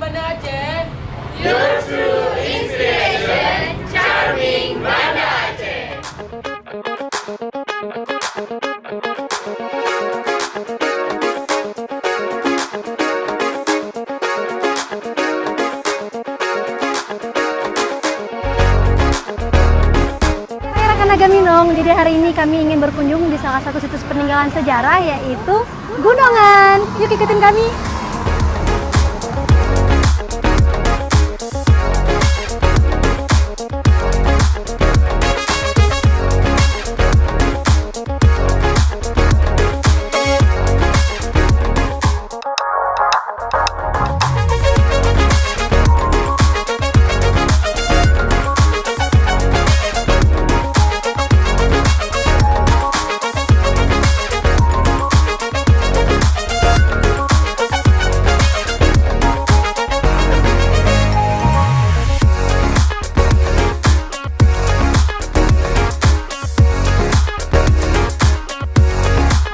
Banda Aceh. Your true inspiration, Charming Banda Aceh. Hai rekan Agaminong, jadi hari ini kami ingin berkunjung di salah satu situs peninggalan sejarah yaitu Gunungan. Yuk ikutin kami.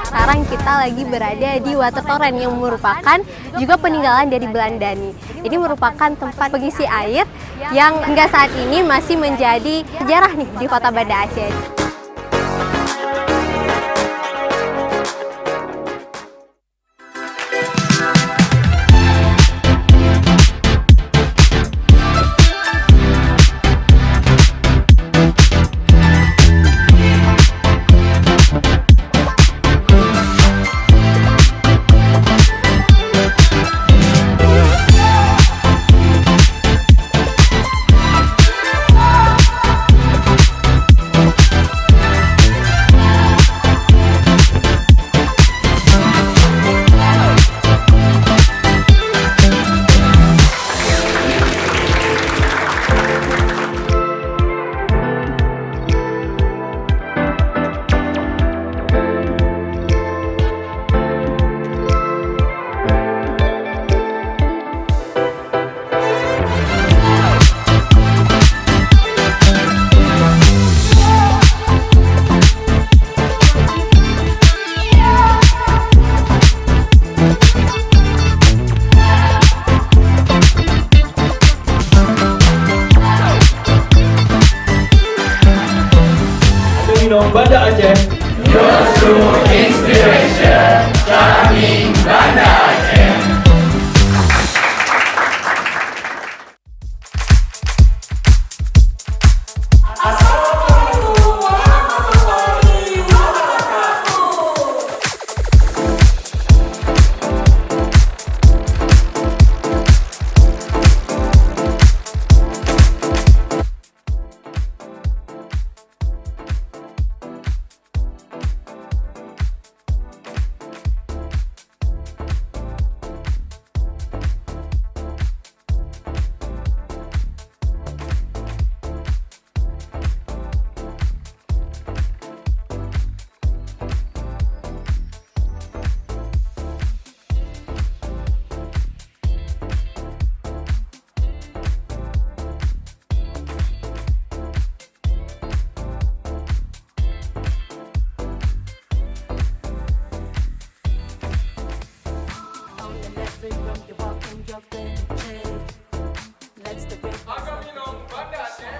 Sekarang kita lagi berada di Water Torrent yang merupakan juga peninggalan dari Belanda nih. Ini merupakan tempat pengisi air yang hingga saat ini masih menjadi sejarah nih di Kota Banda Aceh. Banda Aceh. Your true inspiration, Charming Banda Aceh. Agaminong Banda Aceh.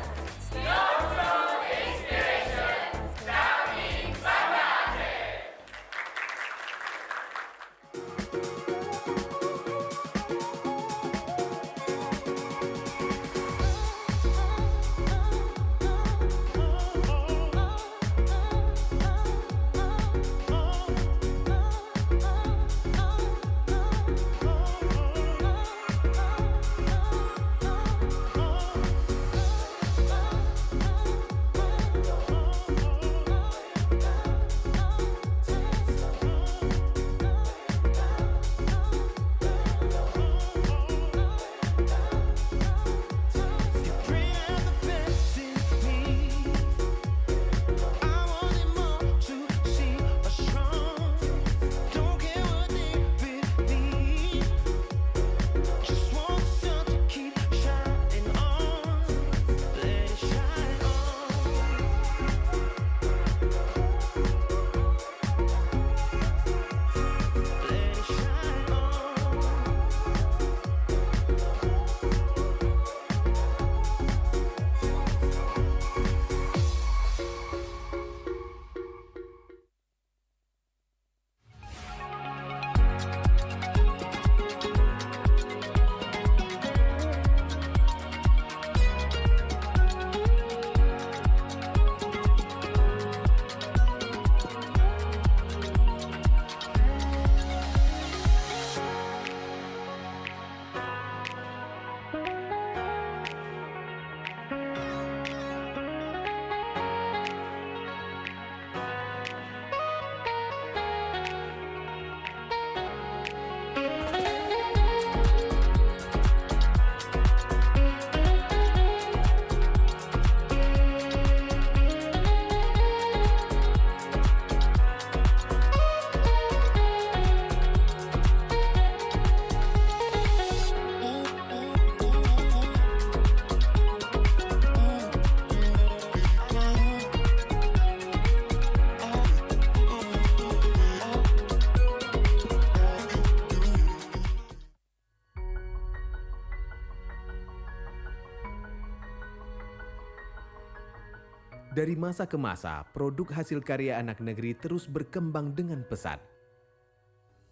Dari masa ke masa, produk hasil karya anak negeri terus berkembang dengan pesat.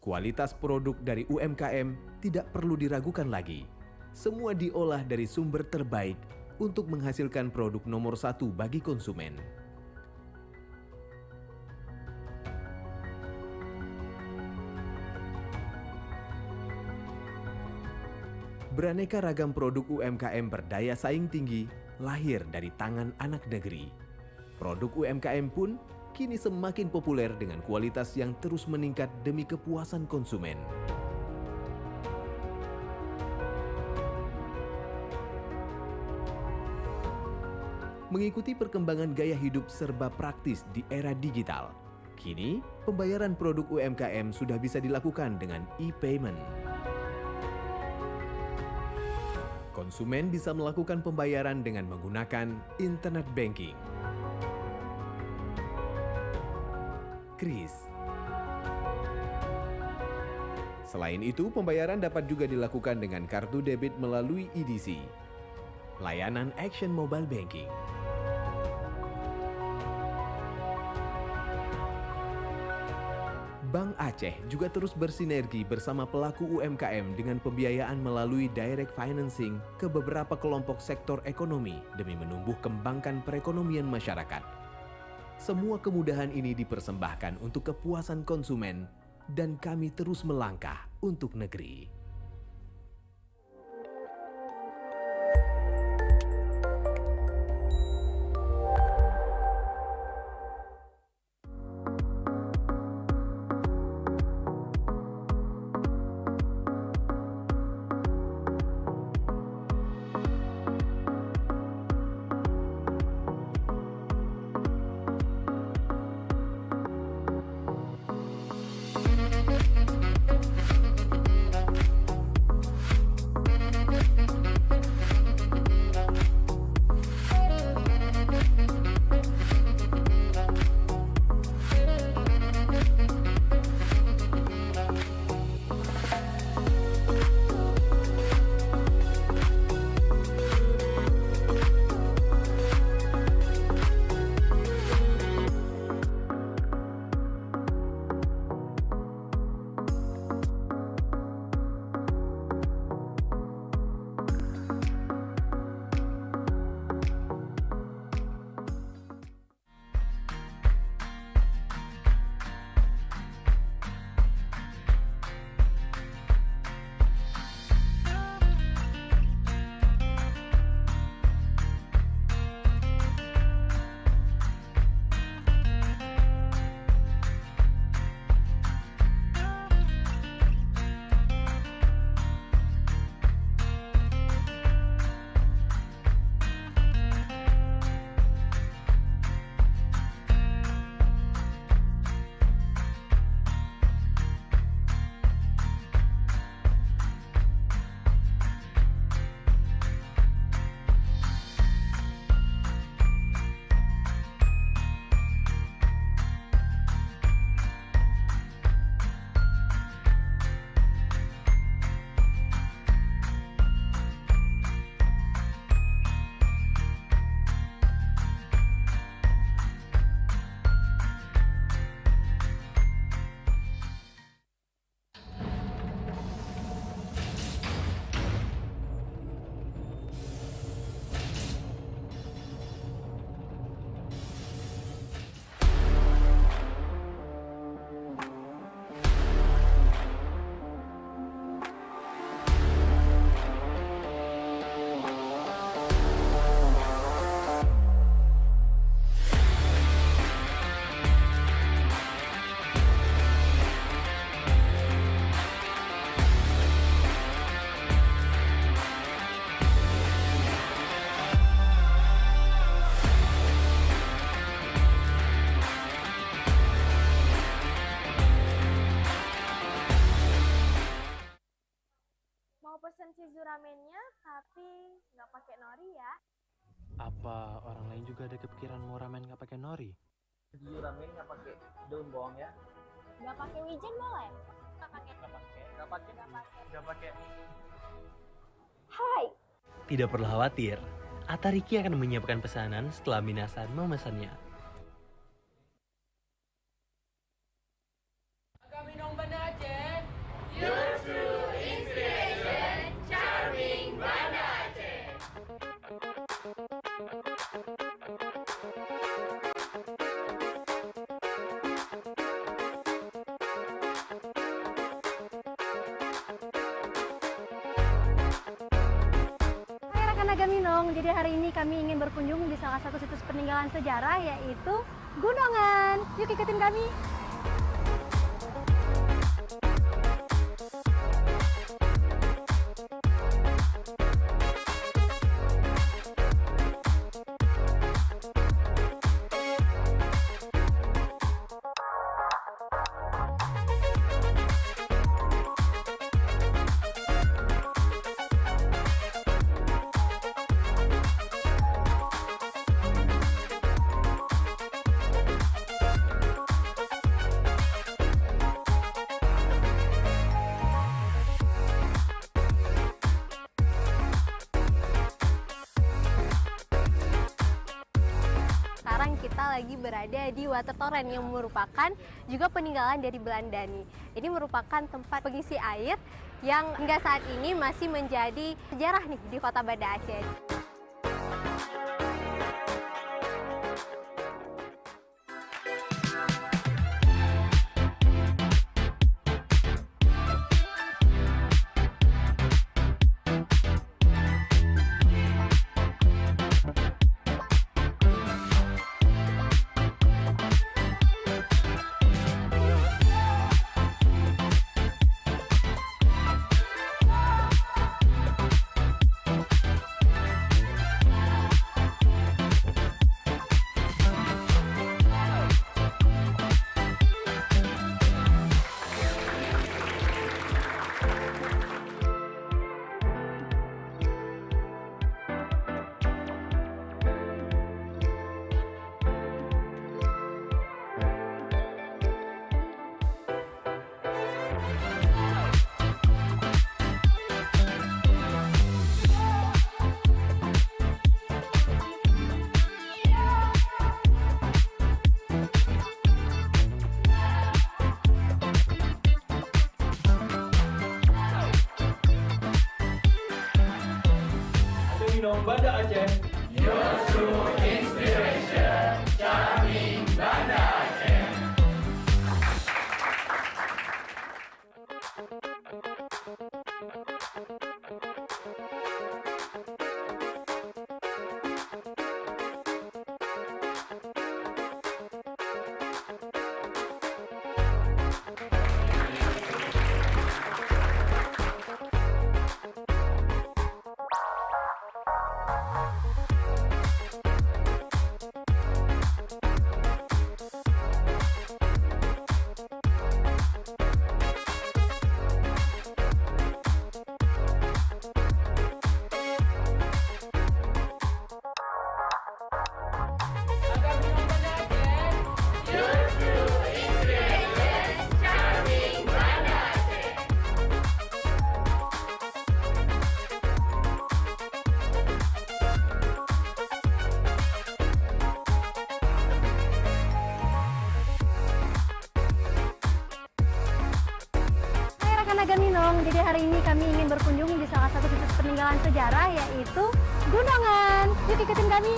Kualitas produk dari UMKM tidak perlu diragukan lagi. Semua diolah dari sumber terbaik untuk menghasilkan produk nomor satu bagi konsumen. Beraneka ragam produk UMKM berdaya saing tinggi lahir dari tangan anak negeri. Produk UMKM pun kini semakin populer dengan kualitas yang terus meningkat demi kepuasan konsumen. Mengikuti perkembangan gaya hidup serba praktis di era digital, kini pembayaran produk UMKM sudah bisa dilakukan dengan e-payment. Konsumen bisa melakukan pembayaran dengan menggunakan internet banking, KRIS. Selain itu, pembayaran dapat juga dilakukan dengan kartu debit melalui EDC, layanan Action Mobile Banking. Bank Aceh juga terus bersinergi bersama pelaku UMKM dengan pembiayaan melalui direct financing ke beberapa kelompok sektor ekonomi demi menumbuh kembangkan perekonomian masyarakat. Semua kemudahan ini dipersembahkan untuk kepuasan konsumen dan kami terus melangkah untuk negeri. ramennya tapi nggak pakai nori ya. Apa orang lain juga ada kepikiran mau ramen nggak pakai nori? Keju ramen nggak pakai daun bawang ya? Nggak pakai wijen boleh? Nggak pakai. Hai. Tidak perlu khawatir, Atariki akan menyiapkan pesanan setelah Minasan memesannya. Agak minum Banda Aceh. Your true inspiration, Charming Banda Aceh. Hai rekan Agaminong, jadi hari ini kami ingin berkunjung di salah satu situs peninggalan sejarah yaitu Gunungan. Yuk ikutin kami. Sekarang kita lagi berada di Watertoren yang merupakan juga peninggalan dari Belandani. Ini merupakan tempat pengisi air yang hingga saat ini masih menjadi sejarah nih di Kota Banda Aceh. Agaminong Banda Aceh. Your true inspiration, Charming Banda Aceh. Agak minum Banda Aceh. Your true inspiration, Charming Banda Aceh. Hai rekan Agaminong, jadi hari ini kami ingin berkunjung di salah satu situs peninggalan sejarah yaitu Gunungan. Yuk ikutin kami.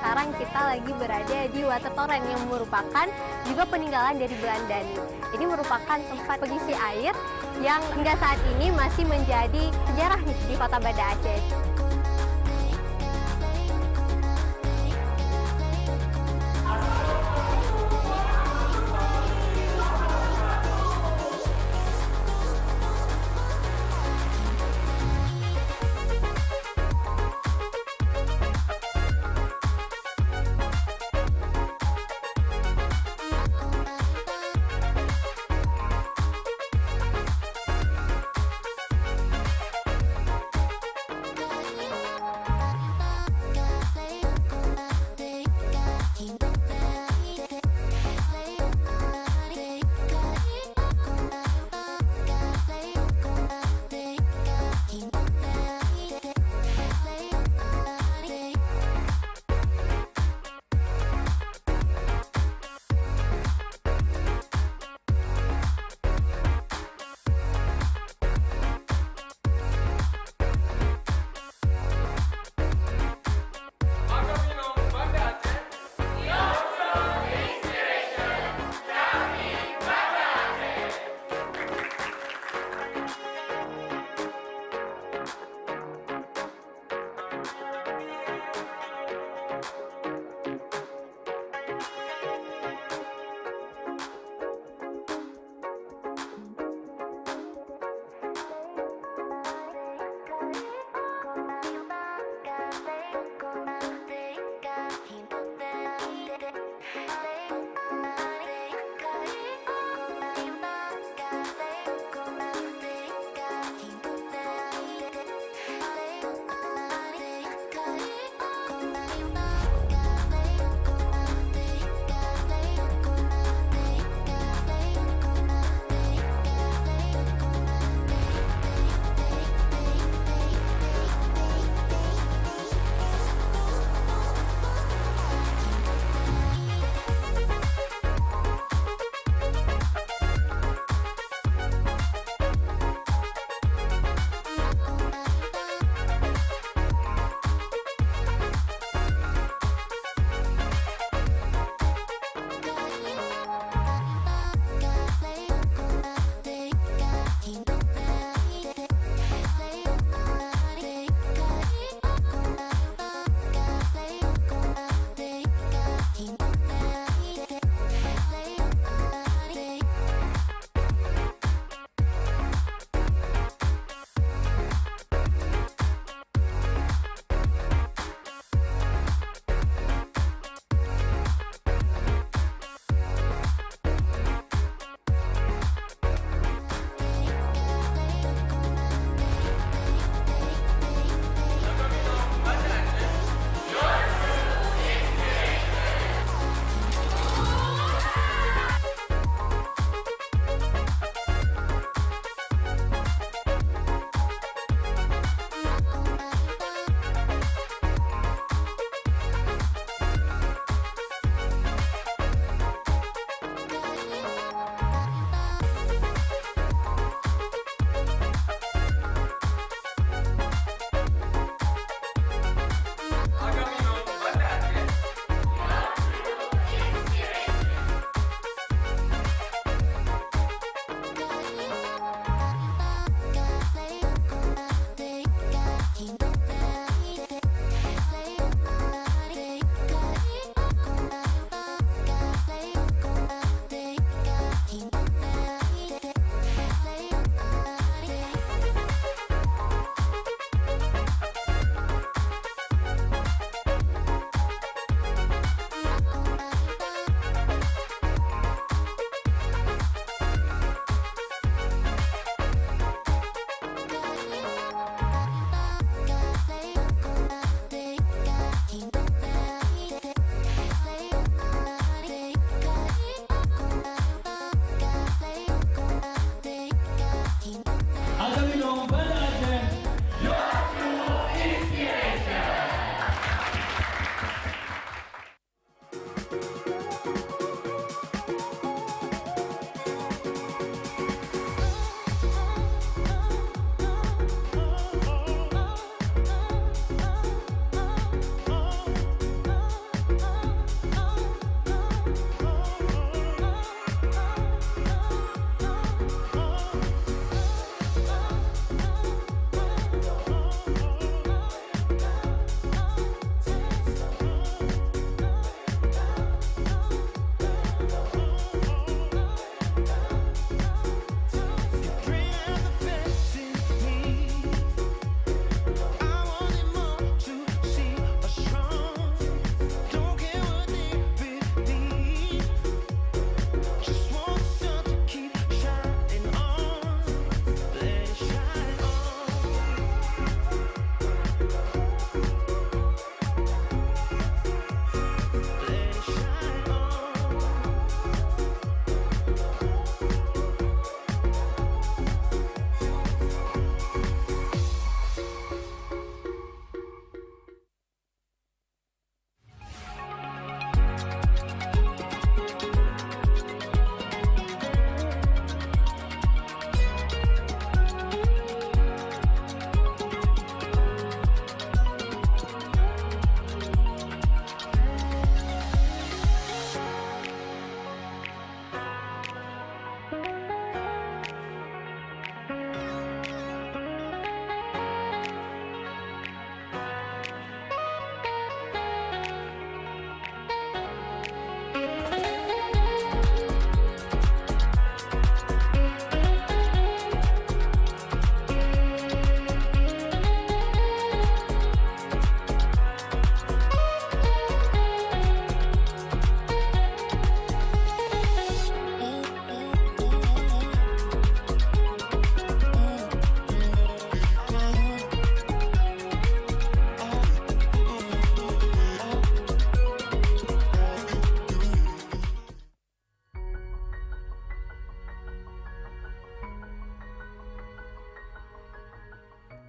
Sekarang kita lagi berada di Watertoren yang merupakan juga peninggalan dari Belandani. Ini merupakan tempat pengisi air yang hingga saat ini masih menjadi sejarah nih di Kota Banda Aceh.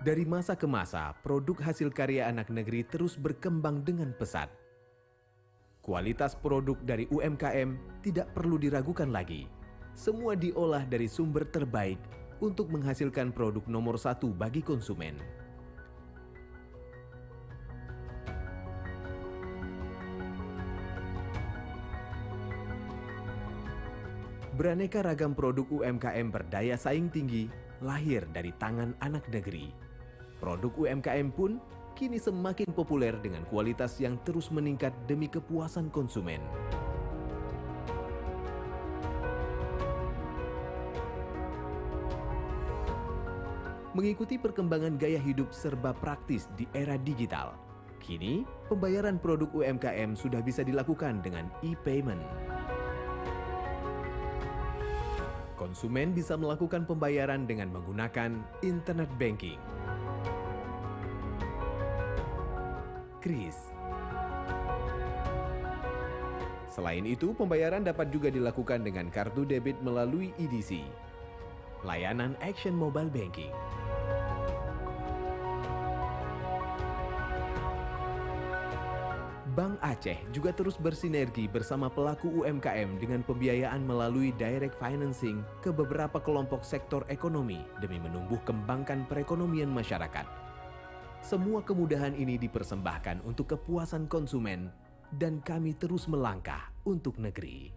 Dari masa ke masa, produk hasil karya anak negeri terus berkembang dengan pesat. Kualitas produk dari UMKM tidak perlu diragukan lagi. Semua diolah dari sumber terbaik untuk menghasilkan produk nomor satu bagi konsumen. Beraneka ragam produk UMKM berdaya saing tinggi lahir dari tangan anak negeri. Produk UMKM pun kini semakin populer dengan kualitas yang terus meningkat demi kepuasan konsumen. Mengikuti perkembangan gaya hidup serba praktis di era digital, kini pembayaran produk UMKM sudah bisa dilakukan dengan e-payment. Konsumen bisa melakukan pembayaran dengan menggunakan internet banking, KRIS. Selain itu, pembayaran dapat juga dilakukan dengan kartu debit melalui EDC, layanan Action Mobile Banking. Bank Aceh juga terus bersinergi bersama pelaku UMKM dengan pembiayaan melalui direct financing ke beberapa kelompok sektor ekonomi demi menumbuh kembangkan perekonomian masyarakat. Semua kemudahan ini dipersembahkan untuk kepuasan konsumen dan kami terus melangkah untuk negeri.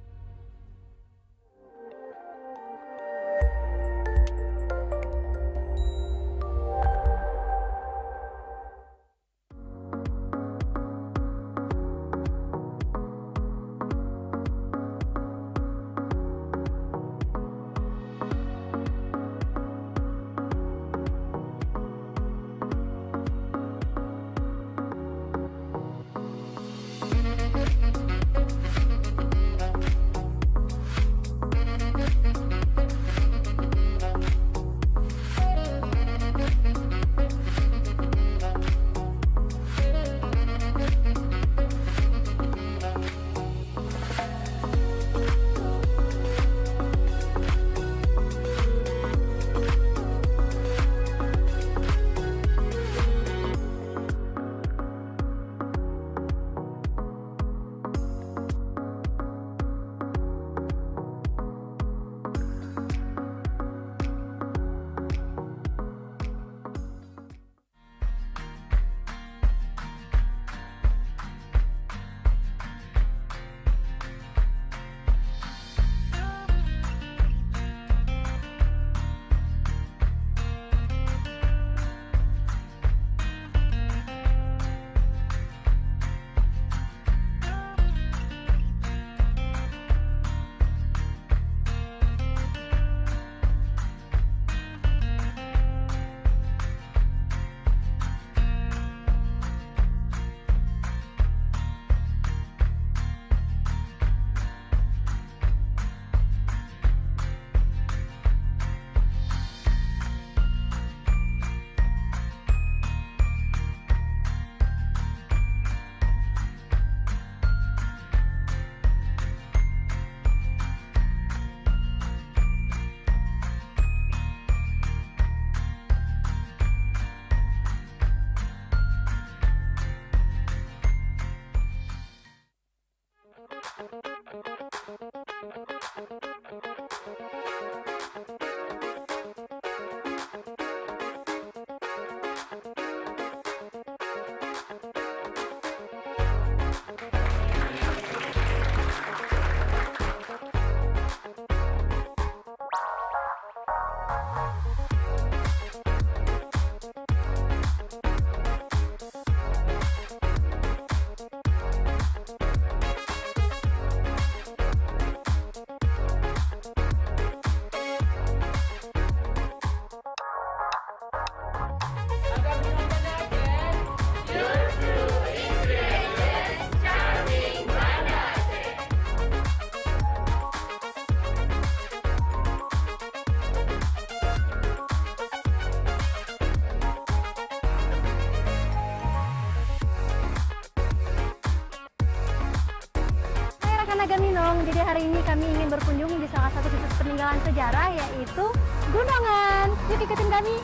Gaminong. Jadi hari ini kami ingin berkunjung di salah satu situs peninggalan sejarah yaitu Gunungan. Yuk ikutin kami.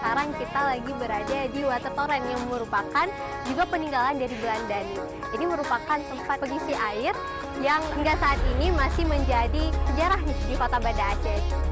sekarang kita lagi berada di Watertoren yang merupakan juga peninggalan dari Belanda nih. Ini merupakan tempat pengisi air yang hingga saat ini masih menjadi sejarah nih di Kota Banda Aceh.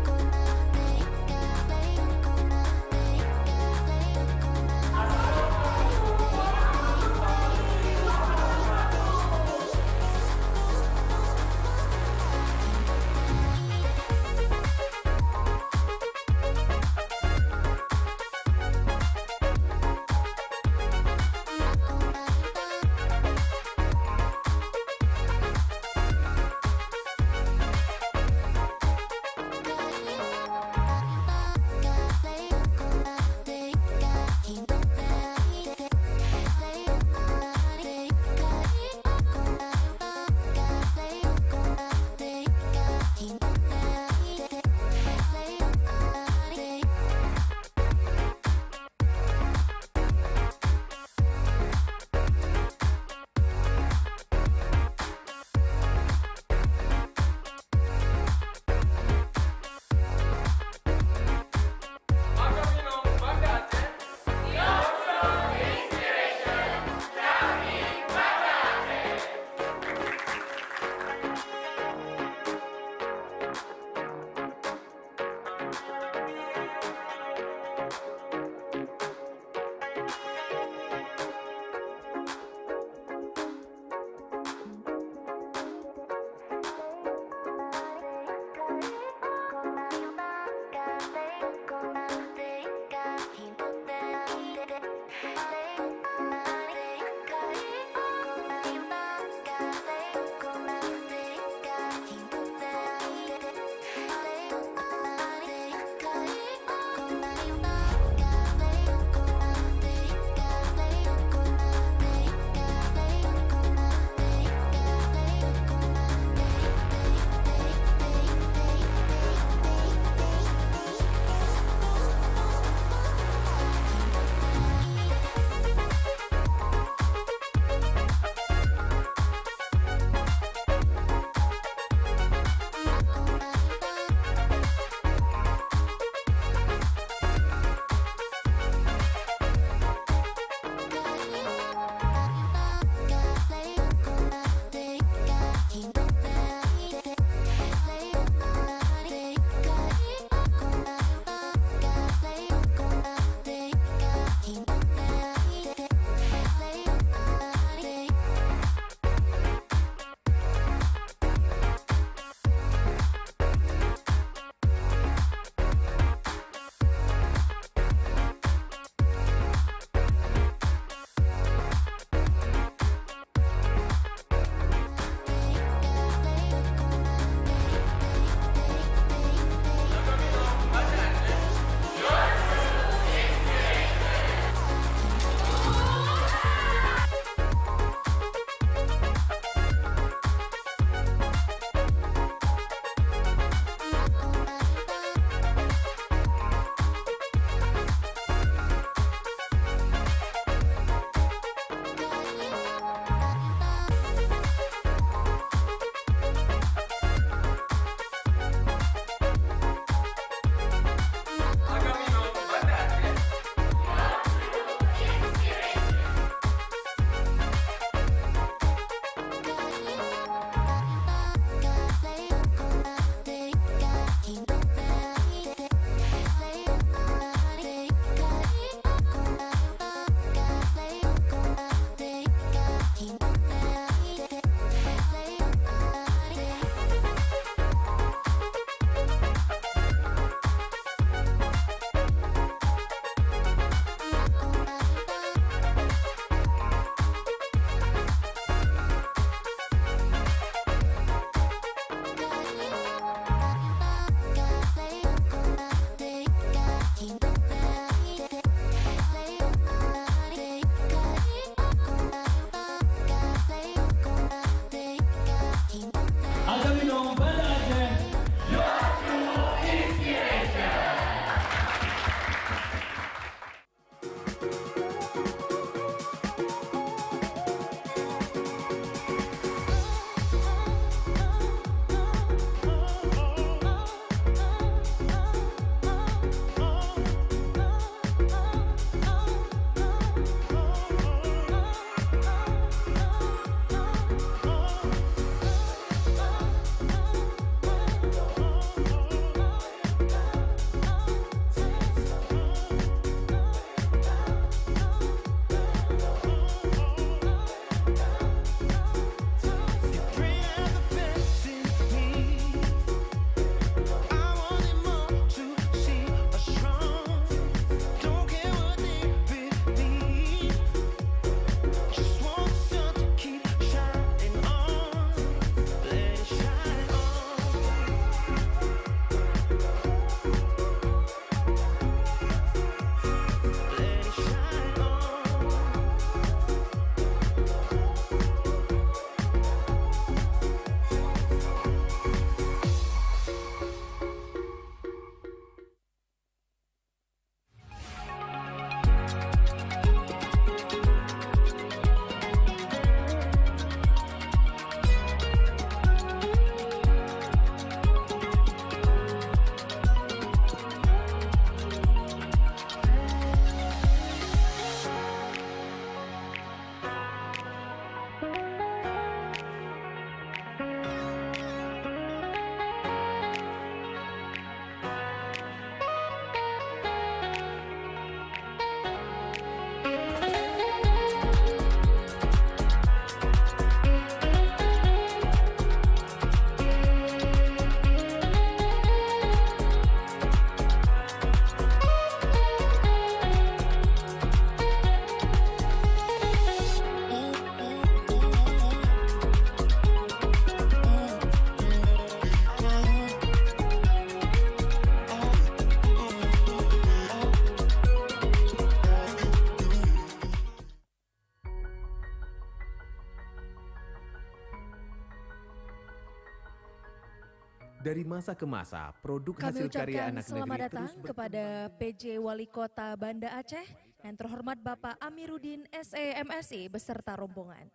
Dari masa ke masa, produk Kami hasil karya ucapkan anak selamat negeri datang terus kepada PJ Wali Kota Banda Aceh yang terhormat Bapak Amiruddin SEMSI beserta rombongan.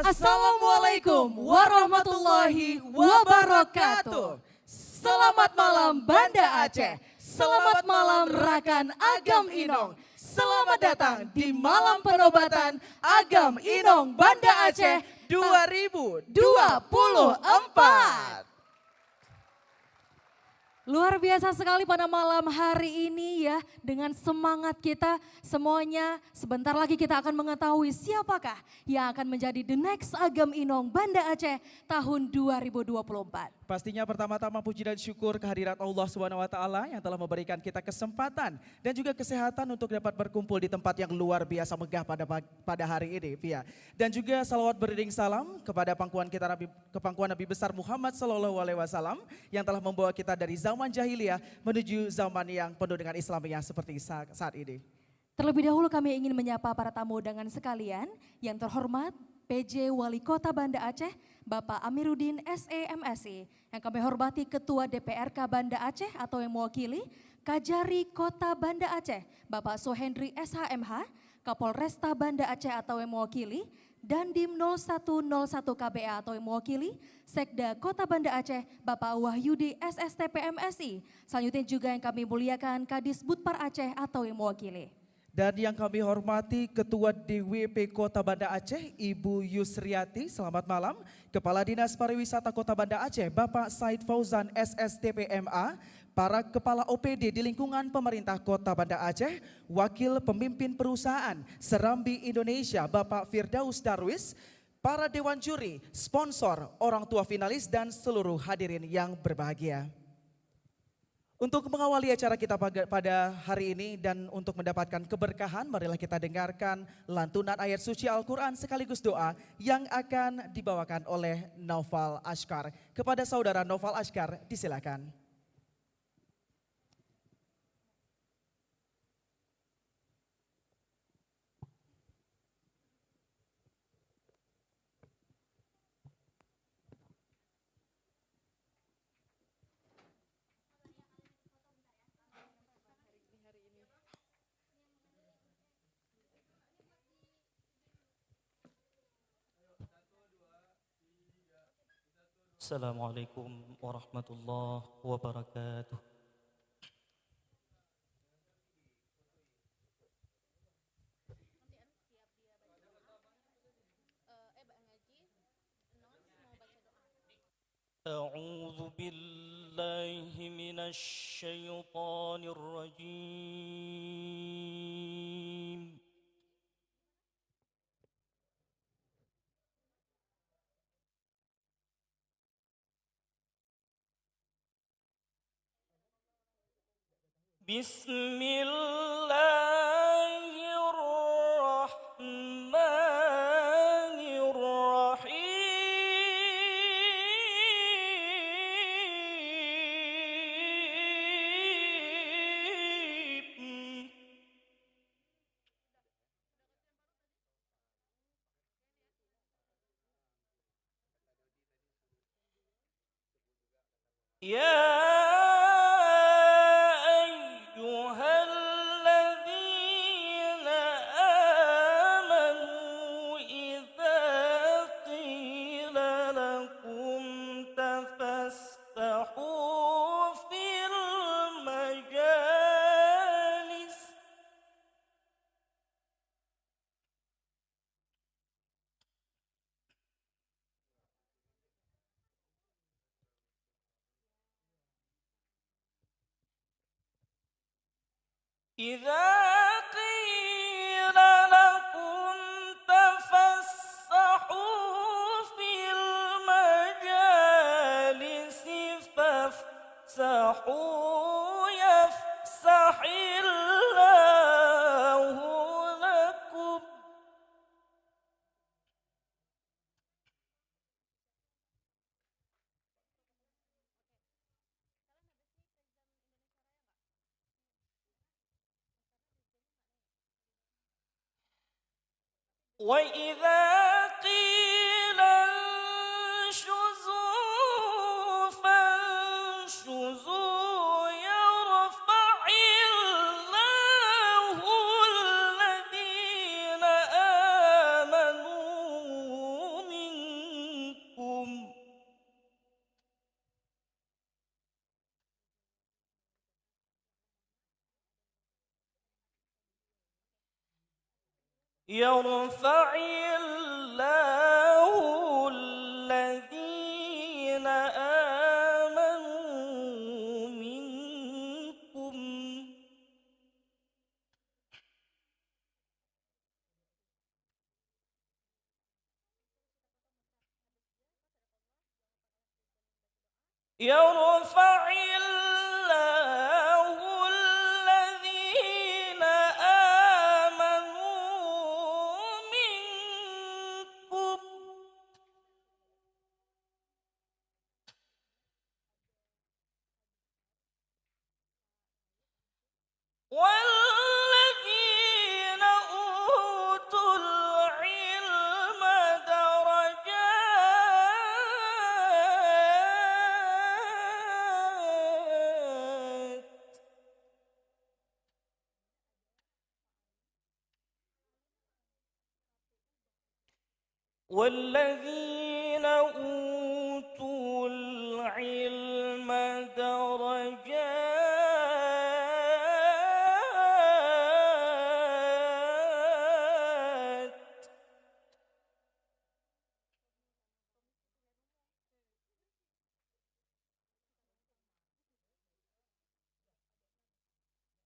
Assalamualaikum warahmatullahi wabarakatuh. Selamat malam Banda Aceh. Selamat malam Rakan Agam Inong. Selamat datang di malam penobatan Agam Inong Banda Aceh 2024. Luar biasa sekali pada malam hari ini ya, dengan semangat kita semuanya. Sebentar lagi kita akan mengetahui siapakah yang akan menjadi the next Agam Inong Banda Aceh tahun 2024. Pastinya pertama-tama puji dan syukur kehadirat Allah SWT yang telah memberikan kita kesempatan dan juga kesehatan untuk dapat berkumpul di tempat yang luar biasa megah pada hari ini, Via. Dan juga salawat beriring salam kepada pangkuan Nabi besar Muhammad SAW yang telah membawa kita dari zaman jahiliyah menuju zaman yang penuh dengan Islamiyah seperti saat ini. Terlebih dahulu kami ingin menyapa para tamu undangan sekalian yang terhormat PJ Wali Kota Banda Aceh, Bapak Amiruddin SE/MSI, yang kami hormati Ketua DPRK Banda Aceh atau yang mewakili, Kajari Kota Banda Aceh, Bapak Sohendri SHMH, Kapolresta Banda Aceh atau yang mewakili, Dandim 0101 KBA atau yang mewakili, Sekda Kota Banda Aceh, Bapak Wahyudi SSTP MSI, selanjutnya juga yang kami muliakan Kadis Budpar Aceh atau yang mewakili. Dan yang kami hormati Ketua DWP Kota Banda Aceh, Ibu Yusriati, selamat malam. Kepala Dinas Pariwisata Kota Banda Aceh, Bapak Said Fauzan SSTP MA, para Kepala OPD di lingkungan pemerintah Kota Banda Aceh, Wakil Pemimpin Perusahaan Serambi Indonesia, Bapak Firdaus Darwis, para Dewan Juri, sponsor, orang tua finalis, dan seluruh hadirin yang berbahagia. Untuk mengawali acara kita pada hari ini dan untuk mendapatkan keberkahan, marilah kita dengarkan lantunan ayat suci Al-Quran sekaligus doa yang akan dibawakan oleh Naufal Ashkar. Kepada saudara Naufal Ashkar, disilakan. Assalamualaikum warahmatullahi wabarakatuh. A'udzu billahi minasy syaithanir rajim. Bismillahirrahmanirrahim. Ya إذا قيل لكم تفسحوا في المجالس فافسحوا يفسح الله لكم وإذا قيل انشزوا فانشزوا يرفع الله الذين آمنوا يرفع الله الذين آمنوا منكم يرفع الله الذين آمنوا منكم والذين أوتوا العلم درجات والذين أوتوا العلم درجات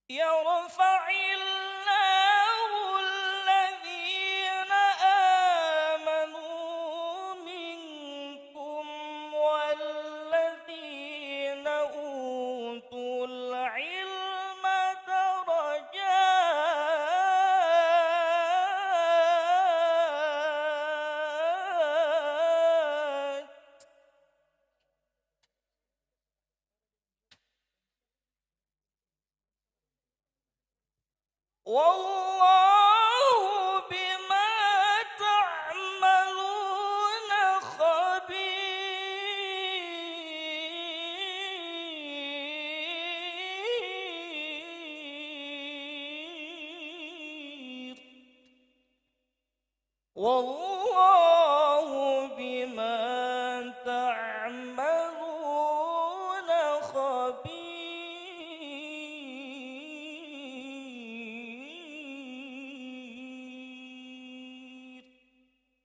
يرفع الله الذين آمنوا منكم والذين أوتوا العلم درجات والله بما تعملون خبير والله بما تعملون خبير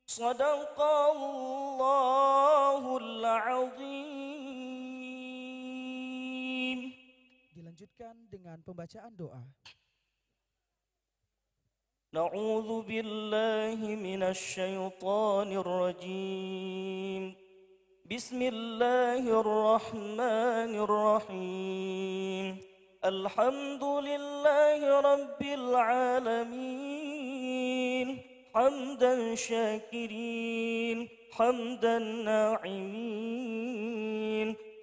صدق الله العظيم. Dilanjutkan dengan pembacaan doa. نعوذ بالله من الشيطان الرجيم بسم الله الرحمن الرحيم الحمد لله رب العالمين حمدا شاكرين حمدا ناعمين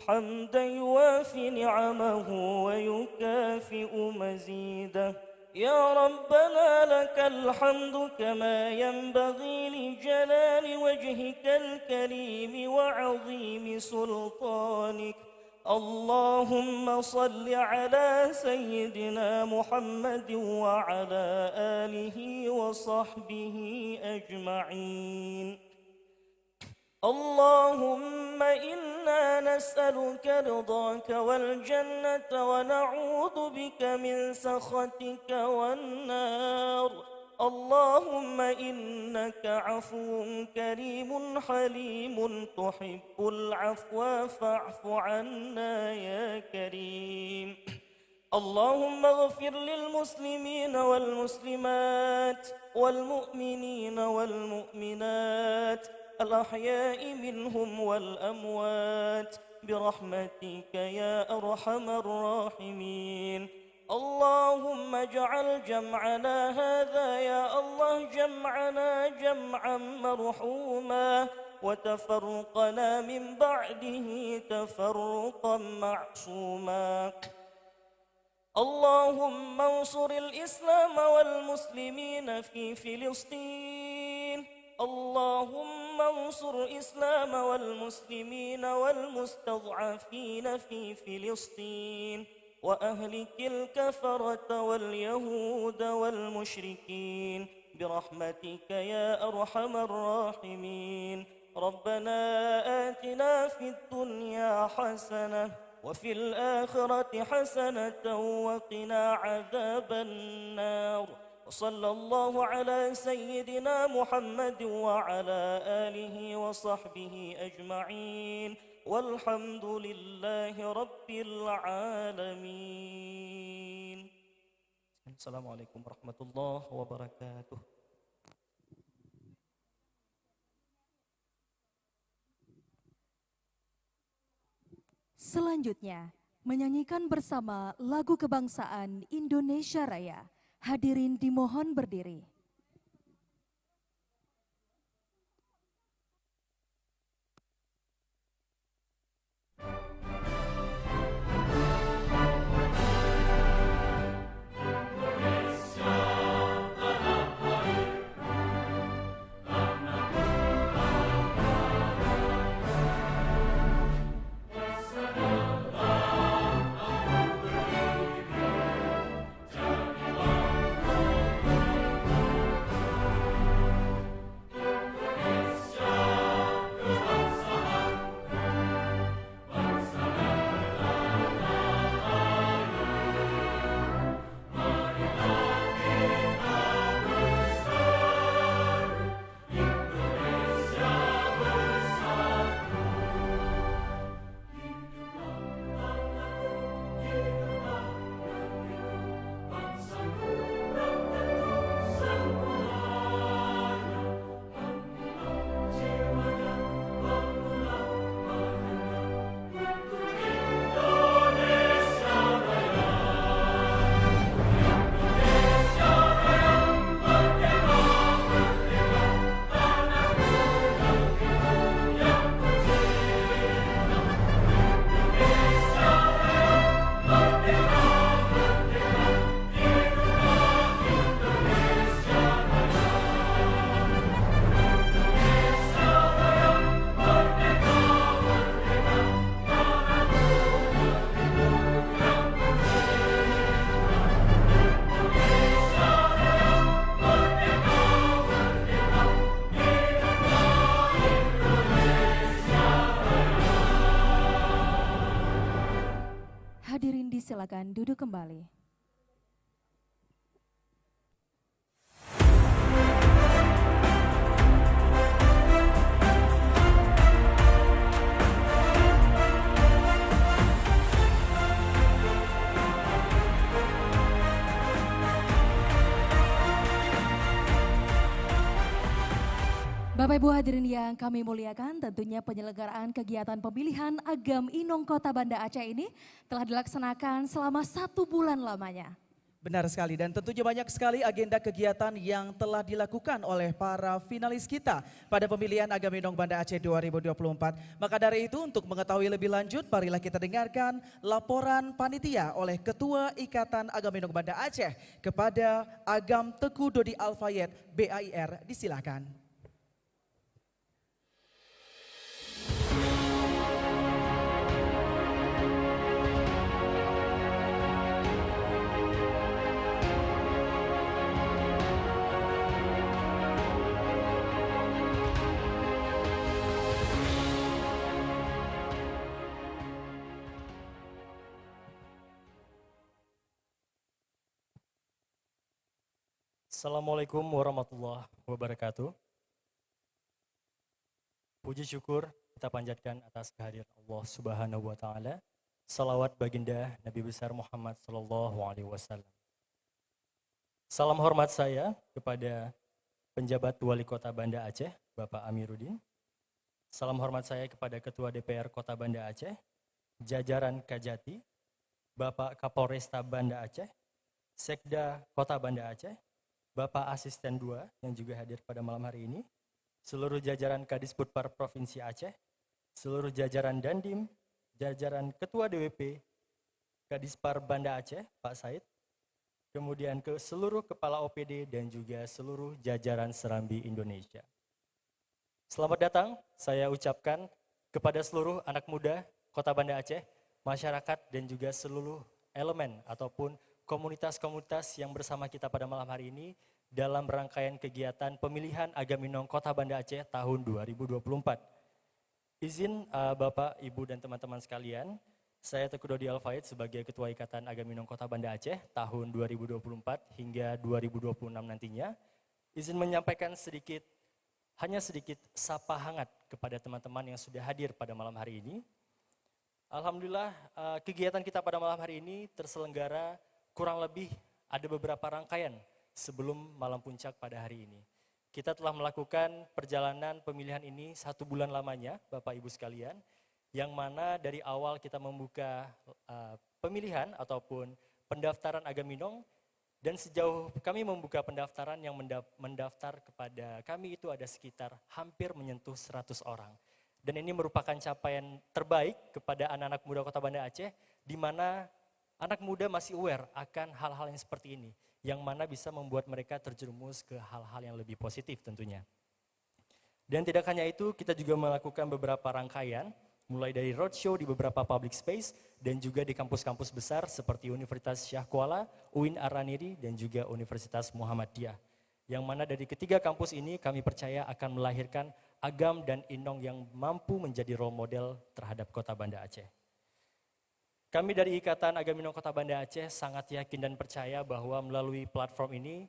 حمدا يوافي نعمه ويكافئ مزيده يا ربنا لك الحمد كما ينبغي لجلال وجهك الكريم وعظيم سلطانك اللهم صل على سيدنا محمد وعلى آله وصحبه أجمعين اللهم إنا نسألك رضاك والجنة ونعوذ بك من سخطك والنار اللهم إنك عفو كريم حليم تحب العفو فاعف عنا يا كريم اللهم اغفر للمسلمين والمسلمات والمؤمنين والمؤمنات الأحياء منهم والأموات برحمتك يا أرحم الراحمين اللهم اجعل جمعنا هذا يا الله جمعنا جمعا مرحوما وتفرقنا من بعده تفرقا معصوما اللهم انصر الإسلام والمسلمين في فلسطين اللهم انصر الإسلام والمسلمين والمستضعفين في فلسطين وأهلك الكفرة واليهود والمشركين برحمتك يا أرحم الراحمين ربنا آتنا في الدنيا حسنة وفي الآخرة حسنة وقنا عذاب النار صلى الله على سيدنا محمد وعلى آله وصحبه أجمعين والحمد لله رب العالمين. السلام عليكم ورحمة الله وبركاته. Selanjutnya, menyanyikan bersama lagu kebangsaan Indonesia Raya. Hadirin dimohon berdiri. Hadirin disilakan duduk kembali. Bapak Ibu hadirin yang kami muliakan, tentunya penyelenggaraan kegiatan pemilihan Agam Inong Kota Banda Aceh ini telah dilaksanakan selama 1 bulan lamanya. Benar sekali, dan tentunya banyak sekali agenda kegiatan yang telah dilakukan oleh para finalis kita pada pemilihan Agam Inong Banda Aceh 2024. Maka dari itu, untuk mengetahui lebih lanjut, marilah kita dengarkan laporan panitia oleh Ketua Ikatan Agam Inong Banda Aceh kepada Agam Teguh Dodi Alfayed BAIR. Disilakan. Assalamualaikum warahmatullahi wabarakatuh. Puji syukur kita panjatkan atas kehadiran Allah Subhanahu wa taala. Salawat baginda Nabi besar Muhammad sallallahu alaihi wasallam. Salam hormat saya kepada penjabat Wali Kota Banda Aceh, Bapak Amiruddin. Salam hormat saya kepada Ketua DPR Kota Banda Aceh, jajaran Kajati, Bapak Kapolresta Banda Aceh, Sekda Kota Banda Aceh, Bapak Asisten 2 yang juga hadir pada malam hari ini, seluruh jajaran Kadisputpar Provinsi Aceh, seluruh jajaran Dandim, jajaran Ketua DWP Kadispar Banda Aceh, Pak Said, kemudian ke seluruh Kepala OPD dan juga seluruh jajaran Serambi Indonesia. Selamat datang, saya ucapkan kepada seluruh anak muda Kota Banda Aceh, masyarakat dan juga seluruh elemen ataupun komunitas-komunitas yang bersama kita pada malam hari ini dalam rangkaian kegiatan pemilihan Agam Inong Kota Banda Aceh tahun 2024. Izin Bapak, Ibu dan teman-teman sekalian, Saya Teguh Dodi Alfaid sebagai Ketua Ikatan Agaminong Kota Banda Aceh tahun 2024 hingga 2026 nantinya. Izin menyampaikan hanya sedikit sapa hangat kepada teman-teman yang sudah hadir pada malam hari ini. Alhamdulillah kegiatan kita pada malam hari ini terselenggara kurang lebih ada beberapa rangkaian sebelum malam puncak pada hari ini. Kita telah melakukan perjalanan pemilihan ini 1 bulan lamanya Bapak Ibu sekalian, yang mana dari awal kita membuka pemilihan ataupun pendaftaran Agaminong, dan sejauh kami membuka pendaftaran yang mendaftar kepada kami itu ada sekitar hampir menyentuh 100 orang. Dan ini merupakan capaian terbaik kepada anak-anak muda Kota Banda Aceh, di mana anak muda masih aware akan hal-hal yang seperti ini, yang mana bisa membuat mereka terjerumus ke hal-hal yang lebih positif tentunya. Dan tidak hanya itu, kita juga melakukan beberapa rangkaian, mulai dari roadshow di beberapa public space dan juga di kampus-kampus besar seperti Universitas Syah Kuala, UIN Ar-Raniri, dan juga Universitas Muhammadiyah. Yang mana dari ketiga kampus ini kami percaya akan melahirkan agam dan inong yang mampu menjadi role model terhadap Kota Banda Aceh. Kami dari Ikatan Agaminong Kota Banda Aceh sangat yakin dan percaya bahwa melalui platform ini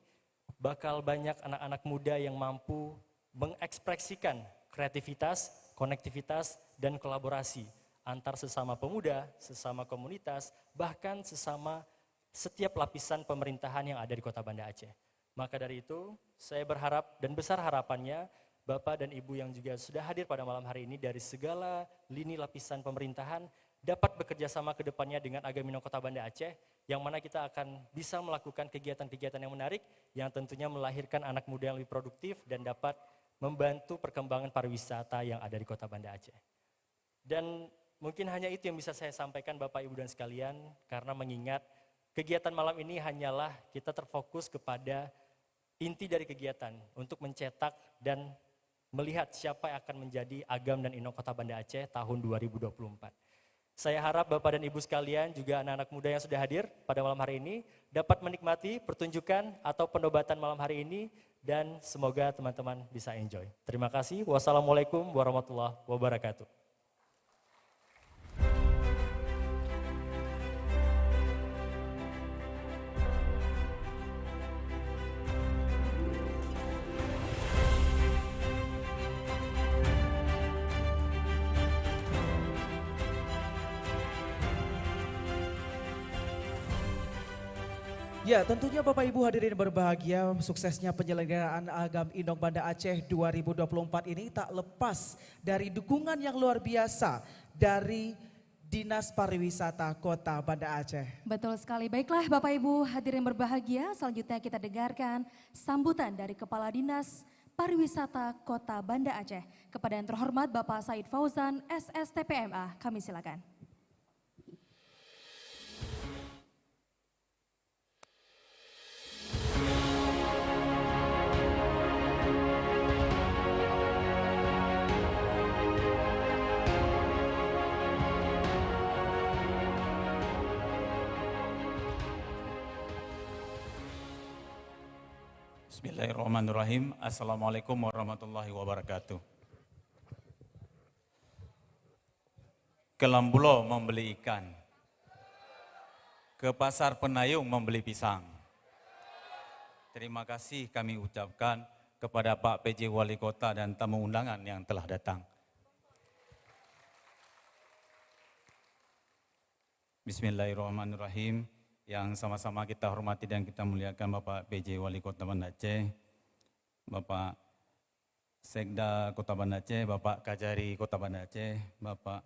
bakal banyak anak-anak muda yang mampu mengekspresikan kreativitas, konektivitas, dan kolaborasi antar sesama pemuda, sesama komunitas, bahkan sesama setiap lapisan pemerintahan yang ada di Kota Banda Aceh. Maka dari itu, saya berharap dan besar harapannya Bapak dan Ibu yang juga sudah hadir pada malam hari ini dari segala lini lapisan pemerintahan dapat bekerja sama ke depannya dengan Agaminong Kota Banda Aceh, yang mana kita akan bisa melakukan kegiatan-kegiatan yang menarik, yang tentunya melahirkan anak muda yang lebih produktif dan dapat membantu perkembangan pariwisata yang ada di Kota Banda Aceh. Dan mungkin hanya itu yang bisa saya sampaikan Bapak Ibu dan sekalian, karena mengingat kegiatan malam ini hanyalah kita terfokus kepada inti dari kegiatan untuk mencetak dan melihat siapa yang akan menjadi agam dan inong Kota Banda Aceh tahun 2024. Saya harap Bapak dan Ibu sekalian, juga anak-anak muda yang sudah hadir pada malam hari ini dapat menikmati pertunjukan atau penobatan malam hari ini, dan semoga teman-teman bisa enjoy. Terima kasih. Wassalamualaikum warahmatullahi wabarakatuh. Ya, tentunya Bapak Ibu hadirin berbahagia, suksesnya penyelenggaraan Agam Inong Banda Aceh 2024 ini tak lepas dari dukungan yang luar biasa dari Dinas Pariwisata Kota Banda Aceh. Betul sekali. Baiklah Bapak Ibu hadirin berbahagia, selanjutnya kita dengarkan sambutan dari Kepala Dinas Pariwisata Kota Banda Aceh. Kepada yang terhormat Bapak Said Fauzan, SSTPMA, kami silakan. Bismillahirrahmanirrahim. Assalamualaikum warahmatullahi wabarakatuh. Ke Lambulo membeli ikan, ke pasar Penayung membeli pisang. Terima kasih kami ucapkan kepada Pak PJ Wali Kota dan tamu undangan yang telah datang. Bismillahirrahmanirrahim. Yang sama-sama kita hormati dan kita muliakan Bapak PJ Wali Kota Banda Aceh, Bapak Sekda Kota Banda Aceh, Bapak Kajari Kota Banda Aceh, Bapak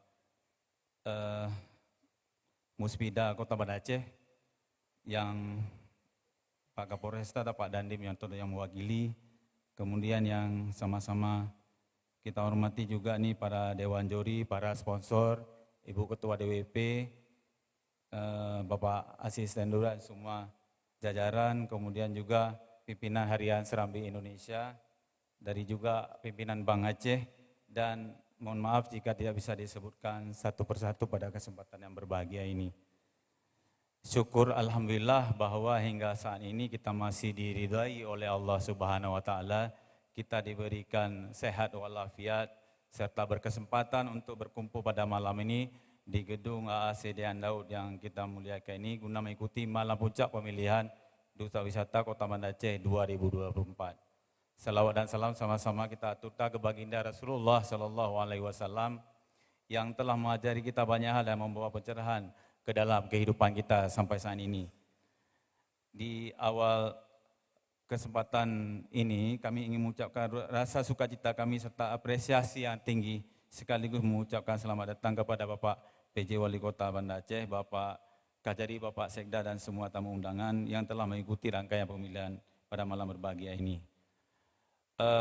Muspida Kota Banda Aceh, yang Pak Kapolresta, Pak Dandim yang mewakili, kemudian yang sama-sama kita hormati juga nih para Dewan Juri, para sponsor, Ibu Ketua DWP, Bapak Asisten Lurah, semua jajaran, kemudian juga pimpinan Harian Serambi Indonesia, dari juga pimpinan Bank Aceh, dan mohon maaf jika tidak bisa disebutkan satu persatu pada kesempatan yang berbahagia ini. Syukur alhamdulillah bahwa hingga saat ini kita masih diridhai oleh Allah Subhanahu wa taala, kita diberikan sehat walafiat serta berkesempatan untuk berkumpul pada malam ini di gedung AAC Dean Daud yang kita muliakan ini guna mengikuti malam puncak pemilihan Duta Wisata Kota Banda Aceh 2024. Salawat dan salam sama-sama kita aturkan ke baginda Rasulullah Sallallahu Alaihi Wasallam yang telah mengajari kita banyak hal dan membawa pencerahan ke dalam kehidupan kita sampai saat ini. Di awal kesempatan ini kami ingin mengucapkan rasa sukacita kami serta apresiasi yang tinggi sekaligus mengucapkan selamat datang kepada Bapak PJ Wali Kota Banda Aceh, Bapak Kajari, Bapak Sekda dan semua tamu undangan yang telah mengikuti rangkaian pemilihan pada malam berbahagia ini.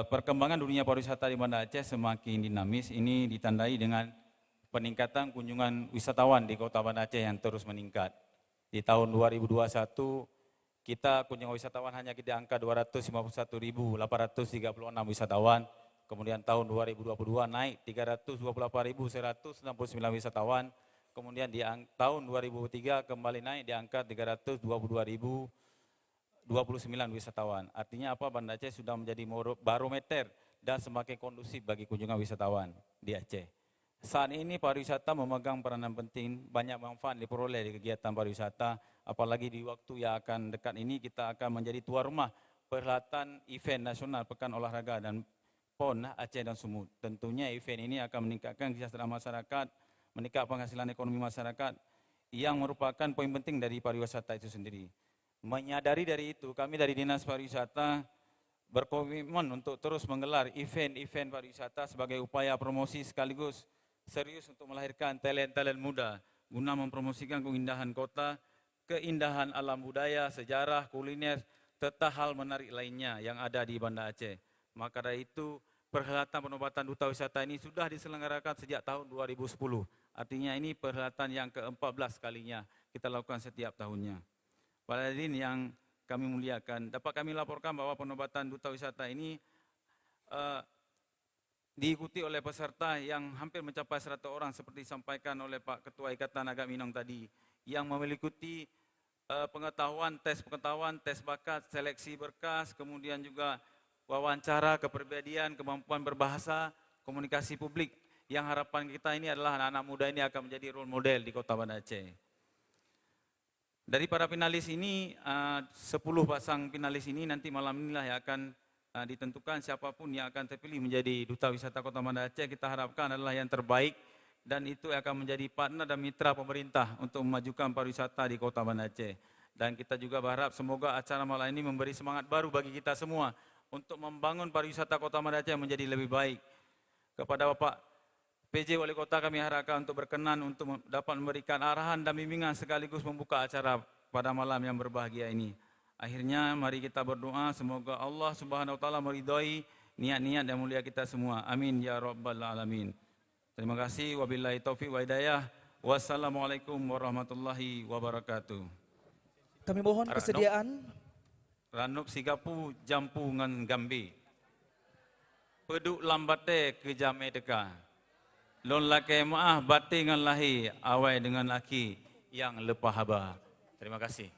Perkembangan dunia pariwisata di Banda Aceh semakin dinamis, ini ditandai dengan peningkatan kunjungan wisatawan di Kota Banda Aceh yang terus meningkat. Di tahun 2021 kita kunjungan wisatawan hanya di angka 251.836 wisatawan. Kemudian tahun 2022 naik 328.169 wisatawan. Kemudian di tahun 2003 kembali naik di angka 322.029 wisatawan. Artinya apa? Banda Aceh sudah menjadi barometer dan semakin kondusif bagi kunjungan wisatawan di Aceh. Saat ini pariwisata memegang peranan penting, banyak manfaat diperoleh di kegiatan pariwisata, apalagi di waktu yang akan dekat ini kita akan menjadi tuan rumah perhelatan event nasional Pekan Olahraga dan PON Aceh dan Sumut. Tentunya event ini akan meningkatkan kesejahteraan masyarakat, meningkatkan penghasilan ekonomi masyarakat yang merupakan poin penting dari pariwisata itu sendiri. Menyadari dari itu, kami dari Dinas Pariwisata berkomitmen untuk terus menggelar event-event pariwisata sebagai upaya promosi sekaligus serius untuk melahirkan talent-talent muda guna mempromosikan keindahan kota, keindahan alam budaya, sejarah, kuliner, serta hal menarik lainnya yang ada di Banda Aceh. Maka dari itu, perhelatan penobatan Duta Wisata ini sudah diselenggarakan sejak tahun 2010. Artinya ini perhelatan yang ke-14 kalinya kita lakukan setiap tahunnya. Para hadirin yang kami muliakan, dapat kami laporkan bahwa penobatan Duta Wisata ini diikuti oleh peserta yang hampir mencapai 100 orang seperti disampaikan oleh Pak Ketua Ikatan Agama Minang tadi, yang memiliki pengetahuan, tes bakat, seleksi berkas, kemudian juga wawancara, kepribadian, kemampuan berbahasa, komunikasi publik, yang harapan kita ini adalah anak-anak muda ini akan menjadi role model di Kota Banda Aceh. Dari para finalis ini, 10 pasang finalis ini nanti malam inilah yang akan ditentukan siapapun yang akan terpilih menjadi Duta Wisata Kota Banda Aceh. Kita harapkan adalah yang terbaik dan itu akan menjadi partner dan mitra pemerintah untuk memajukan pariwisata di Kota Banda Aceh. Dan kita juga berharap semoga acara malam ini memberi semangat baru bagi kita semua untuk membangun pariwisata Kota Banda Aceh menjadi lebih baik. Kepada Bapak PJ Wali Kota kami harapkan untuk berkenan untuk dapat memberikan arahan dan bimbingan sekaligus membuka acara pada malam yang berbahagia ini. Akhirnya mari kita berdoa semoga Allah Subhanahu wa taala meridhai niat-niat dan mulia kita semua. Amin ya rabbal alamin. Terima kasih, wabillahi taufiq wa hidayah. Wassalamualaikum warahmatullahi wabarakatuh. Kami mohon kesediaan Ranup Sigapu Jampu ngan Gambi. Peduk lambate ke jame deka. Lon lake maah bati ngan lahi awai dengan laki yang lepah haba. Terima kasih.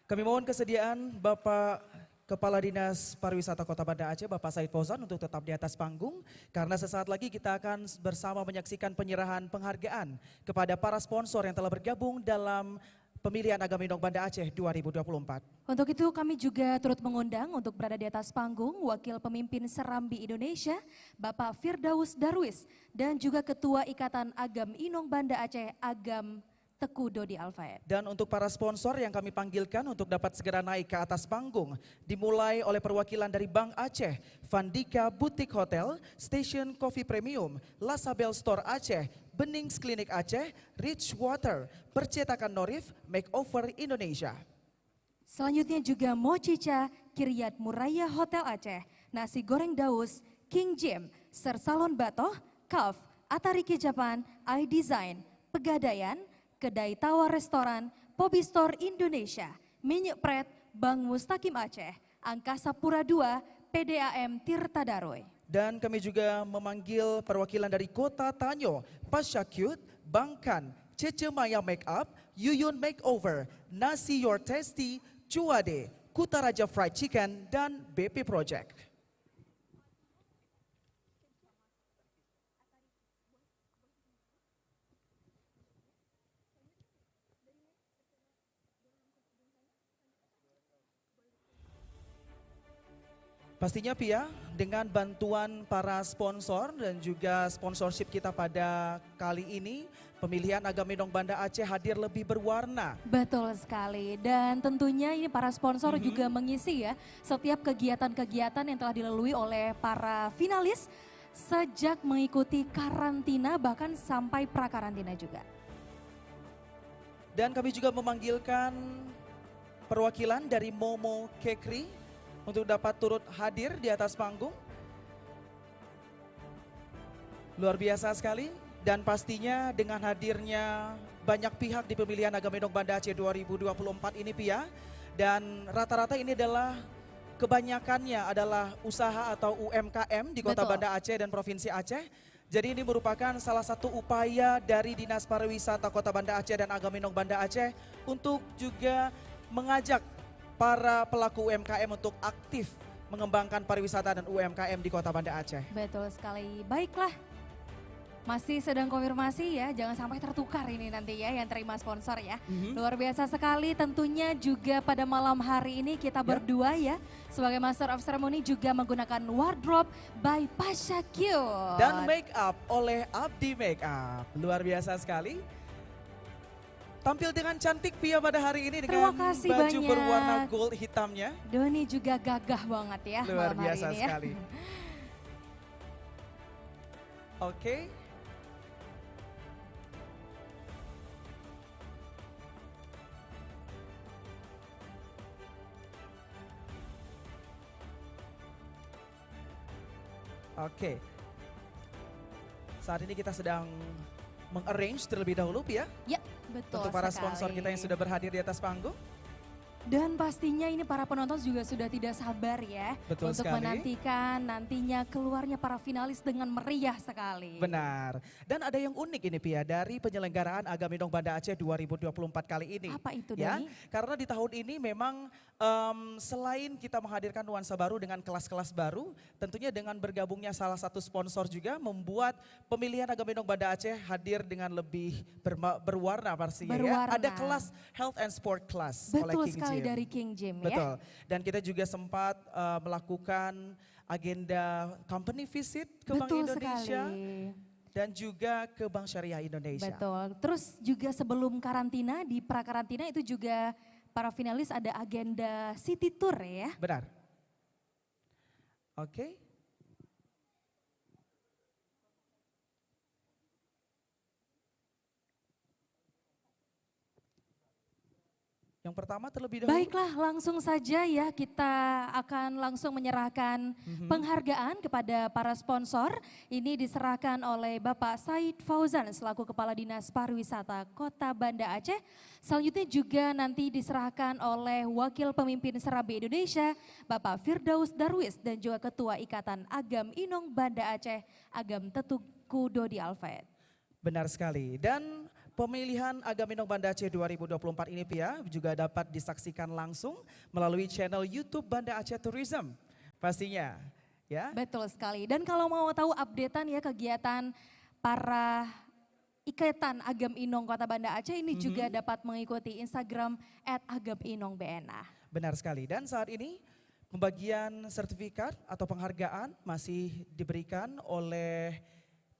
Kami mohon kesediaan Bapak Kepala Dinas Pariwisata Kota Banda Aceh, Bapak Said Fauzan untuk tetap di atas panggung. Karena sesaat lagi kita akan bersama menyaksikan penyerahan penghargaan kepada para sponsor yang telah bergabung dalam Pemilihan Agama Minang Banda Aceh 2024. Untuk itu kami juga turut mengundang untuk berada di atas panggung Wakil Pemimpin Serambi Indonesia, Bapak Firdaus Darwis, dan juga Ketua Ikatan Agam Inong Banda Aceh, Agam Teku Dodi Alfaed. Dan untuk para sponsor yang kami panggilkan untuk dapat segera naik ke atas panggung, dimulai oleh perwakilan dari Bank Aceh, Vandika Boutique Hotel, Station Coffee Premium, Lasabel Store Aceh, Benings Klinik Aceh, Rich Water, Percetakan Norif, Makeover Indonesia. Selanjutnya juga Mochicha, Kiryat Muraya Hotel Aceh, Nasi Goreng Daus, King Jim, Sersalon Batoh, Kaf, Atariki Japan, iDesign, Pegadaian, Kedai Tawar Restoran, Pobi Store Indonesia, Minyak Pret, Bank Mustaqim Aceh, Angkasa Pura II, PDAM Tirta Daroy. Dan kami juga memanggil perwakilan dari Kota Tanyo, Pasha Cute, Bangkan, Cece Maya Makeup, Yuyun Makeover, Nasi Your Tasty, Cuade, Kutaraja Fried Chicken, dan BP Project. Pastinya Pia, dengan bantuan para sponsor dan juga sponsorship kita pada kali ini, pemilihan Agaminong Banda Aceh hadir lebih berwarna. Betul sekali, dan tentunya ini para sponsor juga mengisi ya setiap kegiatan-kegiatan yang telah dilalui oleh para finalis sejak mengikuti karantina bahkan sampai pra-karantina juga. Dan kami juga memanggilkan perwakilan dari Momo Kekri untuk dapat turut hadir di atas panggung. Luar biasa sekali, dan pastinya dengan hadirnya banyak pihak di pemilihan Agaminong Banda Aceh 2024 ini Pia, dan rata-rata ini adalah kebanyakannya adalah usaha atau UMKM di Kota Banda Aceh dan Provinsi Aceh. Jadi ini merupakan salah satu upaya dari Dinas Pariwisata Kota Banda Aceh dan Agaminong Banda Aceh untuk juga mengajak para pelaku UMKM untuk aktif mengembangkan pariwisata dan UMKM di Kota Banda Aceh. Betul sekali, baiklah. Masih sedang konfirmasi ya, jangan sampai tertukar ini nanti ya yang terima sponsor ya. Luar biasa sekali, tentunya juga pada malam hari ini kita berdua ya sebagai Master of Ceremony juga menggunakan wardrobe by Pasha Q. Dan make up oleh Abdi Make Up. Luar biasa sekali. Tampil dengan cantik Pia pada hari ini dengan baju banyak. berwarna gold hitamnya. Doni juga gagah banget ya Luar malam biasa hari ini sekali. ya. Oke. Oke. Saat ini kita sedang mengarrange terlebih dahulu Pia. Ya, betul untuk para sekali. sponsor kita yang sudah berhadir di atas panggung. Dan pastinya ini para penonton juga sudah tidak sabar ya Betul untuk sekali. menantikan nantinya keluarnya para finalis dengan meriah sekali. Benar. Dan ada yang unik ini Pia dari penyelenggaraan Agaminong Banda Aceh 2024 kali ini. Apa itu ya? Doni? Karena di tahun ini memang selain kita menghadirkan nuansa baru dengan kelas-kelas baru, tentunya dengan bergabungnya salah satu sponsor juga membuat pemilihan Agaminong Banda Aceh hadir dengan lebih berwarna pastinya ya. Ada kelas Health and Sport Class oleh Betul King sekali Jim. dari King Jim ya. Betul. Dan kita juga sempat melakukan agenda company visit ke Bank Betul Indonesia. sekali. Dan juga ke Bank Syariah Indonesia. Betul. Terus juga sebelum karantina, di pra-karantina itu juga para finalis ada agenda city tour ya. Benar. Oke. Yang pertama terlebih dahulu. Baiklah, langsung saja ya kita akan langsung menyerahkan penghargaan kepada para sponsor. Ini diserahkan oleh Bapak Said Fauzan selaku Kepala Dinas Pariwisata Kota Banda Aceh. Selanjutnya juga nanti diserahkan oleh Wakil Pemimpin Serambi Indonesia Bapak Firdaus Darwis dan juga Ketua Ikatan Agam Inong Banda Aceh Agam Tetuku Dodi Alfayed. Benar sekali. Dan pemilihan Agaminong Banda Aceh 2024 ini Pia juga dapat disaksikan langsung melalui channel YouTube Banda Aceh Tourism. Pastinya ya. Betul sekali. Dan kalau mau tahu updatean ya kegiatan para Ikatan Agam Inong Kota Banda Aceh ini juga dapat mengikuti Instagram @agaminongbna. Benar sekali. Dan saat ini pembagian sertifikat atau penghargaan masih diberikan oleh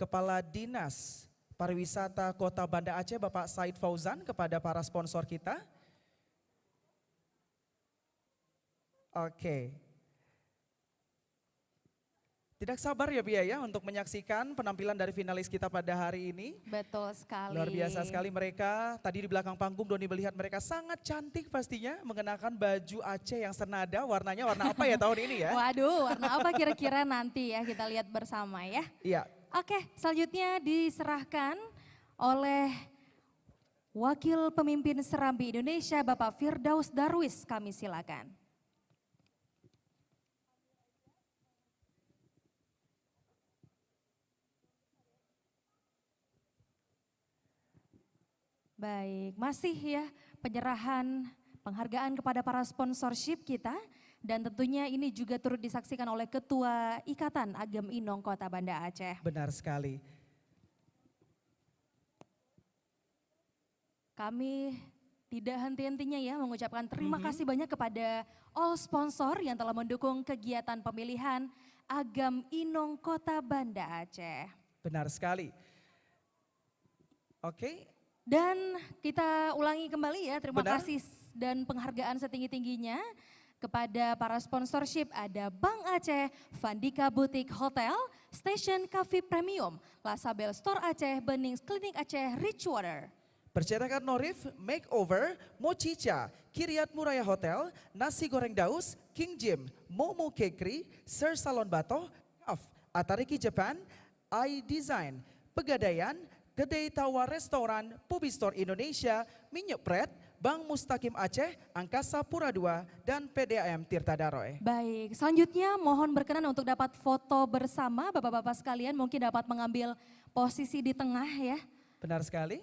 Kepala Dinas Pariwisata Kota Banda Aceh Bapak Said Fauzan kepada para sponsor kita. Oke. Tidak sabar ya Pia ya untuk menyaksikan penampilan dari finalis kita pada hari ini. Betul sekali. Luar biasa sekali mereka. Tadi di belakang panggung Doni melihat mereka sangat cantik pastinya mengenakan baju Aceh yang senada. Warnanya warna apa ya tahun ini ya? Waduh, warna apa kira-kira nanti ya kita lihat bersama ya. Iya. Oke, selanjutnya diserahkan oleh Wakil Pemimpin Serambi Indonesia Bapak Firdaus Darwis, kami silakan. Baik, masih ya penyerahan penghargaan kepada para sponsorship kita. Dan tentunya ini juga turut disaksikan oleh Ketua Ikatan Agam Inong Kota Banda Aceh. Benar sekali. Kami tidak henti-hentinya ya mengucapkan terima kasih banyak kepada all sponsor yang telah mendukung kegiatan pemilihan Agam Inong Kota Banda Aceh. Benar sekali. Oke. Dan kita ulangi kembali ya, terima Benar. kasih dan penghargaan setinggi-tingginya kepada para sponsorship, ada Bank Aceh, Vandika Boutique Hotel, Station Cafe Premium, Lasabel Store Aceh, Benings Klinik Aceh, Richwater. Percetakan Norif, Makeover, Mochicha, Kiryat Muraya Hotel, Nasi Goreng Daus, King Jim, Momo Kekri, Sir Salon Bato, Atariki Japan, iDesign, Pegadaian, Kedai Tawar Restoran, Pubi Store Indonesia, Minyak Pret, Bank Mustaqim Aceh, Angkasa Pura II, dan PDAM Tirta Daroe. Baik, selanjutnya mohon berkenan untuk dapat foto bersama Bapak-Bapak sekalian, mungkin dapat mengambil posisi di tengah ya. Benar sekali.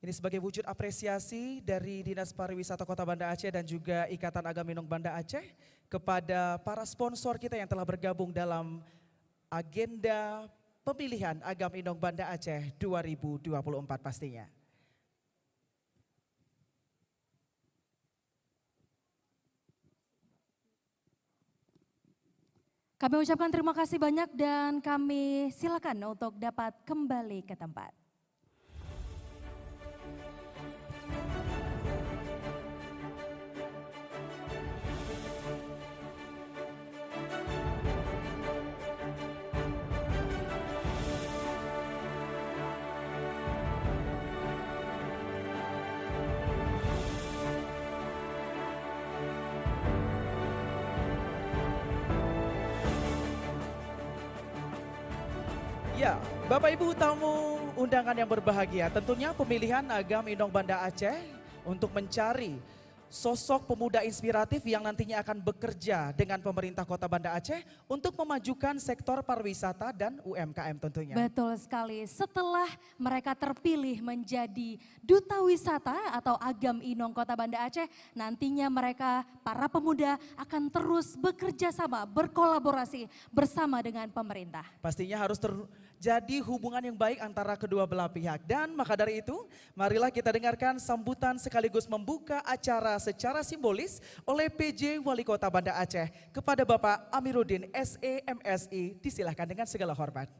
Ini sebagai wujud apresiasi dari Dinas Pariwisata Kota Banda Aceh dan juga Ikatan Agam Inong Banda Aceh kepada para sponsor kita yang telah bergabung dalam agenda pemilihan Agam Inong Banda Aceh 2024 pastinya. Kami ucapkan terima kasih banyak dan kami silakan untuk dapat kembali ke tempat. Ya, Bapak Ibu tamu undangan yang berbahagia, tentunya pemilihan Agam Inong Banda Aceh untuk mencari sosok pemuda inspiratif yang nantinya akan bekerja dengan pemerintah Kota Banda Aceh untuk memajukan sektor pariwisata dan UMKM tentunya. Betul sekali, setelah mereka terpilih menjadi Duta Wisata atau Agam Inong Kota Banda Aceh, nantinya mereka para pemuda akan terus bekerja sama, berkolaborasi bersama dengan pemerintah. Pastinya harus terjadi hubungan yang baik antara kedua belah pihak. Dan maka dari itu, marilah kita dengarkan sambutan sekaligus membuka acara secara simbolis oleh PJ Wali Kota Banda Aceh kepada Bapak Amiruddin SE/MSI. Disilahkan dengan segala hormat.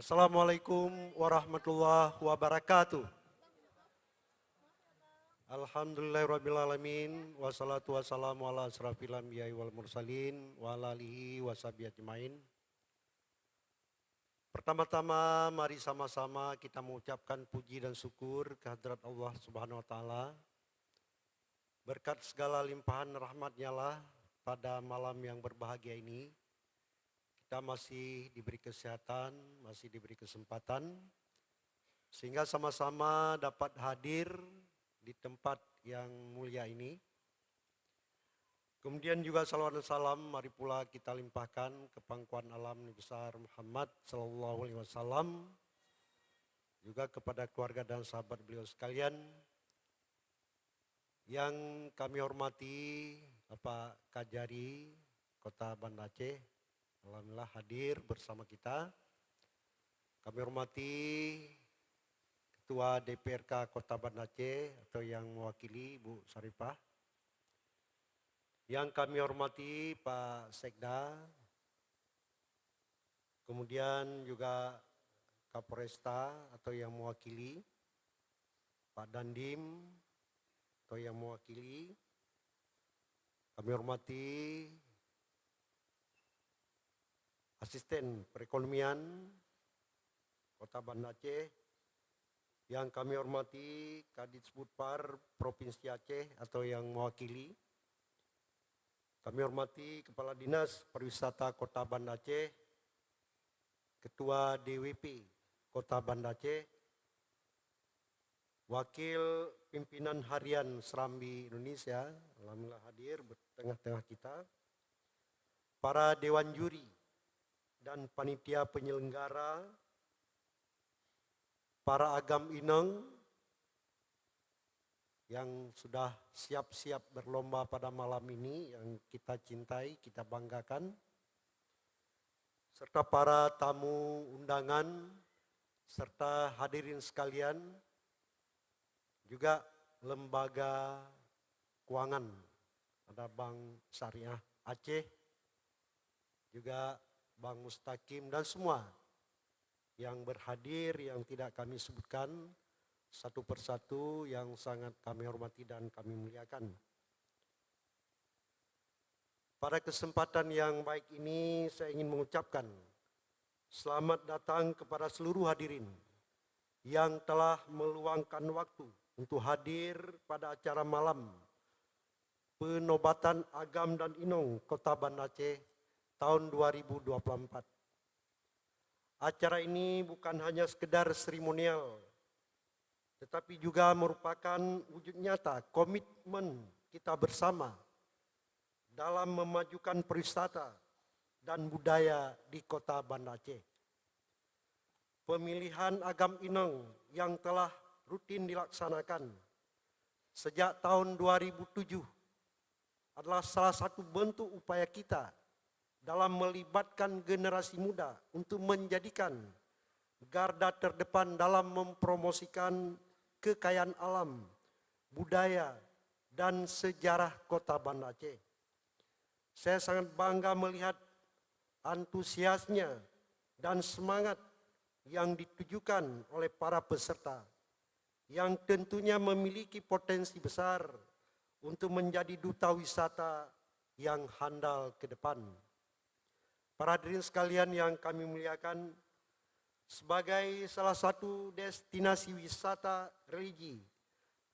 Assalamualaikum warahmatullahi wabarakatuh. Alhamdulillahirrabbilalamin. Wassalatu wassalamu ala asrafil anbiya'i wal mursalin wa ala alihi wa sahbihi ajmain. Pertama-tama mari sama-sama kita mengucapkan puji dan syukur kehadirat Allah Subhanahu wa taala. Berkat segala limpahan rahmat-Nya lah pada malam yang berbahagia ini kita masih diberi kesehatan, masih diberi kesempatan, sehingga sama-sama dapat hadir di tempat yang mulia ini. Kemudian juga salawat dan salam mari pula kita limpahkan ke pangkuan alam Nabi besar Muhammad SAW, juga kepada keluarga dan sahabat beliau sekalian. Yang kami hormati Bapak Kajari Kota Banda Aceh, alhamdulillah hadir bersama kita. Kami hormati Ketua DPRK Kota Banda Aceh atau yang mewakili Bu Sarifah. Yang kami hormati Pak Sekda, kemudian juga Kapolresta atau yang mewakili, Pak Dandim atau yang mewakili. Kami hormati Asisten Perekonomian Kota Banda Aceh, yang kami hormati Kadisbudpar Provinsi Aceh atau yang mewakili. Kami hormati Kepala Dinas Pariwisata Kota Banda Aceh, Ketua DWP Kota Banda Aceh, Wakil Pimpinan Harian Serambi Indonesia, alhamdulillah hadir tengah-tengah kita, para Dewan Juri dan panitia penyelenggara, para Agam Ineng yang sudah siap-siap berlomba pada malam ini, yang kita cintai, kita banggakan, serta para tamu undangan, serta hadirin sekalian, juga lembaga keuangan, ada Bank Syariah Aceh, juga Bank Mustaqim, dan semua yang berhadir yang tidak kami sebutkan satu persatu, yang sangat kami hormati dan kami muliakan. Pada kesempatan yang baik ini saya ingin mengucapkan selamat datang kepada seluruh hadirin yang telah meluangkan waktu untuk hadir pada acara malam penobatan Agam dan Inong Kota Banda Aceh tahun 2024. Acara ini bukan hanya sekedar seremonial, tetapi juga merupakan wujud nyata komitmen kita bersama dalam memajukan pariwisata dan budaya di Kota Banda Aceh. Pemilihan Agam Inong yang telah rutin dilaksanakan sejak tahun 2007 adalah salah satu bentuk upaya kita dalam melibatkan generasi muda untuk menjadikan garda terdepan dalam mempromosikan kekayaan alam, budaya, dan sejarah Kota Banda Aceh. Saya sangat bangga melihat antusiasnya dan semangat yang ditujukan oleh para peserta, yang tentunya memiliki potensi besar untuk menjadi duta wisata yang handal ke depan. Para hadirin sekalian yang kami muliakan, sebagai salah satu destinasi wisata religi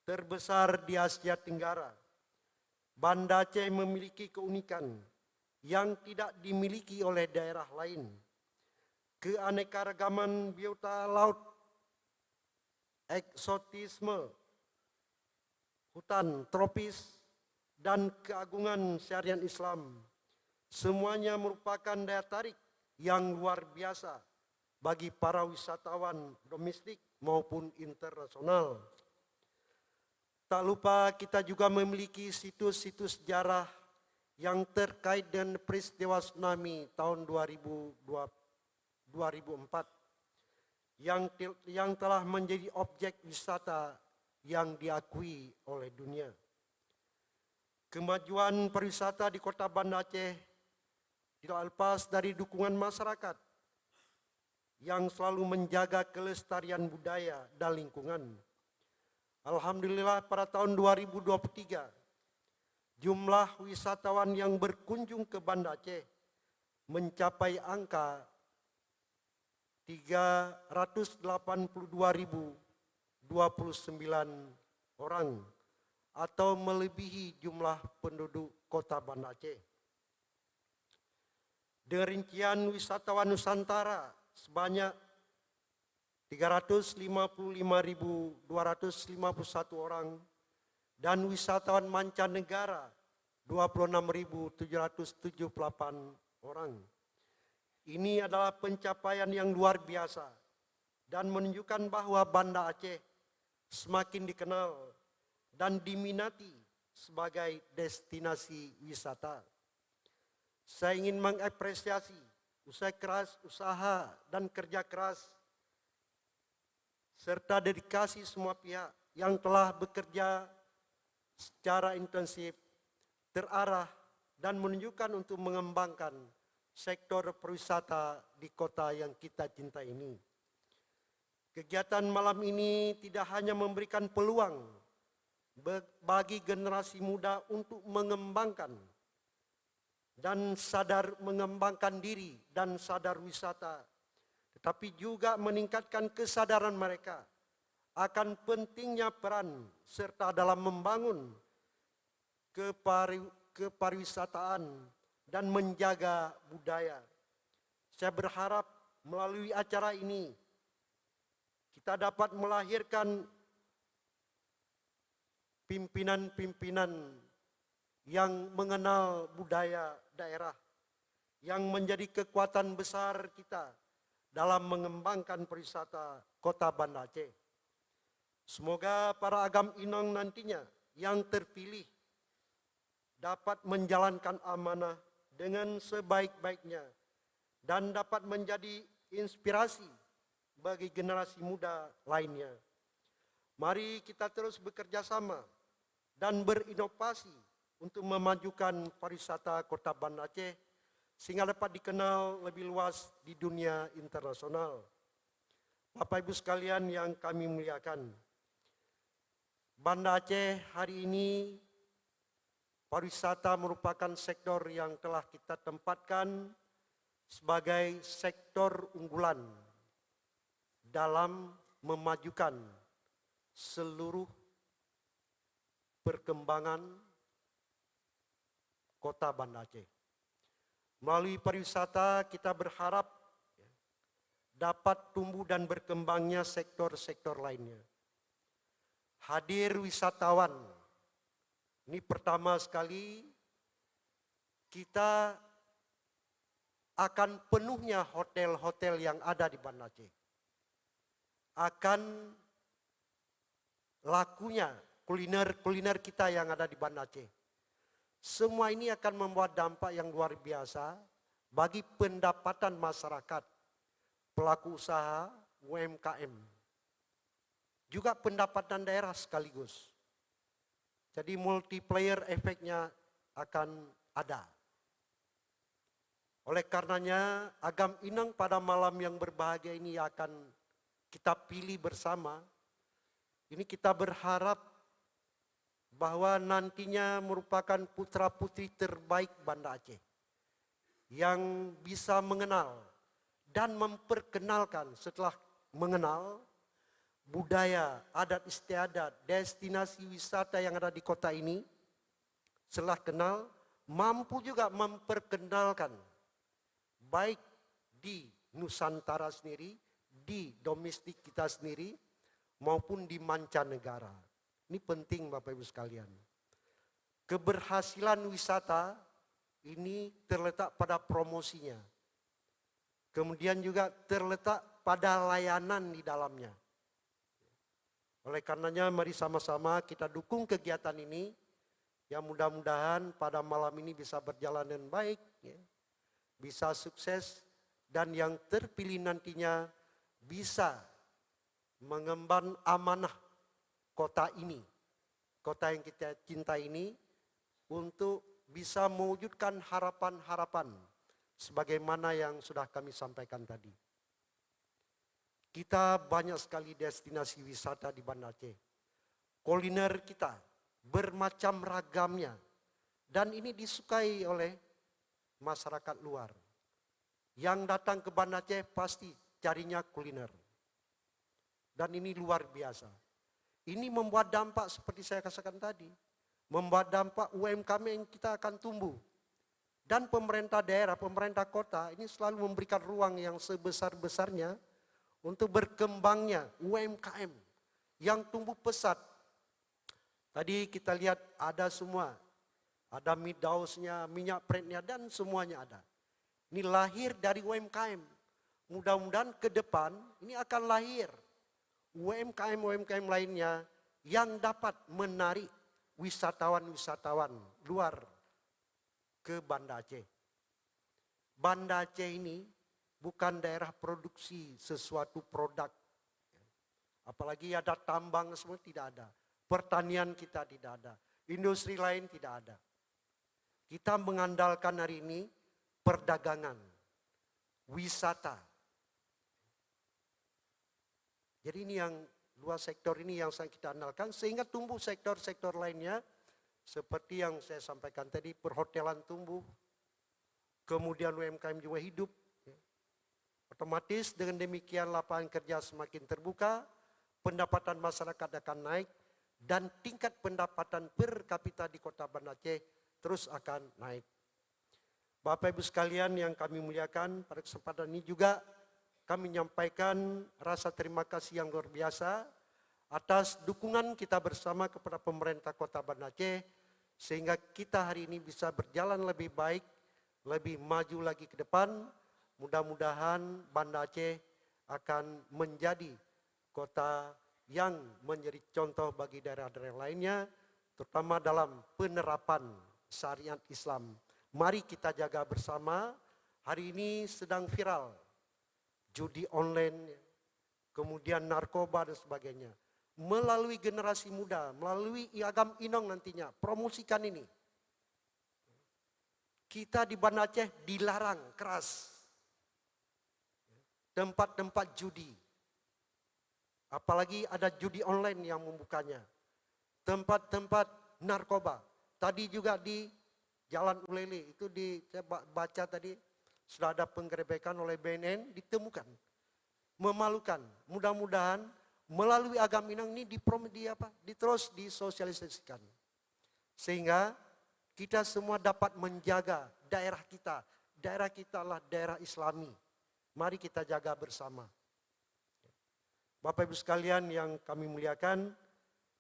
terbesar di Asia Tenggara, Banda Aceh memiliki keunikan yang tidak dimiliki oleh daerah lain. Keanekaragaman biota laut, eksotisme, hutan tropis, dan keagungan syariat Islam, semuanya merupakan daya tarik yang luar biasa bagi para wisatawan domestik maupun internasional. Tak lupa kita juga memiliki situs-situs sejarah yang terkait dengan peristiwa tsunami tahun 2004 yang telah menjadi objek wisata yang diakui oleh dunia. Kemajuan pariwisata di Kota Banda Aceh tidak lepas dari dukungan masyarakat yang selalu menjaga kelestarian budaya dan lingkungan. Alhamdulillah pada tahun 2023, jumlah wisatawan yang berkunjung ke Banda Aceh mencapai angka 382.029 orang atau melebihi jumlah penduduk Kota Banda Aceh. Dengan rincian wisatawan Nusantara sebanyak 355.251 orang dan wisatawan mancanegara 26.778 orang. Ini adalah pencapaian yang luar biasa dan menunjukkan bahwa Banda Aceh semakin dikenal dan diminati sebagai destinasi wisata. Saya ingin mengapresiasi usaha dan kerja keras serta dedikasi semua pihak yang telah bekerja secara intensif, terarah, dan menunjukkan untuk mengembangkan sektor pariwisata di kota yang kita cintai ini. Kegiatan malam ini tidak hanya memberikan peluang bagi generasi muda untuk mengembangkan dan sadar mengembangkan diri dan sadar wisata, tetapi juga meningkatkan kesadaran mereka akan pentingnya peran serta dalam membangun kepariwisataan dan menjaga budaya. Saya berharap melalui acara ini kita dapat melahirkan pimpinan-pimpinan yang mengenal budaya daerah, yang menjadi kekuatan besar kita dalam mengembangkan pariwisata Kota Banda Aceh. Semoga para agam inang nantinya yang terpilih dapat menjalankan amanah dengan sebaik-baiknya dan dapat menjadi inspirasi bagi generasi muda lainnya. Mari kita terus bekerja sama dan berinovasi untuk memajukan pariwisata Kota Banda Aceh sehingga dapat dikenal lebih luas di dunia internasional. Bapak Ibu sekalian yang kami muliakan, Banda Aceh hari ini pariwisata merupakan sektor yang telah kita tempatkan sebagai sektor unggulan dalam memajukan seluruh perkembangan Kota Banda Aceh. Melalui pariwisata kita berharap dapat tumbuh dan berkembangnya sektor-sektor lainnya. Hadir wisatawan, ini pertama sekali kita akan penuhnya hotel-hotel yang ada di Banda Aceh. Akan lakunya kuliner-kuliner kita yang ada di Banda Aceh. Semua ini akan membuat dampak yang luar biasa bagi pendapatan masyarakat, pelaku usaha, UMKM. Juga pendapatan daerah sekaligus. Jadi multiplier efeknya akan ada. Oleh karenanya agam inang pada malam yang berbahagia ini akan kita pilih bersama. Ini kita berharap bahwa nantinya merupakan putra-putri terbaik Banda Aceh yang bisa mengenal dan memperkenalkan setelah mengenal budaya, adat istiadat, destinasi wisata yang ada di kota ini. Setelah kenal, mampu juga memperkenalkan baik di Nusantara sendiri, di domestik kita sendiri, maupun di mancanegara. Ini penting Bapak Ibu sekalian. Keberhasilan wisata ini terletak pada promosinya. Kemudian juga terletak pada layanan di dalamnya. Oleh karenanya mari sama-sama kita dukung kegiatan ini. Yang mudah-mudahan pada malam ini bisa berjalan dengan baik. Bisa sukses dan yang terpilih nantinya bisa mengemban amanah kota ini, kota yang kita cinta ini, untuk bisa mewujudkan harapan-harapan sebagaimana yang sudah kami sampaikan tadi. Kita banyak sekali destinasi wisata di Banda Aceh. Kuliner kita bermacam ragamnya dan ini disukai oleh masyarakat luar. Yang datang ke Banda Aceh pasti carinya kuliner. Dan ini luar biasa. Ini membuat dampak seperti saya katakan tadi. Membuat dampak UMKM yang kita akan tumbuh. Dan pemerintah daerah, pemerintah kota ini selalu memberikan ruang yang sebesar-besarnya untuk berkembangnya UMKM yang tumbuh pesat. Tadi kita lihat ada semua. Ada midausnya, minyak pretnya dan semuanya ada. Ini lahir dari UMKM. Mudah-mudahan ke depan ini akan lahir UMKM lainnya yang dapat menarik wisatawan-wisatawan luar ke Banda Aceh. Banda Aceh ini bukan daerah produksi sesuatu produk. Apalagi ada tambang semua tidak ada. Pertanian kita tidak ada. Industri lain tidak ada. Kita mengandalkan hari ini perdagangan, wisata. Jadi ini yang dua sektor ini yang kita andalkan sehingga tumbuh sektor-sektor lainnya seperti yang saya sampaikan tadi, perhotelan tumbuh, kemudian UMKM juga hidup. Otomatis dengan demikian lapangan kerja semakin terbuka, pendapatan masyarakat akan naik dan tingkat pendapatan per kapita di Kota Banda Aceh terus akan naik. Bapak Ibu sekalian yang kami muliakan, pada kesempatan ini juga kami menyampaikan rasa terima kasih yang luar biasa atas dukungan kita bersama kepada pemerintah Kota Banda Aceh sehingga kita hari ini bisa berjalan lebih baik, lebih maju lagi ke depan. Mudah-mudahan Banda Aceh akan menjadi kota yang menjadi contoh bagi daerah-daerah lainnya, terutama dalam penerapan syariat Islam. Mari kita jaga bersama. Hari ini sedang viral judi online, kemudian narkoba dan sebagainya. Melalui generasi muda, melalui Agam Inong nantinya, promosikan ini. Kita di Banda Aceh dilarang keras tempat-tempat judi. Apalagi ada judi online yang membukanya. Tempat-tempat narkoba. Tadi juga di Jalan Ulele, itu saya baca tadi, sudah ada penggerebekan oleh BNN, ditemukan. Memalukan. Mudah-mudahan melalui Agam Inong ini terus disosialisasikan. Sehingga kita semua dapat menjaga daerah kita. Daerah kita adalah daerah Islami. Mari kita jaga bersama. Bapak Ibu sekalian yang kami muliakan,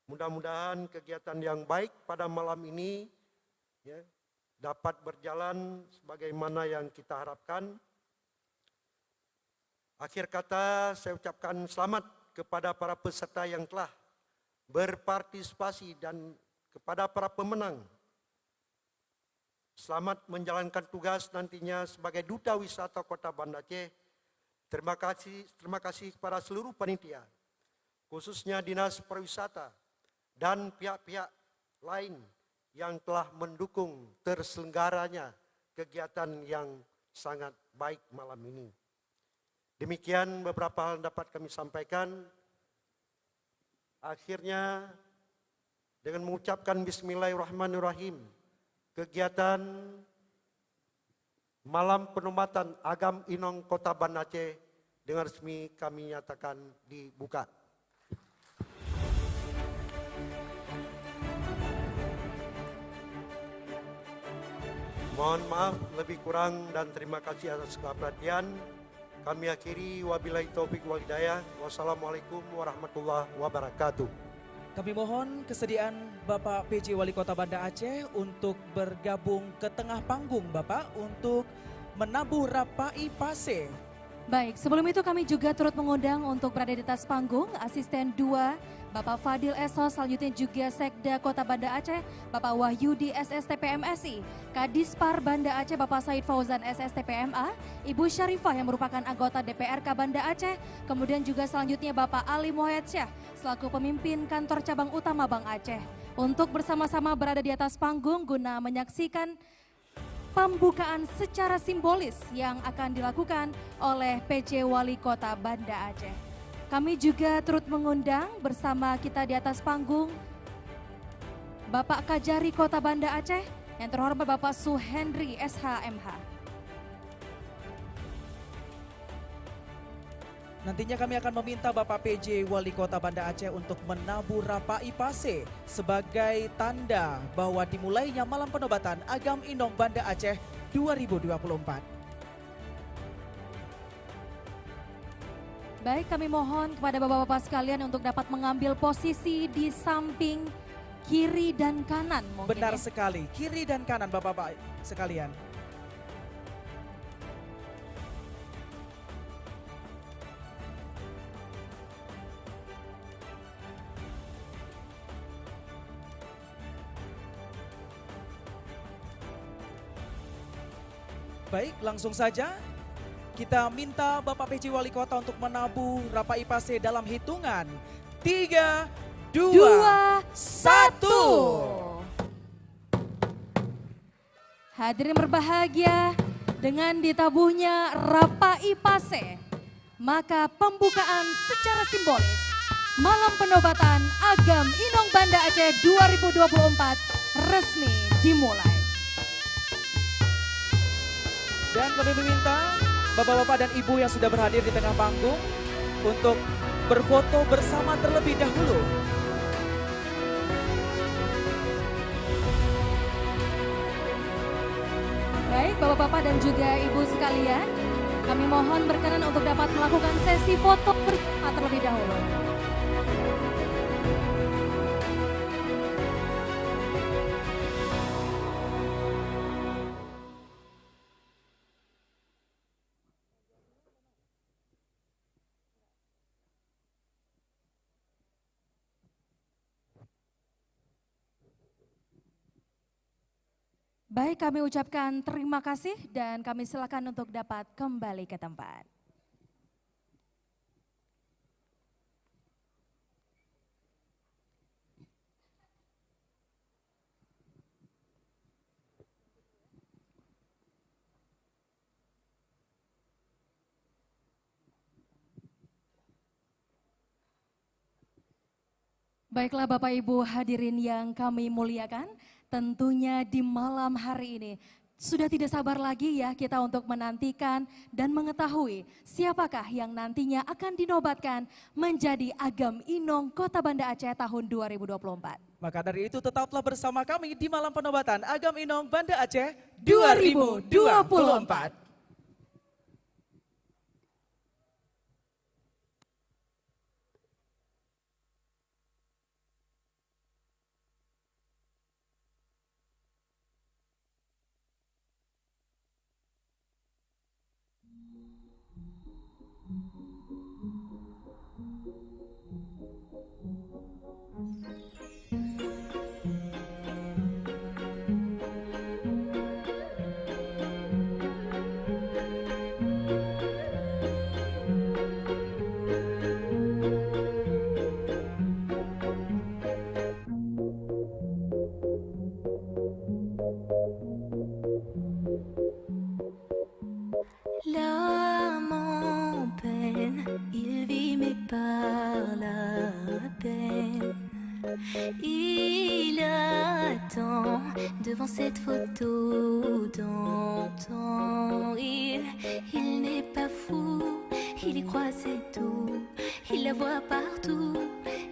mudah-mudahan kegiatan yang baik pada malam ini ya, dapat berjalan sebagaimana yang kita harapkan. Akhir kata saya ucapkan selamat kepada para peserta yang telah berpartisipasi dan kepada para pemenang. Selamat menjalankan tugas nantinya sebagai Duta Wisata Kota Banda Aceh. Terima kasih kepada seluruh panitia, khususnya Dinas Pariwisata dan pihak-pihak lain yang telah mendukung terselenggaranya kegiatan yang sangat baik malam ini. Demikian beberapa hal dapat kami sampaikan. Akhirnya dengan mengucapkan Bismillahirrahmanirrahim, kegiatan Malam Penobatan Agam Inong Kota Banda Aceh dengan resmi kami nyatakan dibuka. Mohon maaf lebih kurang dan terima kasih atas perhatian. Kami akhiri wabillahi taufik wal hidayah. Wassalamualaikum warahmatullahi wabarakatuh. Kami mohon kesediaan Bapak PJ Wali Kota Banda Aceh untuk bergabung ke tengah panggung Bapak untuk menabuh Rapai Pase. Baik, sebelum itu kami juga turut mengundang untuk berada di atas panggung Asisten 2 Bapak Fadil Esos, selanjutnya juga Sekda Kota Banda Aceh, Bapak Wahyudi SSTPMSI, Kadispar Banda Aceh, Bapak Said Fauzan SSTPMA, Ibu Syarifah yang merupakan anggota DPRK Banda Aceh, kemudian juga selanjutnya Bapak Ali Mohed Syah, selaku pemimpin kantor cabang utama Bank Aceh, untuk bersama-sama berada di atas panggung guna menyaksikan pembukaan secara simbolis yang akan dilakukan oleh PJ Wali Kota Banda Aceh. Kami juga turut mengundang bersama kita di atas panggung Bapak Kajari Kota Banda Aceh, yang terhormat Bapak Suhendri SHMH. Nantinya kami akan meminta Bapak PJ Wali Kota Banda Aceh untuk menabuh Rapai Pase sebagai tanda bahwa dimulainya Malam Penobatan Agam Inong Banda Aceh 2024. Baik, kami mohon kepada bapak-bapak sekalian untuk dapat mengambil posisi di samping kiri dan kanan. Benar sekali, kiri dan kanan bapak-bapak sekalian. Baik, langsung saja kita minta Bapak PJ Wali Kota untuk menabuh Rapai Pase dalam hitungan 3, 2, 1. Hadirin berbahagia, dengan ditabuhnya Rapai Pase, maka pembukaan secara simbolis Malam Penobatan Agam Inong Banda Aceh 2024 resmi dimulai. Dan kami meminta Bapak-bapak dan Ibu yang sudah berhadir di tengah panggung untuk berfoto bersama terlebih dahulu. Baik, Bapak-bapak dan juga Ibu sekalian, kami mohon berkenan untuk dapat melakukan sesi foto bersama terlebih dahulu. Baik, kami ucapkan terima kasih dan kami silakan untuk dapat kembali ke tempat. Baiklah Bapak Ibu hadirin yang kami muliakan, tentunya di malam hari ini sudah tidak sabar lagi ya kita untuk menantikan dan mengetahui siapakah yang nantinya akan dinobatkan menjadi Agam Inong Kota Banda Aceh tahun 2024. Maka dari itu tetaplah bersama kami di malam penobatan Agam Inong Banda Aceh 2024. L'âme en peine, il vit mais par la peine. Il attend devant cette photo d'antan. Il n'est pas fou, il y croit c'est tout. Il la voit partout,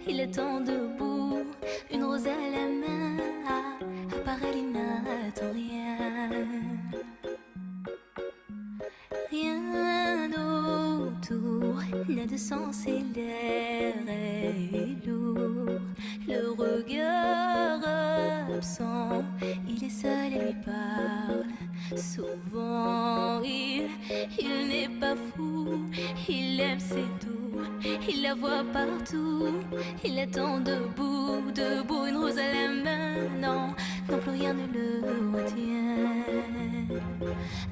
il attend debout. Une rose à la main, à part elle il n'attend rien. Rien autour n'a de sens et l'air est lourd. Le regard absent, il est seul et lui parle. Souvent il n'est pas fou, il aime c'est tout. Il la voit partout, il attend debout, debout, une rose à la main. Non, non plus rien ne le retient.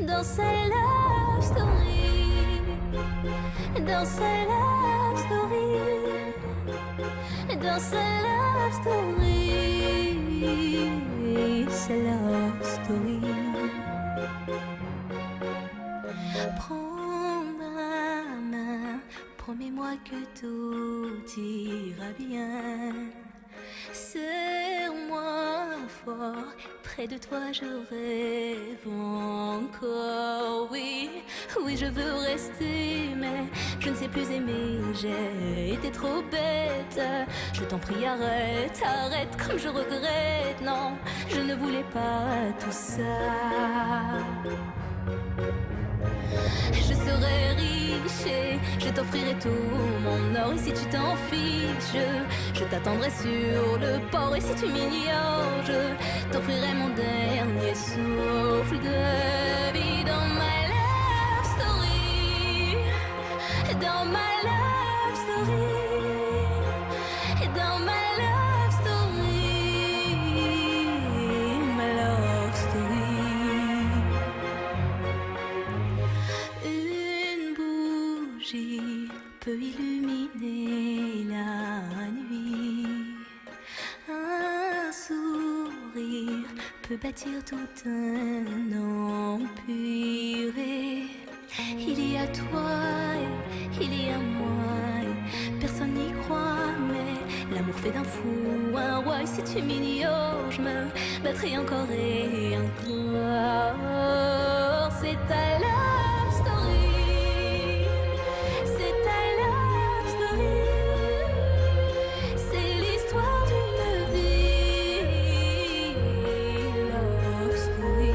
Dans sa love story, dans sa love story, dans sa love story, sa love story. Prends ma main, promets-moi que tout ira bien. Serre-moi fort, près de toi je rêve encore. Oui, oui je veux rester, mais je ne sais plus aimer. J'ai été trop bête, je t'en prie arrête, arrête comme je regrette. Non, je ne voulais pas tout ça. Je serai riche et je t'offrirai tout mon or. Et si tu t'en fiches, je t'attendrai sur le port. Et si tu m'ignores, je t'offrirai mon dernier souffle de vie. Dans ma love story, dans ma love story, dans ma love story, ma love story. Une bougie peut illuminer la nuit. Un sourire peut bâtir tout un empire. Il y a toi et il y a moi. Et personne n'y croit, mais l'amour fait d'un fou un roi. Et si tu m'ignores, je me battrai encore et encore. C'est ta love story, c'est ta love story. C'est l'histoire d'une vie, love story.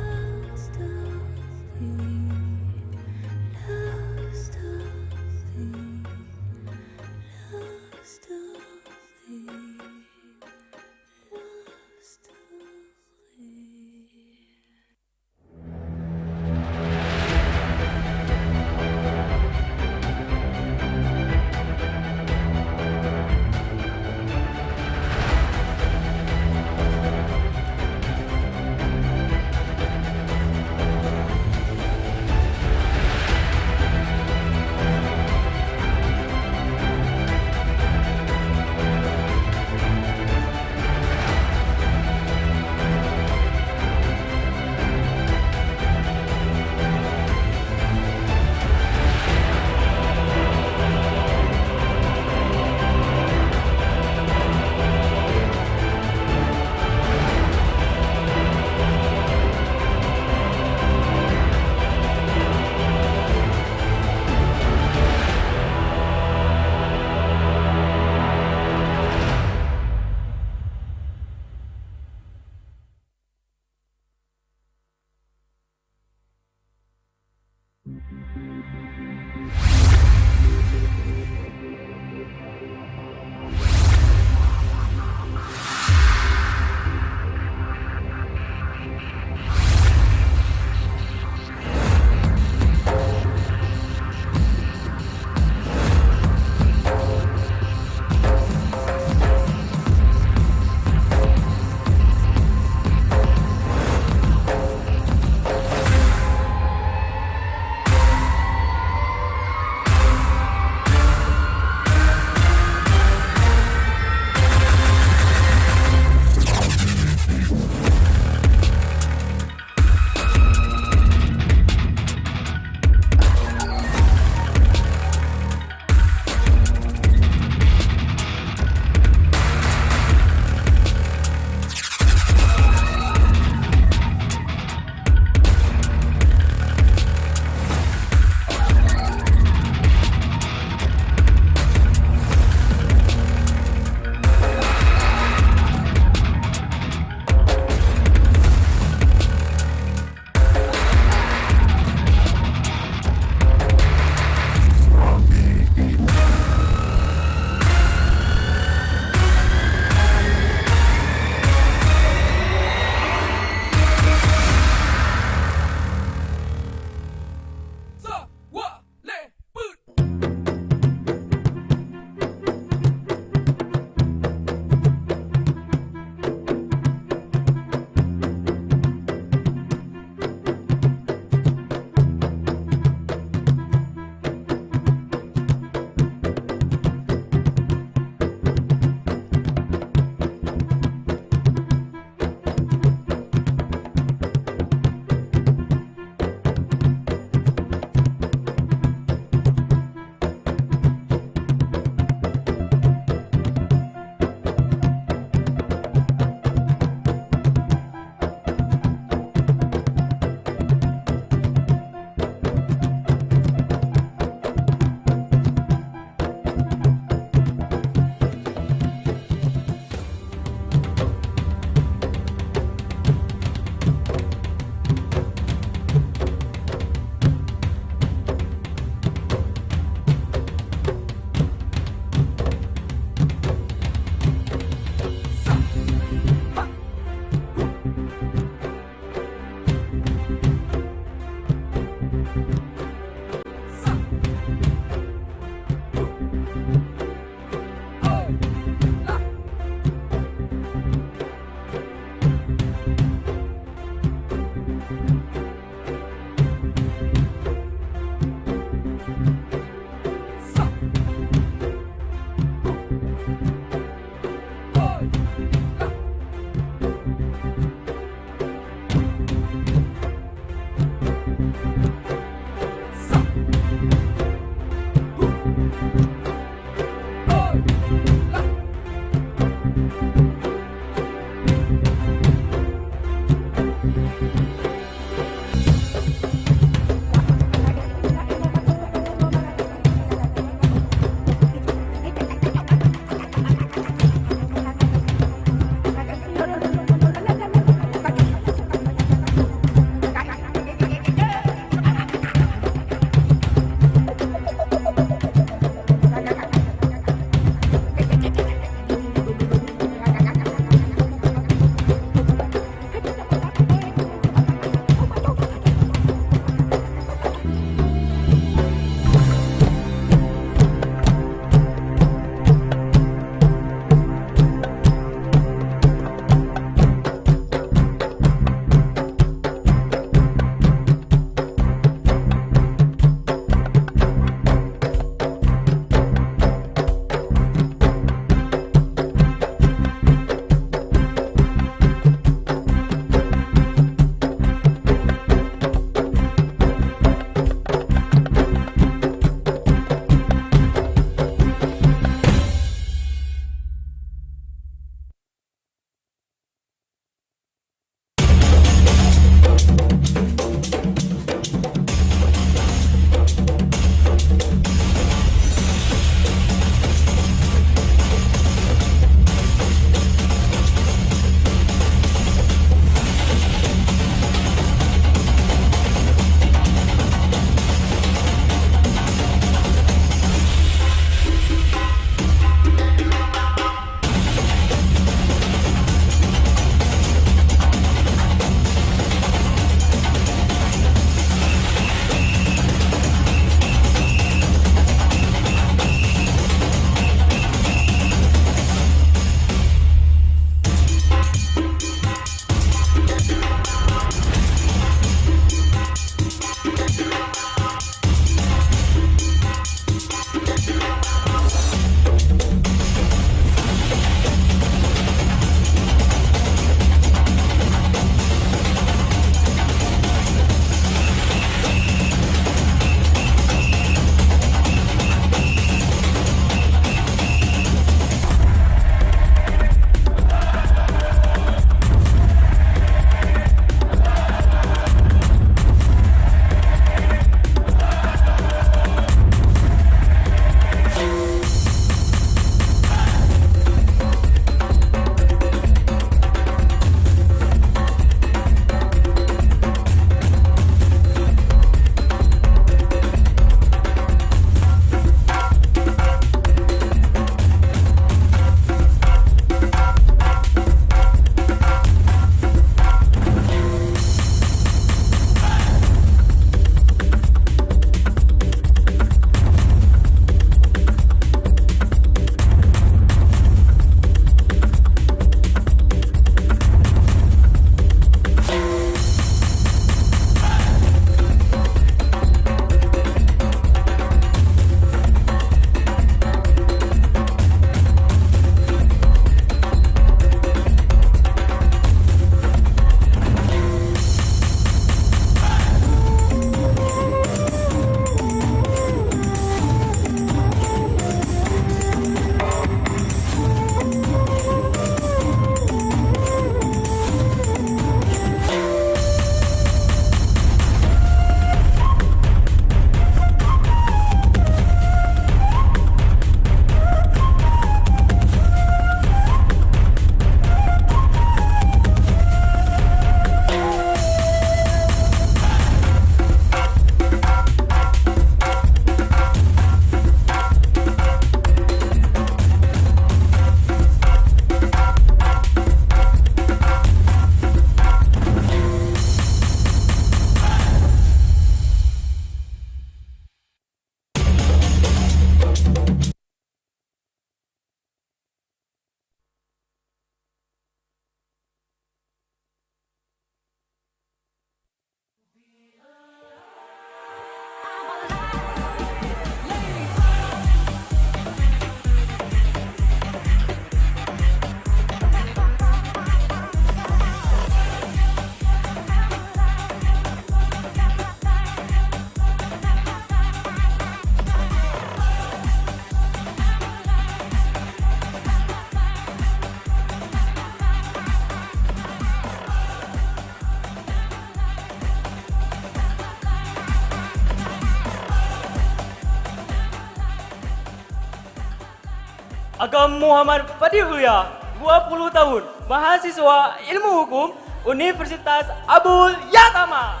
Agam Muhammad Fadilullah, 20 tahun, mahasiswa Ilmu Hukum Universitas Abul Yatama.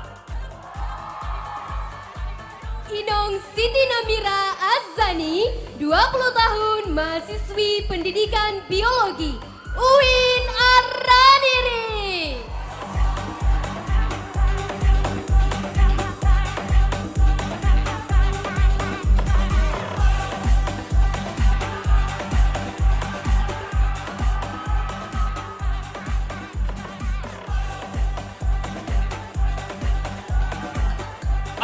Inong Siti Namira Azani, 20 tahun, mahasiswi pendidikan biologi UIN Araniri.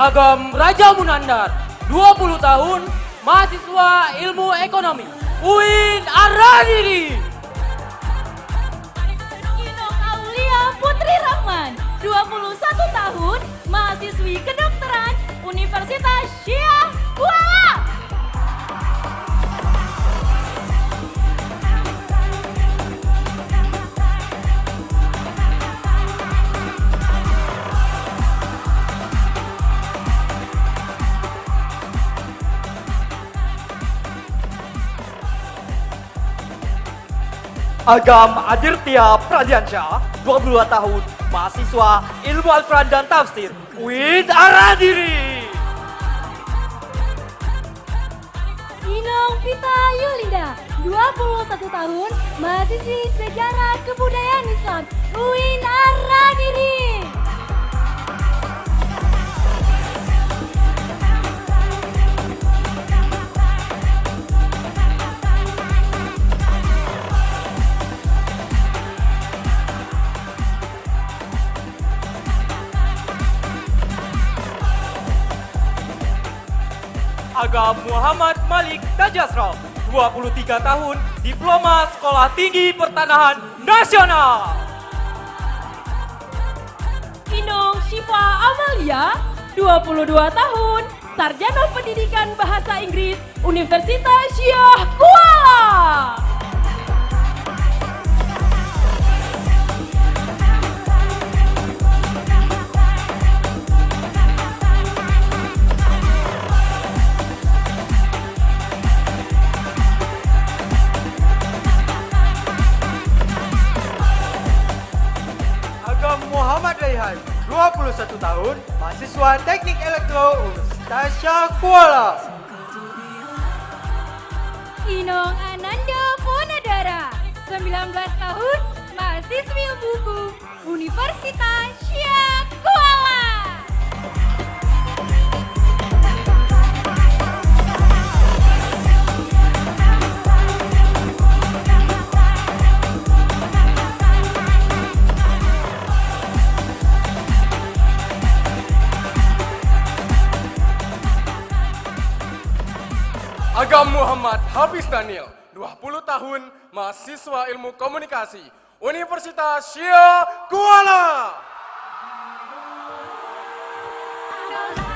Agam Raja Munandar, 20 tahun, mahasiswa Ilmu Ekonomi UIN Araniri. Inong Aulia Putri Rahman, 21 tahun, mahasiswi kedokteran Universitas Syiah Kuala. Agam Adirtia Pradiansyah, 22 tahun, mahasiswa Ilmu Al-Quran dan Tafsir UIN Araniri. Inong Vita Yulinda, 21 tahun, mahasiswi Sejarah Kebudayaan Islam UIN Araniri. Agam Muhammad Malik Tajasra, 23 tahun, diploma Sekolah Tinggi Pertanahan Nasional. Inong Syifa Amalia, 22 tahun, sarjana pendidikan bahasa Inggris Universitas Syiah Kuala. Muhammad Raihan, 21 tahun, mahasiswa Teknik Elektro Universitas Syiah Kuala. Inong Ananda Fonadara, 19 tahun, mahasiswi Ilmu Hukum Universitas Syiah Kuala. Agam Muhammad Hafiz Daniel, 20 tahun, mahasiswa Ilmu Komunikasi Universitas Syiah Kuala.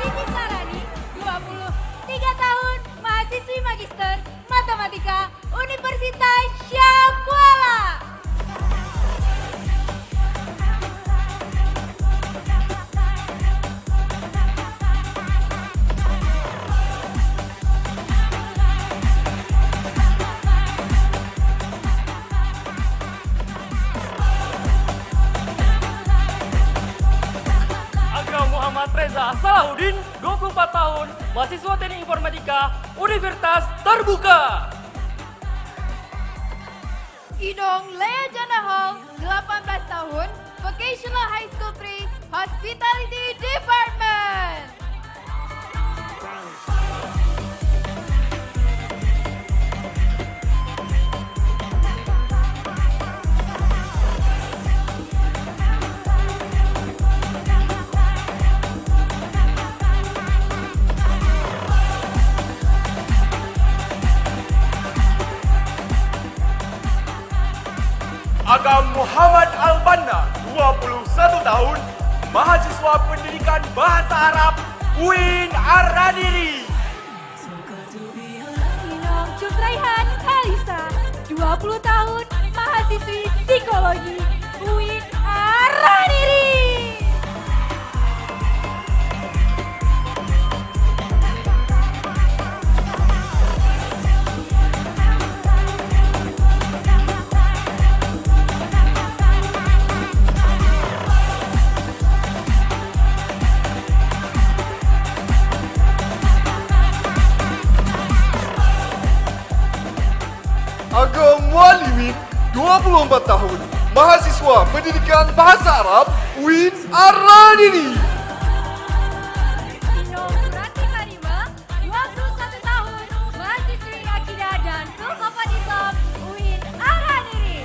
Siti Sarani, 23 tahun, mahasiswi Magister Matematika Universitas Syiah Kuala. Muhammad Reza Salahuddin, 24 tahun, mahasiswa Teknik Informatika Universitas Terbuka. Inong Lea Janahol, 18 tahun, Vocational High School 3, Hospitality Department. Agam Muhammad Al-Banna, 21 tahun, mahasiswa Pendidikan Bahasa Arab UIN Araniri. Inong Cutraihan Alisa, 20 tahun, mahasiswi Psikologi UIN Araniri. tahun, mahasiswa pendidikan bahasa Arab UIN Ar-Radini. Inong Rati Karima, 21 tahun, mahasiswi Akidah dan Filsafat Islam UIN Ar-Radini.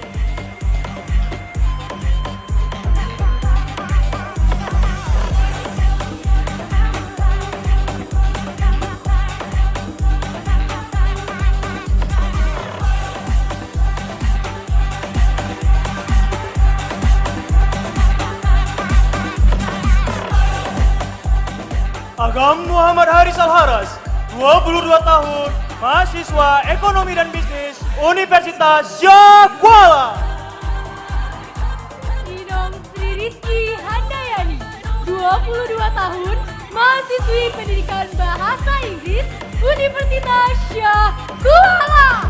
Agam Muhammad Haris Al-Haras, 22 tahun, mahasiswa Ekonomi dan Bisnis Universitas Syah Kuala. Inong Sri Rizky Handayani, 22 tahun, mahasiswi Pendidikan Bahasa Inggris Universitas Syah Kuala.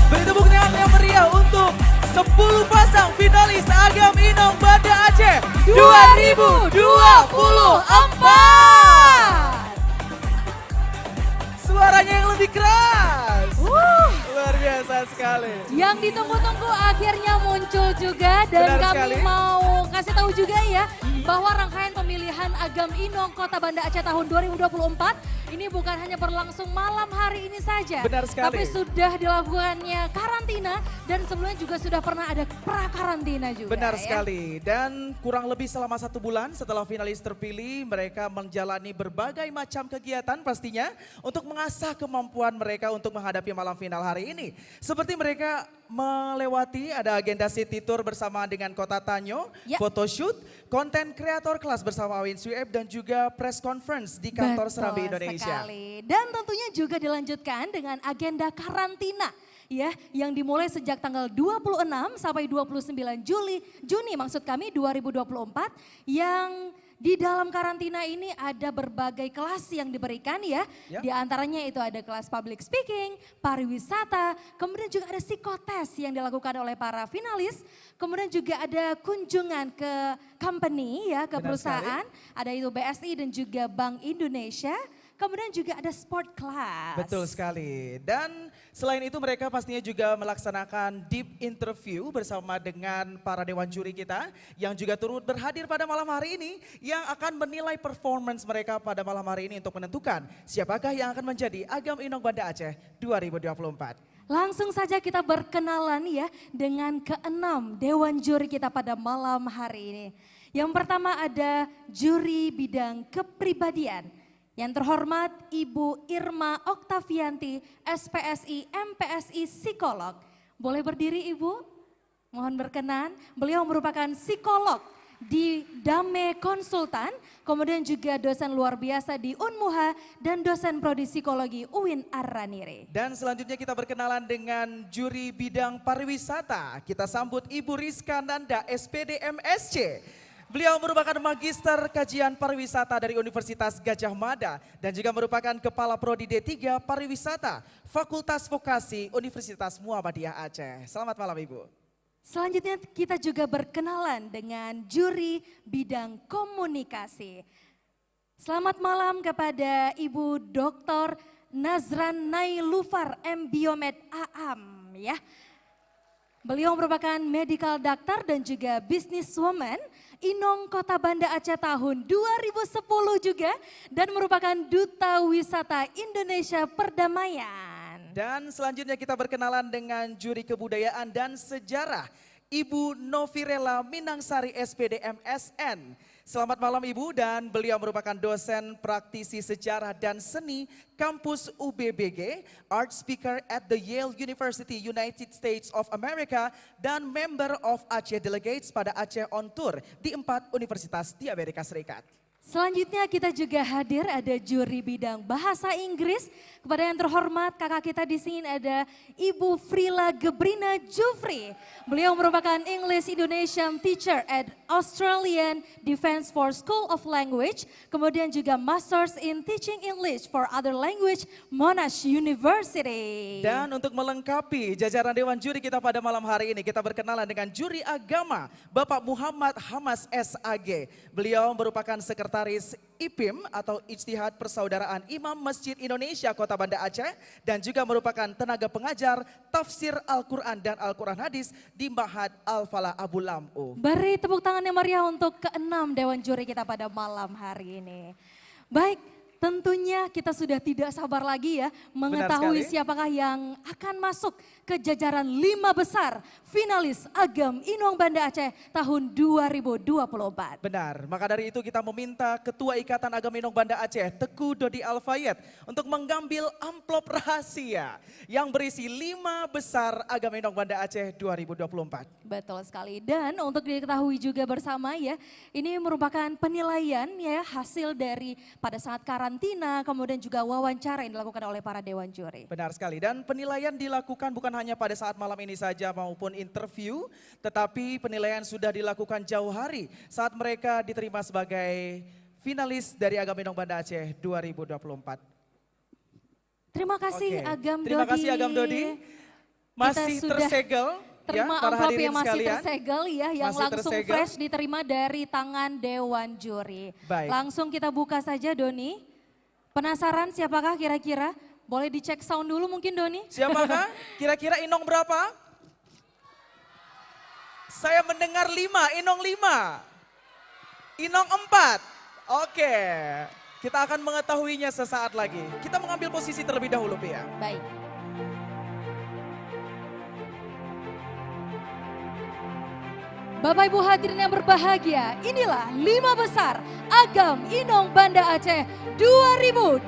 Beri tepuk tangan yang meriah untuk 10 pasang finalis Agam Inong Banda Aceh 2024. Suaranya yang lebih keras. Luar biasa sekali. Yang ditunggu-tunggu akhirnya muncul juga dan Benar kami sekali. mau kasih tahu juga ya bahwa rangkaian pemilihan Agam Inong Kota Banda Aceh tahun 2024 ini bukan hanya berlangsung malam hari ini saja. Benar sekali. Tapi sudah dilakukannya karantina dan sebelumnya juga sudah pernah ada pra-karantina juga. Benar ya. sekali. Dan kurang lebih selama 1 bulan setelah finalis terpilih, mereka menjalani berbagai macam kegiatan pastinya untuk mengasah kemampuan mereka untuk menghadapi malam final hari ini. Seperti mereka melewati ada agenda city tour bersama dengan Kota Tanyo, Ya. photoshoot, konten kreator kelas bersama Awin Sueb dan juga press conference di kantor Serambi Indonesia. Sekali. Dan tentunya juga dilanjutkan dengan agenda karantina ya yang dimulai sejak tanggal 26 sampai 29 Juni maksud kami 2024 yang di dalam karantina ini ada berbagai kelas yang diberikan ya. Ya. Di antaranya itu ada kelas public speaking, pariwisata, kemudian juga ada psikotes yang dilakukan oleh para finalis. Kemudian juga ada kunjungan ke company ya, ke Benar perusahaan. Ada itu BSI dan juga Bank Indonesia. Kemudian juga ada sport class. Betul sekali. Dan selain itu mereka pastinya juga melaksanakan deep interview bersama dengan para dewan juri kita yang juga turut berhadir pada malam hari ini yang akan menilai performance mereka pada malam hari ini untuk menentukan siapakah yang akan menjadi Agam Inong Banda Aceh 2024. Langsung saja kita berkenalan ya dengan keenam dewan juri kita pada malam hari ini. Yang pertama ada juri bidang kepribadian. Yang terhormat Ibu Irma Oktavianti, SPSI, MPSI, psikolog. Boleh berdiri Ibu? Mohon berkenan. Beliau merupakan psikolog di Dame Konsultan, kemudian juga dosen luar biasa di Unmuha dan dosen prodi psikologi UIN Ar-Ranire. Dan selanjutnya kita berkenalan dengan juri bidang pariwisata. Kita sambut Ibu Rizka Nanda, SPD MSc. Beliau merupakan magister kajian pariwisata dari Universitas Gajah Mada dan juga merupakan kepala prodi D3 pariwisata Fakultas Vokasi Universitas Muhammadiyah Aceh. Selamat malam Ibu. Selanjutnya kita juga berkenalan dengan juri bidang komunikasi. Selamat malam kepada Ibu Dr. Nazran Nailufar M. Biomed AM ya. Beliau merupakan medical doctor dan juga businesswoman Inong Kota Banda Aceh tahun 2010 juga dan merupakan Duta Wisata Indonesia Perdamaian. Dan selanjutnya kita berkenalan dengan juri kebudayaan dan sejarah Ibu Novirela Minangsari SPD MSN. Selamat malam Ibu dan beliau merupakan dosen praktisi sejarah dan seni kampus UBBG, art speaker at the Yale University United States of America dan member of Aceh Delegates pada Aceh On Tour di 4 universitas di Amerika Serikat. Selanjutnya kita juga hadir ada juri bidang bahasa Inggris. Kepada yang terhormat kakak kita di sini ada Ibu Frila Gebrina Jufri. Beliau merupakan English Indonesian teacher at Australian Defence Force School of Language. Kemudian juga Masters in Teaching English for Other Language Monash University. Dan untuk melengkapi jajaran Dewan Juri kita pada malam hari ini, kita berkenalan dengan juri agama Bapak Muhammad Hamas SAG. Beliau merupakan sekretaris Sekretaris IPIM atau Ijtihad Persaudaraan Imam Masjid Indonesia Kota Banda Aceh dan juga merupakan tenaga pengajar tafsir Al-Quran dan Al-Quran Hadis di Ma'had Al-Falah Abu Lam'u. Beri tepuk tangan yang meriah untuk ke-6 Dewan Juri kita pada malam hari ini. Baik, tentunya kita sudah tidak sabar lagi ya mengetahui siapakah yang akan masuk ke jajaran 5 besar finalis Agam Inong Banda Aceh tahun 2024. Benar, maka dari itu kita meminta Ketua Ikatan Agam Inong Banda Aceh, Teguh Dodi Al-Fayed, untuk mengambil amplop rahasia yang berisi 5 besar Agam Inong Banda Aceh 2024. Betul sekali, dan untuk diketahui juga bersama ya, ini merupakan penilaian ya hasil dari pada saat karantina, kemudian juga wawancara yang dilakukan oleh para Dewan Juri. Benar sekali, dan penilaian dilakukan bukan hanya pada saat malam ini saja maupun interview, tetapi penilaian sudah dilakukan jauh hari saat mereka diterima sebagai finalis dari Agam Inong Banda Aceh 2024. Terima kasih Agam Dodi. Terima kasih Agam Dodi. Masih tersegel terima ya, para amplop hadirin yang masih sekalian. tersegel ya, yang Masih langsung tersegel. fresh diterima dari tangan Dewan Juri. Baik. Langsung kita buka saja Doni. Penasaran siapakah kira-kira? Boleh dicek sound dulu mungkin Doni. Siapakah? Kira-kira Inong berapa? Saya mendengar 5, Inong 5. Inong 4. Oke, kita akan mengetahuinya sesaat lagi. Kita mengambil posisi terlebih dahulu, Pia. Baik. Bapak Ibu hadirin yang berbahagia, inilah 5 besar Agam Inong Banda Aceh 2024.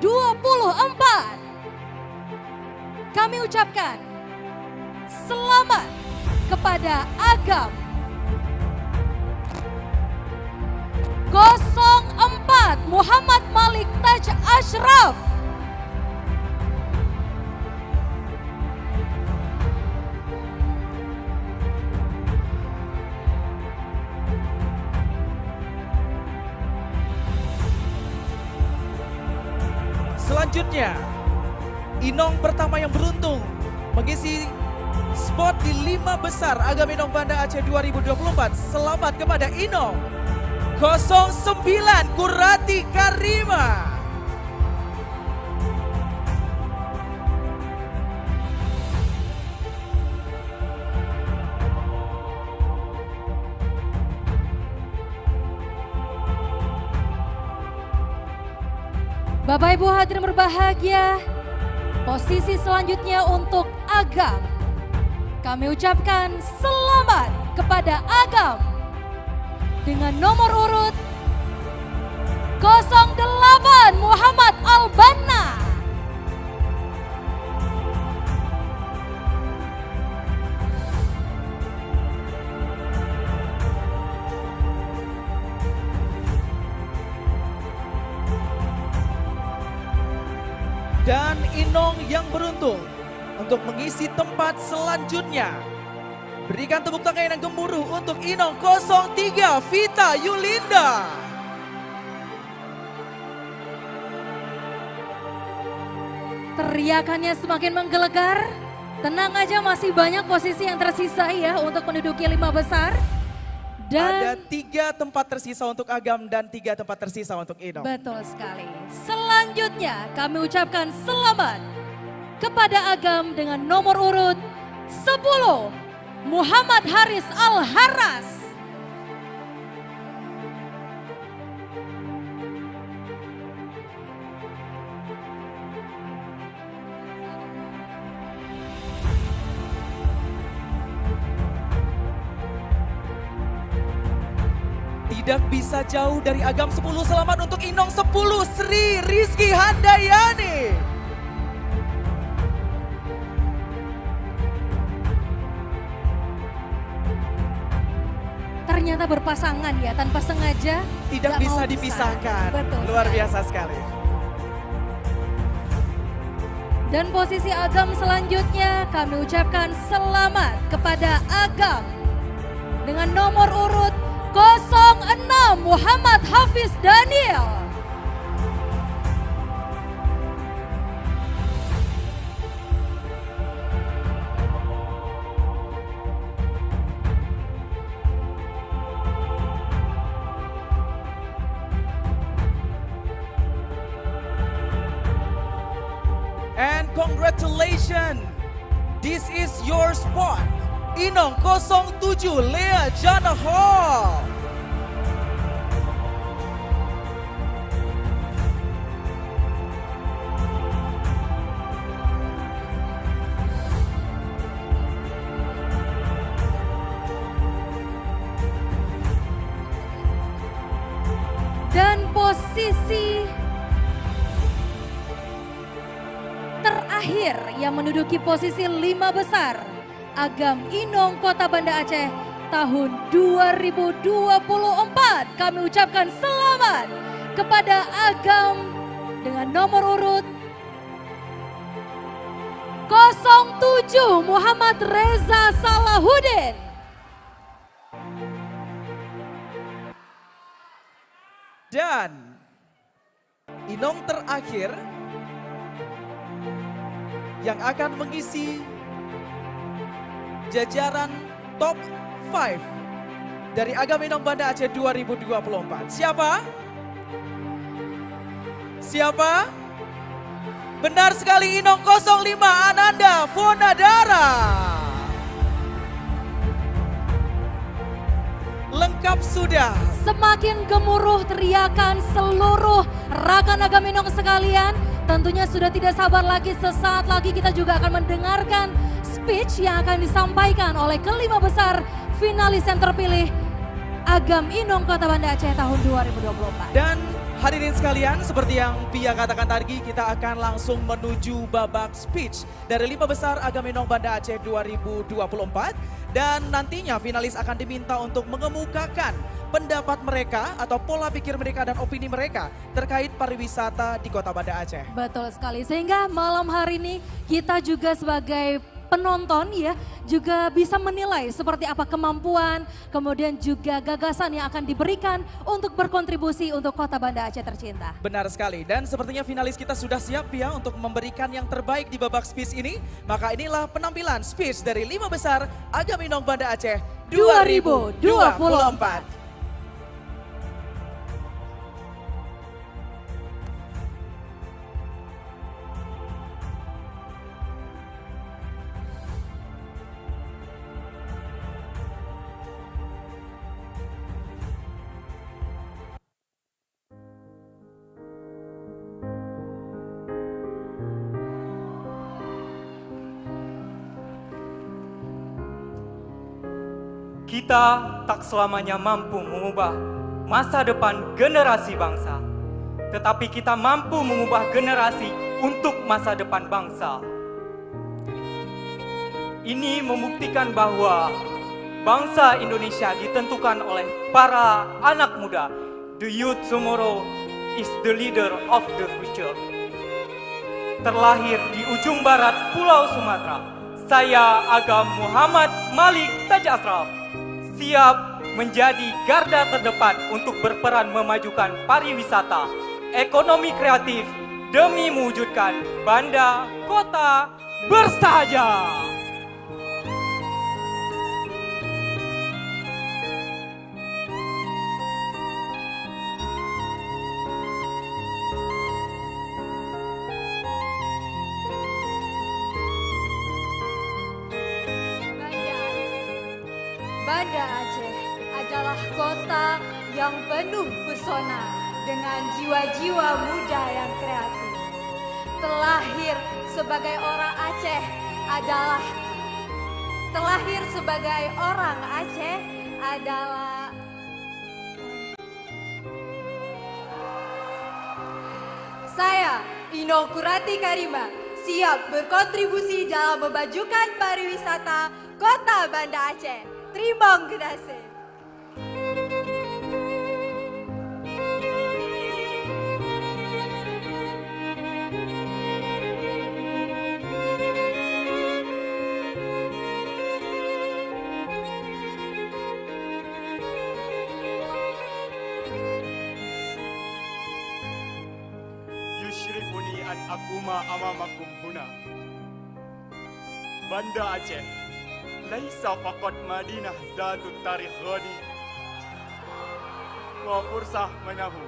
Kami ucapkan selamat kepada Agam 04 Muhammad Malik Taj Ashraf. Selanjutnya, Inong pertama yang beruntung mengisi spot di 5 besar Agam Inong Banda Aceh 2024. Selamat kepada Inong 09 Kurati Karima. Bapak Ibu hadirin berbahagia, posisi selanjutnya untuk Agam. Kami ucapkan selamat kepada Agam dengan nomor urut 08 Muhammad Albanna. Dan Inong yang beruntung untuk mengisi tempat selanjutnya. Berikan tepuk tangan yang gemuruh untuk Inong 03 Vita Yulinda. Teriakannya semakin menggelegar. Tenang aja, masih banyak posisi yang tersisa ya untuk menduduki 5 besar. Dan ada 3 tempat tersisa untuk Agam dan 3 tempat tersisa untuk Inong. betul sekali. Selanjutnya kami ucapkan selamat kepada Agam dengan nomor urut 10 Muhammad Haris Al-Haras. Tidak bisa jauh dari Agam 10. Selamat untuk Inong 10 Sri Rizky Handayani. Ternyata berpasangan ya, tanpa sengaja. Tidak nggak bisa mau dipisahkan. Betul Luar sekali. biasa sekali. Dan posisi Agam selanjutnya kami ucapkan selamat kepada Agam dengan nomor urut 06 Muhammad Hafiz Daniel. congratulations. This is your spot. Inong 07 Lea Jana Hall. Dan posisi terakhir yang menduduki posisi 5 besar, Agam Inong Kota Banda Aceh tahun 2024. Kami ucapkan selamat kepada Agam dengan nomor urut 07 Muhammad Reza Salahuddin. Dan Inong terakhir yang akan mengisi jajaran top 5 dari Agam Inong Banda Aceh 2024. Siapa? Siapa? Benar sekali, Inong 05 Ananda Fonadara. Lengkap sudah. Semakin gemuruh teriakan seluruh rakan Agam Inong sekalian. Tentunya sudah tidak sabar lagi, sesaat lagi kita juga akan mendengarkan speech yang akan disampaikan oleh kelima besar finalis yang terpilih Agam Inong Kota Banda Aceh tahun 2024. Dan hadirin sekalian, seperti yang Pia katakan tadi, kita akan langsung menuju babak speech dari 5 besar Agam Inong Banda Aceh 2024. Dan nantinya finalis akan diminta untuk mengemukakan pendapat mereka atau pola pikir mereka dan opini mereka terkait pariwisata di Kota Banda Aceh. Betul sekali, sehingga malam hari ini kita juga sebagai penonton ya juga bisa menilai seperti apa kemampuan, kemudian juga gagasan yang akan diberikan untuk berkontribusi untuk Kota Banda Aceh tercinta. Benar sekali, dan sepertinya finalis kita sudah siap ya untuk memberikan yang terbaik di babak speech ini. Maka inilah penampilan speech dari 5 besar Agam Inong Banda Aceh 2024. Kita tak selamanya mampu mengubah masa depan generasi bangsa, tetapi kita mampu mengubah generasi untuk masa depan bangsa. Ini membuktikan bahwa bangsa Indonesia ditentukan oleh para anak muda. The youth tomorrow is the leader of the future. Terlahir di ujung barat Pulau Sumatera, saya Agam Muhammad Malik Taj Asraf siap menjadi garda terdepan untuk berperan memajukan pariwisata, ekonomi kreatif demi mewujudkan Banda Kota Bersahaja. Banda Aceh adalah kota yang penuh pesona dengan jiwa-jiwa muda yang kreatif. Terlahir sebagai orang Aceh adalah saya Inong Kurati Karima siap berkontribusi dalam memajukan pariwisata Kota Banda Aceh. Terima kasih. Yushrifuni an akuma amamakum huna. Banda Aceh laisa faqat madinah zatut tarikh ghani wa fursah manahu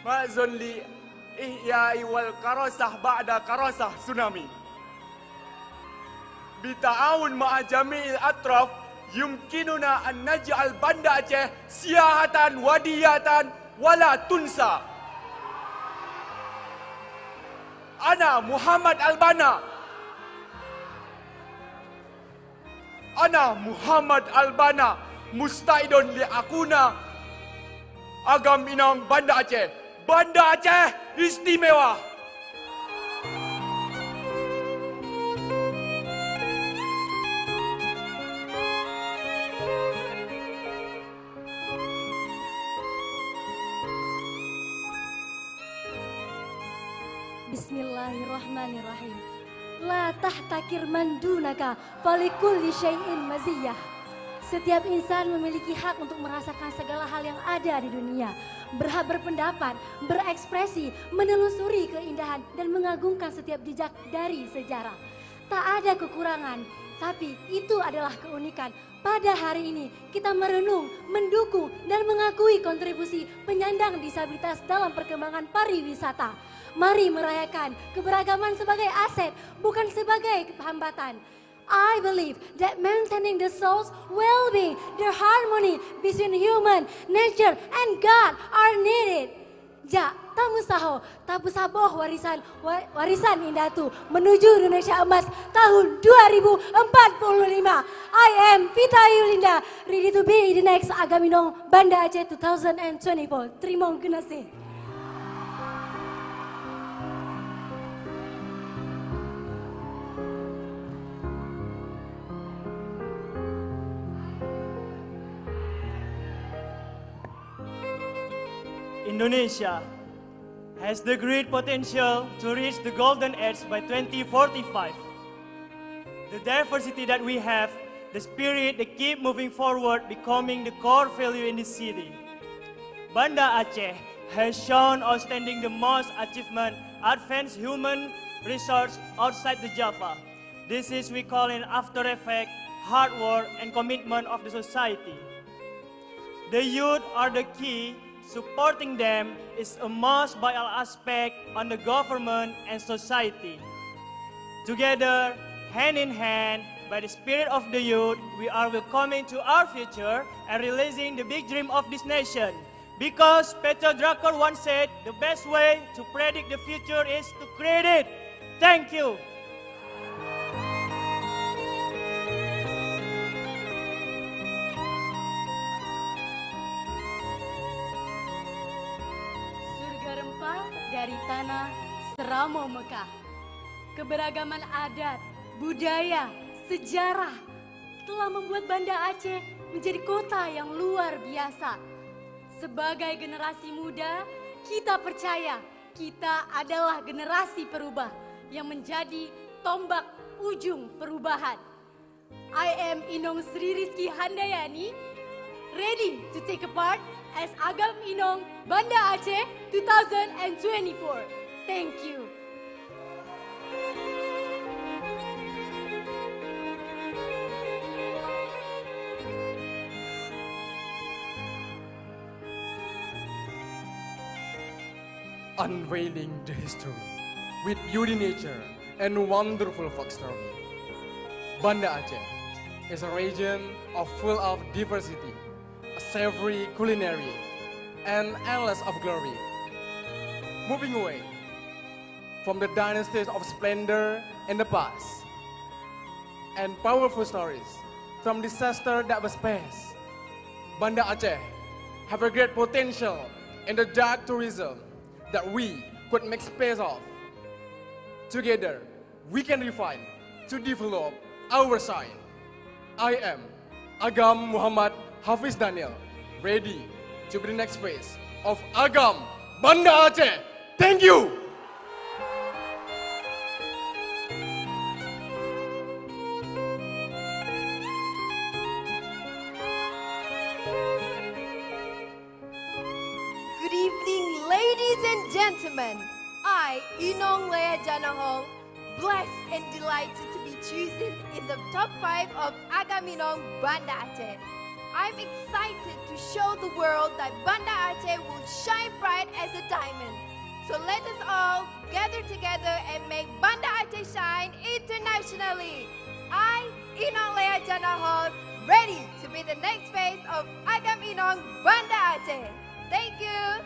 ma'zun li ihya'i wal karasah ba'da karasah tsunami. Bita'awun ma'a jami'il atraf yumkinuna an naj'al Banda Aceh siyahatan wadiyatan wala tunsa. Ana Muhammad Albana. Ana Muhammad Albana mustaidun li akuna Agam Inong Banda Aceh. Banda Aceh istimewa. Bismillahirrahmanirrahim. La tahtakir man dunaka falikulli syai'in maziyah. Setiap insan memiliki hak untuk merasakan segala hal yang ada di dunia. Berhak berpendapat, berekspresi, menelusuri keindahan dan mengagungkan setiap jejak dari sejarah. Tak ada kekurangan, tapi itu adalah keunikan. Pada hari ini kita merenung, mendukung dan mengakui kontribusi penyandang disabilitas dalam perkembangan pariwisata. Mari merayakan keberagaman sebagai aset, bukan sebagai hambatan. I believe that maintaining the soul's well-being, the harmony between human, nature, and God are needed. Ja, tamu saho, tabu saboh warisan Indatu menuju Indonesia Emas tahun 2045. I am Vita Yulinda, ready to be the next Agaminong Banda Aceh 2024. Terima kasih. Indonesia has the great potential to reach the golden age by 2045. The diversity that we have, the spirit that keep moving forward, becoming the core value in the city. Banda Aceh has shown outstanding the most achievement, advanced human resource outside the Java. This is we call an after effect, hard work and commitment of the society. The youth are the key. Supporting them is a must by all aspects on the government and society. Together, hand in hand, by the spirit of the youth, we are welcoming to our future and realizing the big dream of this nation. Because Peter Drucker once said, the best way to predict the future is to create it. Thank you. Dari tanah Seramo Mekah. Keberagaman adat, budaya, sejarah telah membuat Banda Aceh menjadi kota yang luar biasa. Sebagai generasi muda, kita percaya kita adalah generasi perubah yang menjadi tombak ujung perubahan. I am Inong Sri Rizky Handayani, ready to take a part as Agam Inong Banda Aceh 2024. Thank you. Unveiling the history with beauty nature and wonderful folk story. Banda Aceh is a region full of diversity, a savory culinary, and endless of glory. Moving away from the dynasties of splendor in the past and powerful stories from disaster that was past, Banda Aceh have a great potential in the dark tourism that we could make space of. Together, we can refine to develop our side. I am Agam Muhammad Hafiz Daniel, ready to be the next phase of Agam Banda Aceh. Thank you. Good evening, ladies and gentlemen. I, Inong Lea Janahong, blessed and delighted to be chosen in the top 5 of Agaminong Banda Aceh. I'm excited to show the world that Banda Aceh will shine bright as a diamond. So let us all gather together and make Banda Aceh shine internationally. I, Inong Lea Janahol, ready to be the next face of Agam Inong Banda Aceh. Thank you.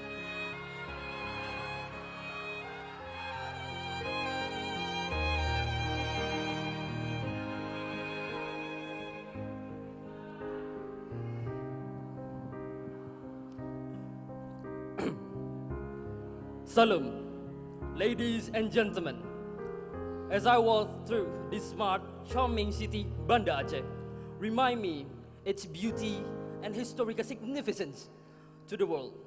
Salam, ladies and gentlemen. As I walk through this smart, charming city, Banda Aceh, remind me its beauty and historical significance to the world.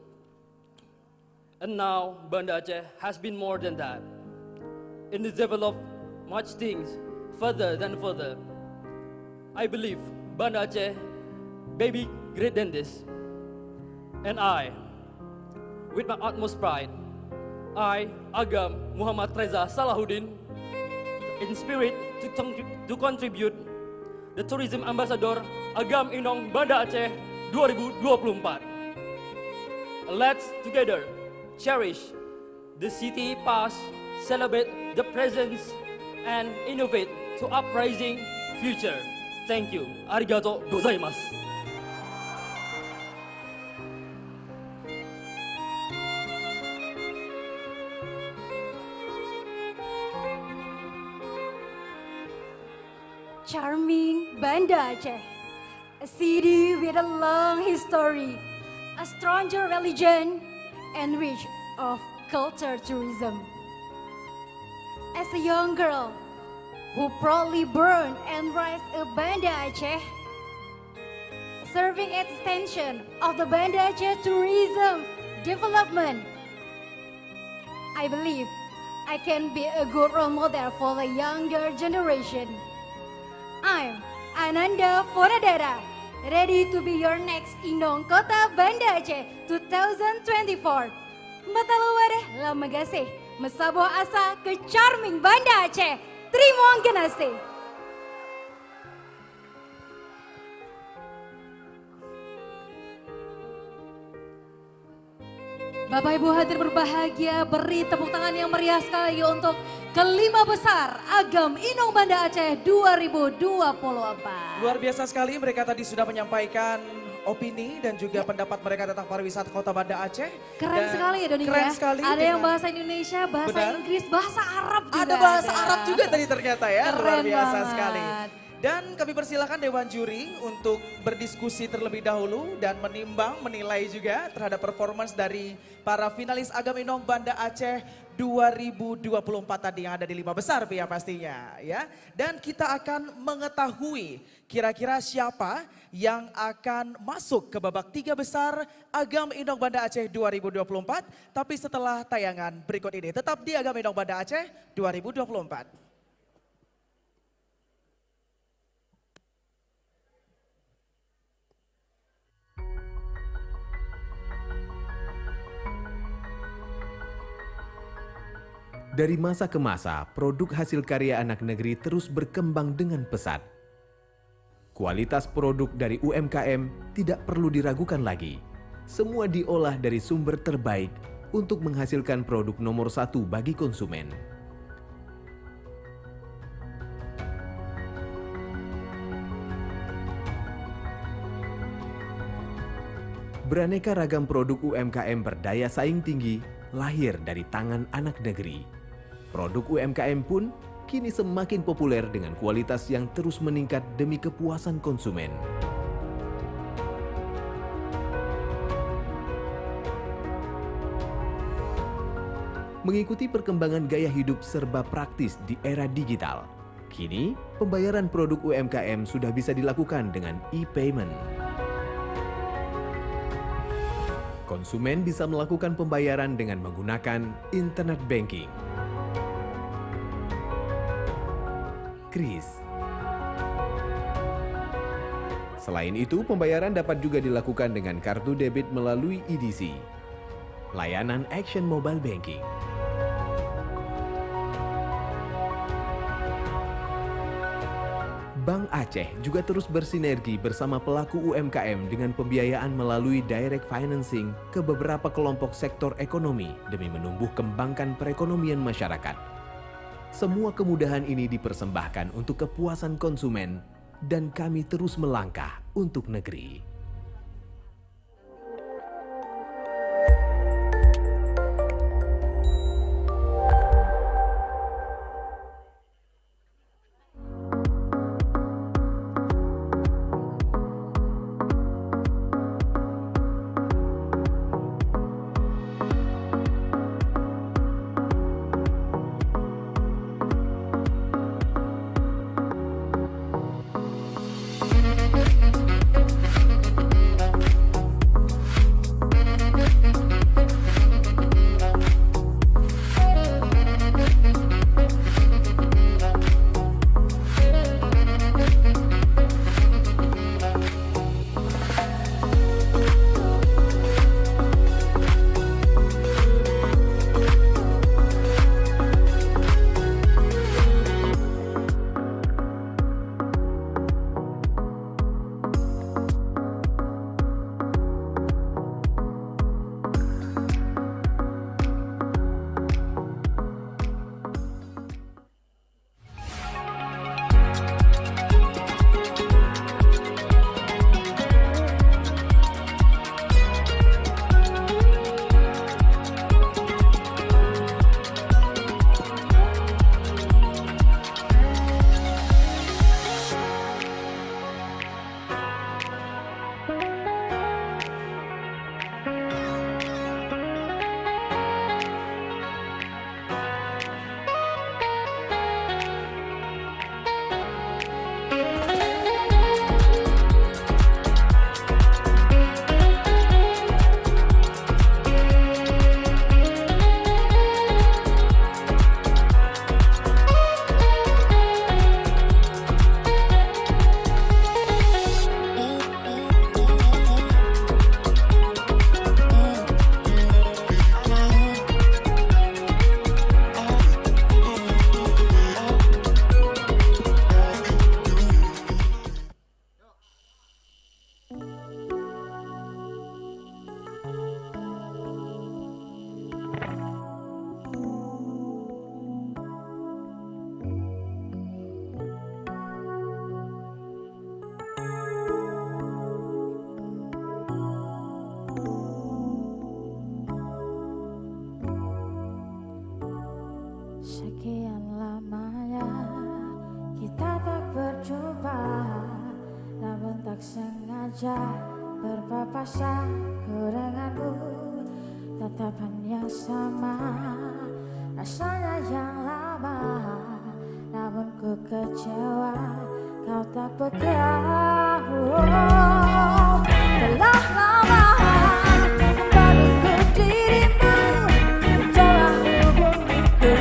And now, Banda Aceh has been more than that. It has developed much things further than further. I believe Banda Aceh may be greater than this. And I, with my utmost pride, I, Agam Muhammad Reza Salahuddin, in spirit to contribute the Tourism Ambassador Agam Inong Banda Aceh 2024. Let's together cherish the city past, celebrate the present, and innovate to uprising future. Thank you. Arigato gozaimasu. Charming Banda Aceh, a city with a long history, a stronger religion, and rich of culture tourism. As a young girl who proudly burned and raised a Banda Aceh, serving as extension of the Banda Aceh tourism development, I believe I can be a good role model for the younger generation. I'm Ananda Fonadera, ready to be your next Inong Kota Banda Aceh 2024. Mataluwadeh lamagasih, mesabo asa ke charming Banda Aceh. Terima kasih. Bapak Ibu hadirin berbahagia, beri tepuk tangan yang meriah sekali lagi untuk kelima besar Agam Inong Banda Aceh 2024. Luar biasa sekali, mereka tadi sudah menyampaikan opini dan juga pendapat mereka tentang pariwisata Kota Banda Aceh. Keren sekali ya Doni keren ya. Sekali ada yang bahasa Indonesia, bahasa Benar. Inggris, bahasa Arab juga. Ada bahasa Arab juga tadi ternyata ya, Keren luar biasa banget. sekali. Dan kami persilakan Dewan Juri untuk berdiskusi terlebih dahulu dan menimbang, menilai juga terhadap performance dari para finalis Agam Inong Banda Aceh 2024 tadi yang ada di 5 besar ya pastinya ya. Dan kita akan mengetahui kira-kira siapa yang akan masuk ke babak 3 besar Agam Inong Banda Aceh 2024. Tapi setelah tayangan berikut ini, tetap di Agam Inong Banda Aceh 2024. Dari masa ke masa, produk hasil karya anak negeri terus berkembang dengan pesat. Kualitas produk dari UMKM tidak perlu diragukan lagi. Semua diolah dari sumber terbaik untuk menghasilkan produk nomor 1 bagi konsumen. Beraneka ragam produk UMKM berdaya saing tinggi lahir dari tangan anak negeri. Produk UMKM pun kini semakin populer dengan kualitas yang terus meningkat demi kepuasan konsumen. Mengikuti perkembangan gaya hidup serba praktis di era digital, kini pembayaran produk UMKM sudah bisa dilakukan dengan e-payment. Konsumen bisa melakukan pembayaran dengan menggunakan internet banking, kris. Selain itu, pembayaran dapat juga dilakukan dengan kartu debit melalui EDC, layanan Action Mobile Banking. Bank Aceh juga terus bersinergi bersama pelaku UMKM dengan pembiayaan melalui direct financing ke beberapa kelompok sektor ekonomi demi menumbuh kembangkan perekonomian masyarakat. Semua kemudahan ini dipersembahkan untuk kepuasan konsumen dan kami terus melangkah untuk negeri. Sekian lamanya kita tak berjumpa, namun tak sengaja berpapasan ku denganmu. Tatapan yang sama, rasanya yang lama, namun ku kecewa kau tak bergabung. Telah lama menunggu dirimu, mencoba hubungiku.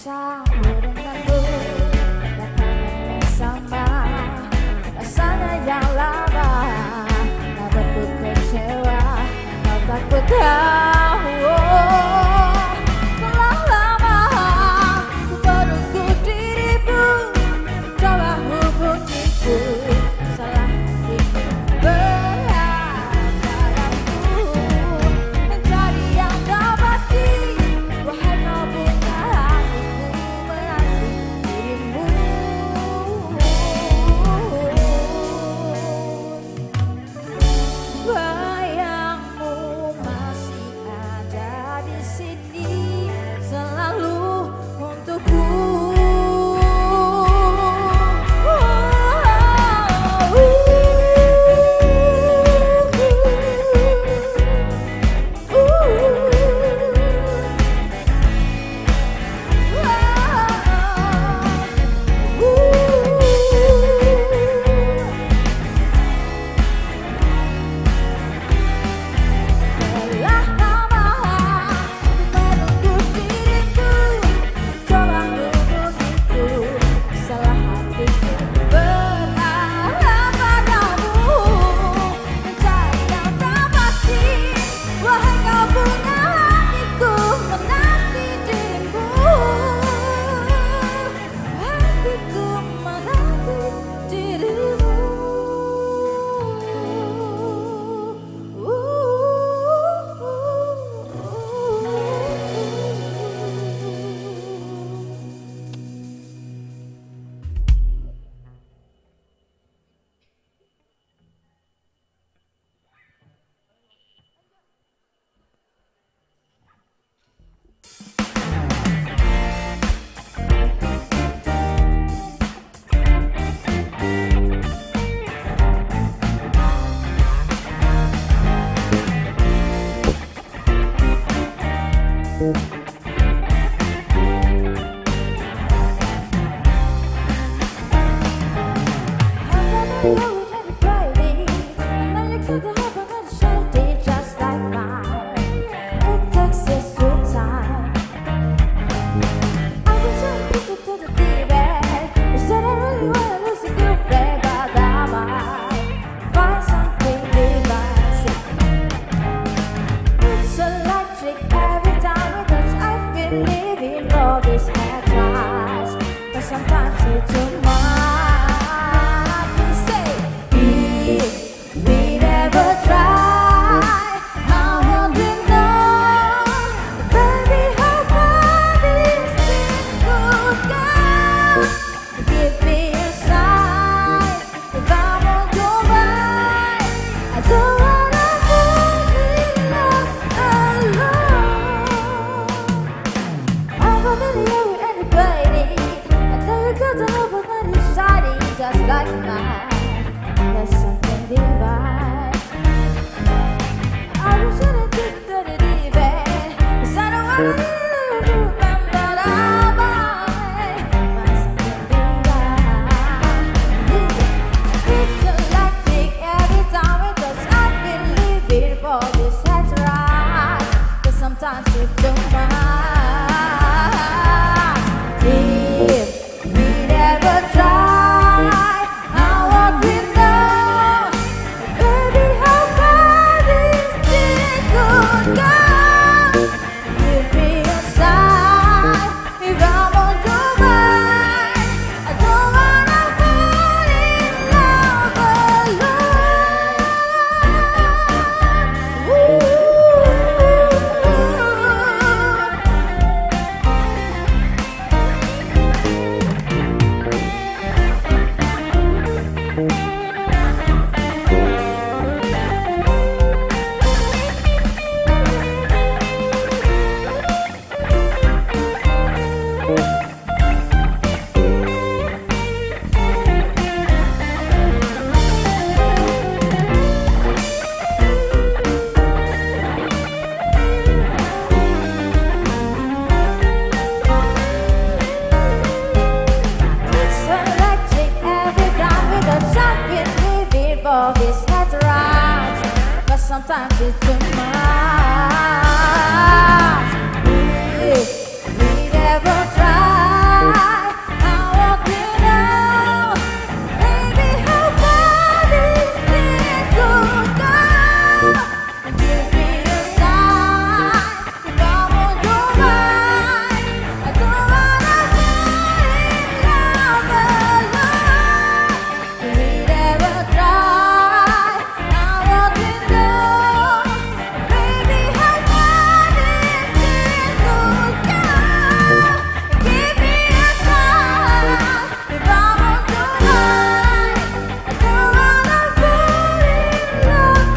Bersama denganmu, tatapan sama, rasanya yang lama, namun ku kecewa kau tak bertahu. Telah lama ku menunggu dirimu, coba hubungiku. Salah itu berharap padaku, mencari yang tak pasti. Wahai kau bukan bayangmu masih Sometimes it's too much. We say, if we never try, how will we know, baby, how far these things could go? Give me a sign if I won't go by. I don't wanna fall in love alone. I'm familiar with anybody. Cause I hope that it's shining just like mine. There's something divine. I wish I didn't think that it even, 'cause I don't wanna remember that my something divine. It's electric every time it does. I've been living for this head's right, but sometimes it's too much. Never try, how would we know, baby, how far this thing could go? Give me a sign if I won't do mine. I don't wanna fall in love alone. It's electric every time we go shopping, living for this head right, but sometimes it's too much. If we never try, how would we know, baby, how far this thing could go? Give me a sign if I won't do mine. I don't wanna fall in love alone. We never try, how would we know, baby, how far this thing could go? Give me a sign if I won't do mine. I don't wanna fall in love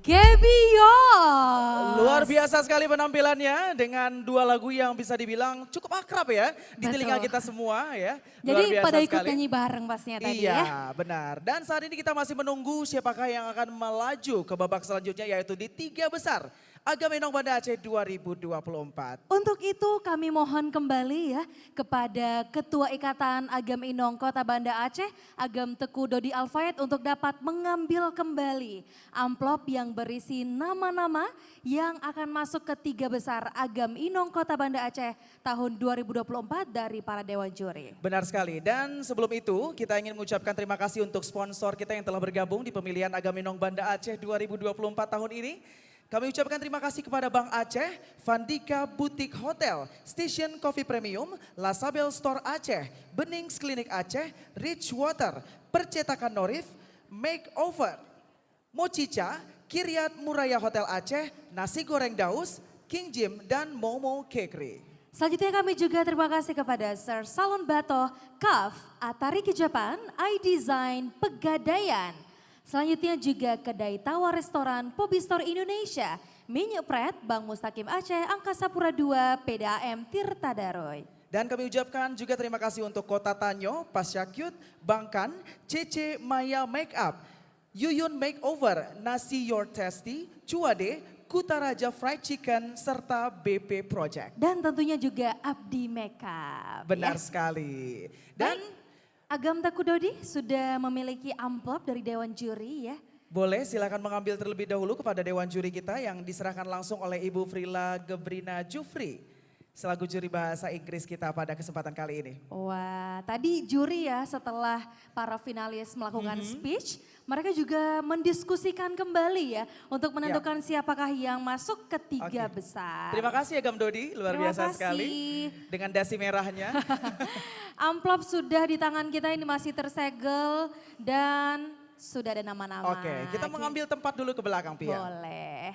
Gabion. Luar biasa sekali penampilannya dengan dua lagu yang bisa dibilang cukup akrab ya di telinga kita semua ya. Jadi pada ikut sekali. nyanyi bareng pastinya tadi ya. Iya benar. Dan saat ini kita masih menunggu siapakah yang akan melaju ke babak selanjutnya yaitu di 3 besar. Agam Inong Banda Aceh 2024. Untuk itu kami mohon kembali ya kepada Ketua Ikatan Agam Inong Kota Banda Aceh, Agam Teku Dodi Alfayed untuk dapat mengambil kembali amplop yang berisi nama-nama yang akan masuk ke 3 besar Agam Inong Kota Banda Aceh tahun 2024 dari para Dewan Juri. Benar sekali, dan sebelum itu kita ingin mengucapkan terima kasih untuk sponsor kita yang telah bergabung di pemilihan Agam Inong Banda Aceh 2024 tahun ini. Kami ucapkan terima kasih kepada Bank Aceh, Vandika Boutique Hotel, Station Coffee Premium, Lasabel Store Aceh, Benings Klinik Aceh, Rich Water, Percetakan Norif, Makeover, Mochicha, Kiryat Muraya Hotel Aceh, Nasi Goreng Daus, King Jim, dan Momo Kekri. Selanjutnya kami juga terima kasih kepada Sir Salon Bato, KAF, Atari Kejapan, iDesign, Pegadaian. Selanjutnya juga Kedai Tawar Restoran, Pobistore Indonesia, Minyak Pret, Bank Mustaqim Aceh, Angkasa Pura II, PDAM Tirta Daroy. Dan kami ucapkan juga terima kasih untuk Kota Tanyo, Pasyakyut, Bangkan, CC Maya Makeup, Yuyun Makeover, Nasi Your Tasty, Cuade, Kutaraja Fried Chicken, serta BP Project. Dan tentunya juga Abdi Makeup. Benar ya. Sekali. Dan Agam Teku Dodi sudah memiliki amplop dari Dewan Juri ya. boleh silakan mengambil terlebih dahulu kepada Dewan Juri kita yang diserahkan langsung oleh Ibu Frila Gebrina Jufri selaku juri bahasa Inggris kita pada kesempatan kali ini. Wah, tadi juri ya setelah para finalis melakukan speech, mereka juga mendiskusikan kembali ya untuk menentukan siapakah yang masuk ke 3 besar. Terima kasih ya Gam Dodi, luar Terima biasa kasih. sekali dengan dasi merahnya. Amplop sudah di tangan kita ini masih tersegel dan sudah ada nama-nama. Oke, kita mengambil tempat dulu ke belakang Pia. Boleh.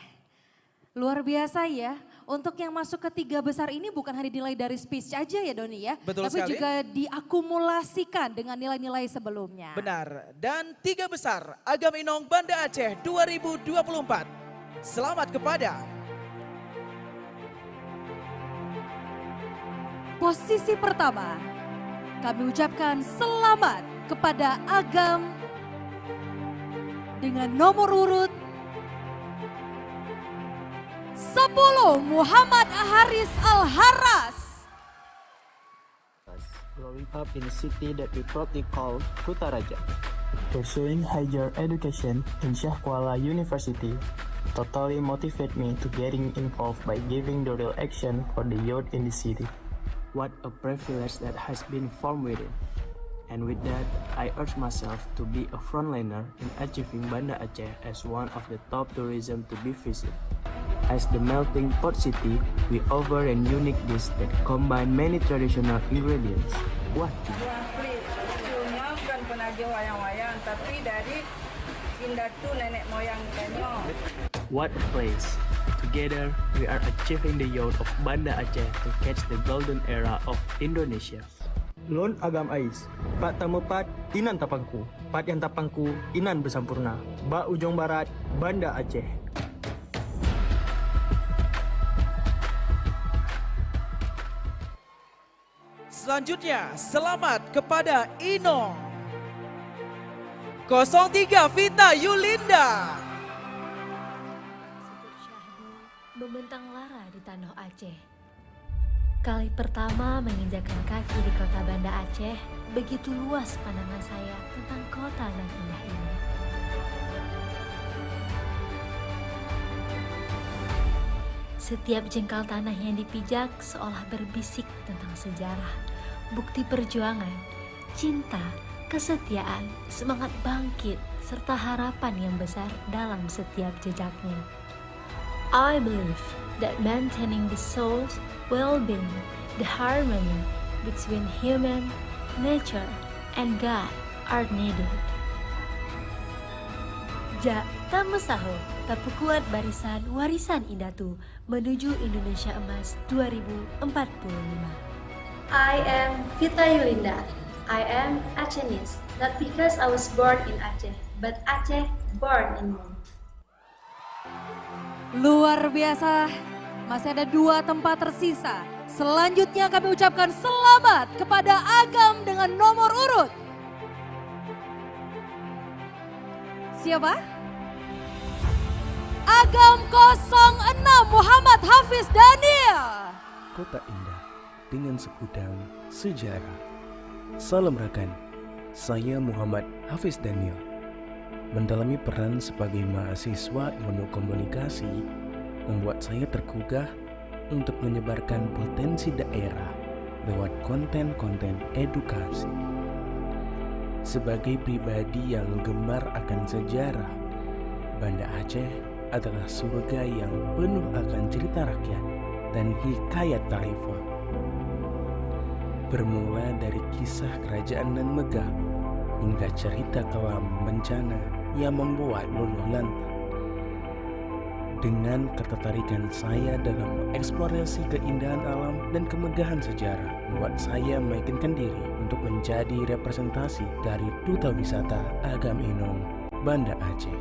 Luar biasa ya, untuk yang masuk ke 3 besar ini bukan hanya dinilai dari speech aja ya Doni ya. Betul tapi sekali. juga diakumulasikan dengan nilai-nilai sebelumnya. Benar, dan 3 besar Agam Inong Banda Aceh 2024. Selamat kepada posisi pertama, kami ucapkan selamat kepada Agam dengan nomor urut 10 Muhammad Haris Al-Haras. Growing up in a city that we proudly call Kutaraja. Pursuing higher education in Shah Kuala University totally motivate me to getting involved by giving the real action for the youth in the city. What a privilege that has been formed within. And with that, I urge myself to be a frontliner in achieving Banda Aceh as one of the top tourism to be visited. As the melting pot city, we offer an unique dish that combine many traditional ingredients. Wati. Lucunya bukan penaja wayang-wayang, tapi dari Indatu nenek moyang Kenyo. What a place! Together, we are achieving the youth of Banda Aceh to catch the golden era of Indonesia. Lon Agam Ais, Pak Tamupat, Inan Tapangku, Pat yang Tapangku, Inan Besampurna, Ba Ujung Barat, Banda Aceh. selanjutnya selamat kepada Inong 03 Vita Yulinda. Membentang lara di tanah Aceh. Kali pertama menginjakkan kaki di kota Banda Aceh, begitu luas pandangan saya tentang kota nan indah ini. Setiap jengkal tanah yang dipijak seolah berbisik tentang sejarah, bukti perjuangan, cinta, kesetiaan, semangat bangkit, serta harapan yang besar dalam setiap jejaknya. I believe that maintaining the soul's well-being, the harmony between human, nature, and God are needed. Ja, tamusaho, tapukuat barisan warisan Indatu menuju Indonesia Emas 2045. I am Vita Yulinda. I am Acehese, not because I was born in Aceh, but Aceh born in me. Luar biasa, masih ada 2 tempat tersisa. Selanjutnya kami ucapkan selamat kepada Agam dengan nomor urut. Siapa? Agam Agam 06 Muhammad Hafiz Daniel. Kota indah dengan segudang sejarah. Salam Rakan, saya Muhammad Hafiz Daniel. Mendalami peran sebagai mahasiswa ilmu komunikasi membuat saya tergugah untuk menyebarkan potensi daerah lewat konten-konten edukasi. Sebagai pribadi yang gemar akan sejarah, Banda Aceh adalah surga yang penuh akan cerita rakyat dan hikayat tarifah. Bermula dari kisah kerajaan nan megah hingga cerita kelam bencana yang membuat luluh lantang. Dengan ketertarikan saya dalam mengeksplorasi keindahan alam dan kemegahan sejarah, membuat saya meyakinkan diri untuk menjadi representasi dari Duta Wisata Agam Inong Banda Aceh.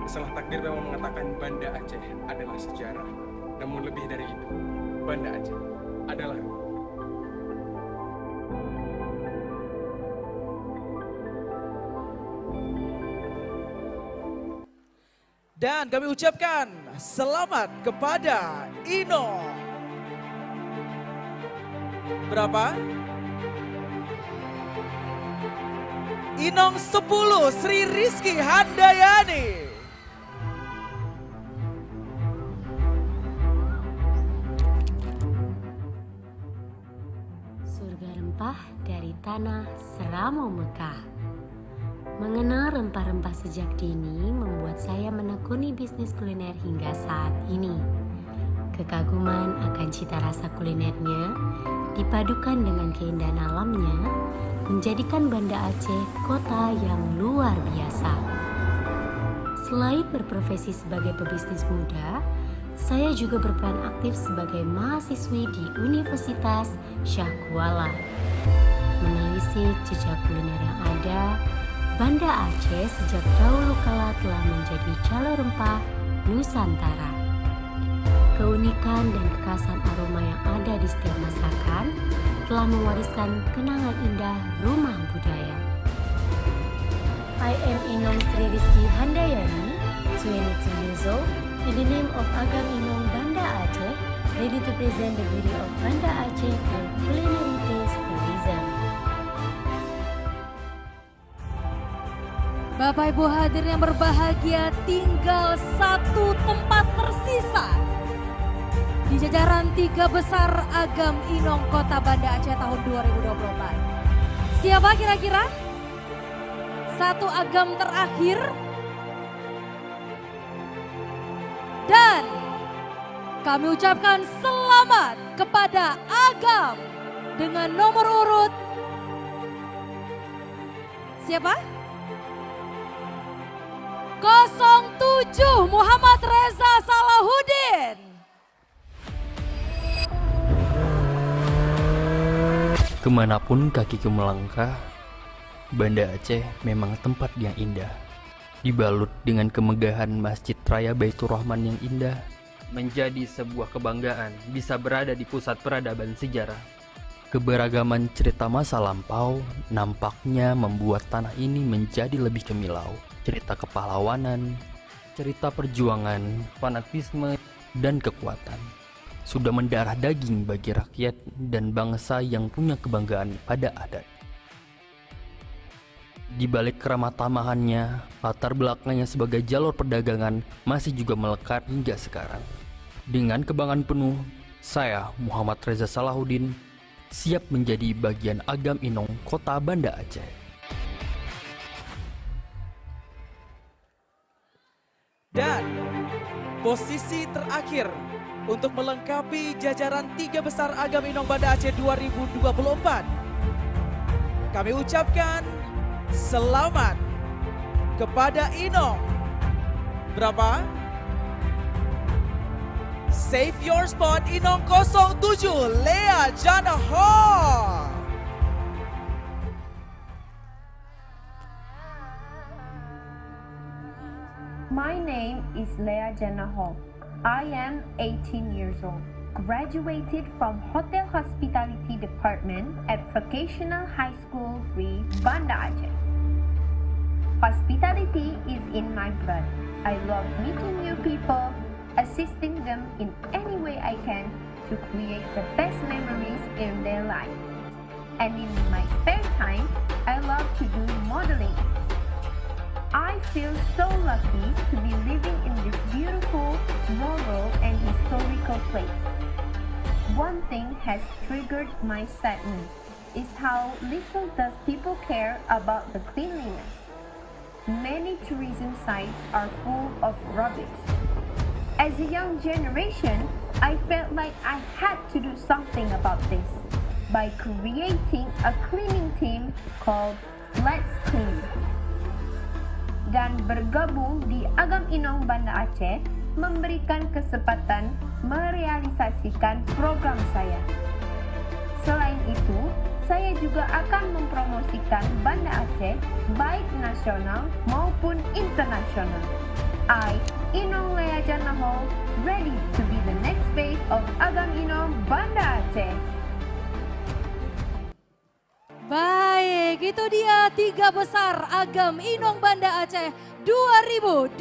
Salah takdir memang mengatakan Banda Aceh adalah sejarah. Namun lebih dari itu, Banda Aceh adalah Dan kami ucapkan selamat kepada Ino. Berapa? Inong 10 Sri Rizky Handayani. Surga rempah dari tanah Seramo Mekah. Mengenal rempah-rempah sejak dini membuat saya menekuni bisnis kuliner hingga saat ini. Kekaguman akan cita rasa kulinernya dipadukan dengan keindahan alamnya menjadikan Banda Aceh kota yang luar biasa. Selain berprofesi sebagai pebisnis muda, saya juga berperan aktif sebagai mahasiswi di Universitas Syah Kuala. Menelisik jejak kuliner yang ada, Banda Aceh sejak dahulu kala telah menjadi jalur rempah Nusantara. Keunikan dan kekhasan aroma yang ada di setiap masakan telah mewariskan kenangan indah rumah budaya. I am Inong Sri Rizky Handayani, 22 years old, in the name of Agam Inong Banda Aceh, ready to present the beauty of Banda Aceh through culinary taste tourism. Bapak Ibu hadirin yang berbahagia, tinggal satu tempat tersisa di jajaran 3 besar Agam Inong Kota Banda Aceh tahun 2024. Siapa kira-kira? Satu agam terakhir. Dan kami ucapkan selamat kepada Agam dengan nomor urut siapa? 07 Muhammad Reza Salahuddin. Kemanapun kakiku melangkah, Banda Aceh memang tempat yang indah. Dibalut dengan kemegahan Masjid Raya Baitur Rahman yang indah, menjadi sebuah kebanggaan bisa berada di pusat peradaban sejarah. Keberagaman cerita masa lampau nampaknya membuat tanah ini menjadi lebih kemilau. Cerita kepahlawanan, cerita perjuangan, fanatisme, dan kekuatan sudah mendarah daging bagi rakyat dan bangsa yang punya kebanggaan pada adat. Di balik keramah tamahannya, latar belakangnya sebagai jalur perdagangan masih juga melekat hingga sekarang. Dengan kebanggaan penuh, saya Muhammad Reza Salahuddin siap menjadi bagian Agam Inong Kota Banda Aceh. Dan posisi terakhir untuk melengkapi jajaran 3 besar Agam Inong Banda Aceh 2024. Kami ucapkan selamat kepada Inong. Berapa? Save your spot Inong 07 Lea Janahor. My name is Lea Janahol. I am 18 years old. Graduated from Hotel Hospitality Department at Vocational High School 3, Banda Aceh. Hospitality is in my blood. I love meeting new people, assisting them in any way I can to create the best memories in their life. And in my spare time, I love to do modeling. I feel so lucky to be living in this beautiful, rural and historical place. One thing has triggered my sadness is how little does people care about the cleanliness. Many tourism sites are full of rubbish. As a young generation, I felt like I had to do something about this by creating a cleaning team called Let's Clean. Dan bergabung di Agam Inong Banda Aceh memberikan kesempatan merealisasikan program saya. Selain itu, saya juga akan mempromosikan Banda Aceh baik nasional maupun internasional. I, Inong Lea Janahol, ready to be the next face of Agam Inong Banda Aceh. Baik, itu dia 3 besar Agam Inong Banda Aceh 2024.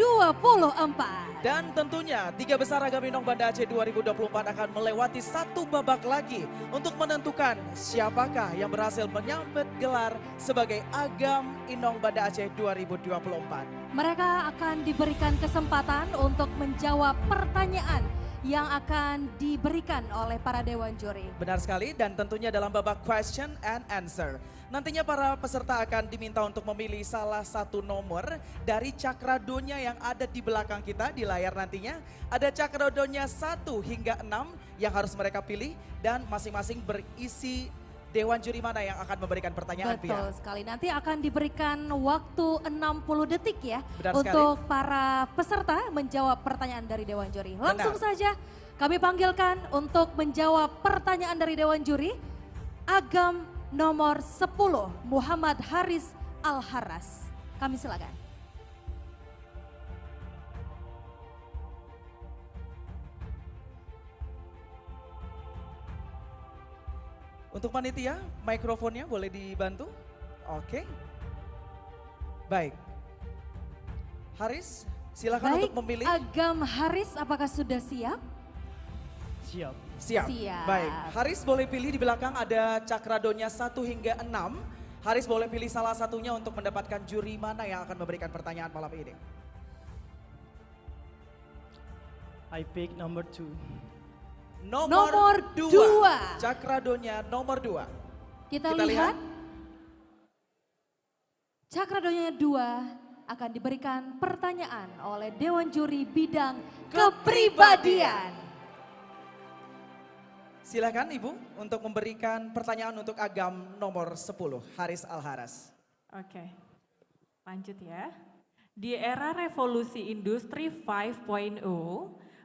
Dan tentunya 3 besar Agam Inong Banda Aceh 2024 akan melewati satu babak lagi untuk menentukan siapakah yang berhasil menyambut gelar sebagai Agam Inong Banda Aceh 2024. Mereka akan diberikan kesempatan untuk menjawab pertanyaan yang akan diberikan oleh para dewan juri. Benar sekali, dan tentunya dalam babak question and answer. Nantinya para peserta akan diminta untuk memilih salah satu nomor dari cakradonya yang ada di belakang kita di layar nantinya. Ada cakradonya 1 hingga 6 yang harus mereka pilih dan masing-masing berisi dewan juri mana yang akan memberikan pertanyaan. Betul sekali, nanti akan diberikan waktu 60 detik ya. Benar untuk sekali. para peserta menjawab pertanyaan dari dewan juri. Langsung Benar. saja kami panggilkan untuk menjawab pertanyaan dari dewan juri Agam nomor 10 Muhammad Haris Al-Haras. Kami silakan. Untuk panitia, mikrofonnya boleh dibantu? Oke. Baik. Haris, silakan Baik, untuk memilih. Agam Haris apakah sudah siap? Siap. Siap. Siap. Baik, Haris boleh pilih di belakang ada cakradonya 1 hingga 6. Haris boleh pilih salah satunya untuk mendapatkan juri mana yang akan memberikan pertanyaan malam ini. I pick number 2. Nomor 2. dua. Cakradonya nomor 2. Kita lihat. Cakradonya 2 akan diberikan pertanyaan oleh dewan juri bidang kepribadian. Silakan Ibu untuk memberikan pertanyaan untuk Agam nomor 10, Haris Al-Haras. Oke, lanjut ya. Di era revolusi industri 5.0,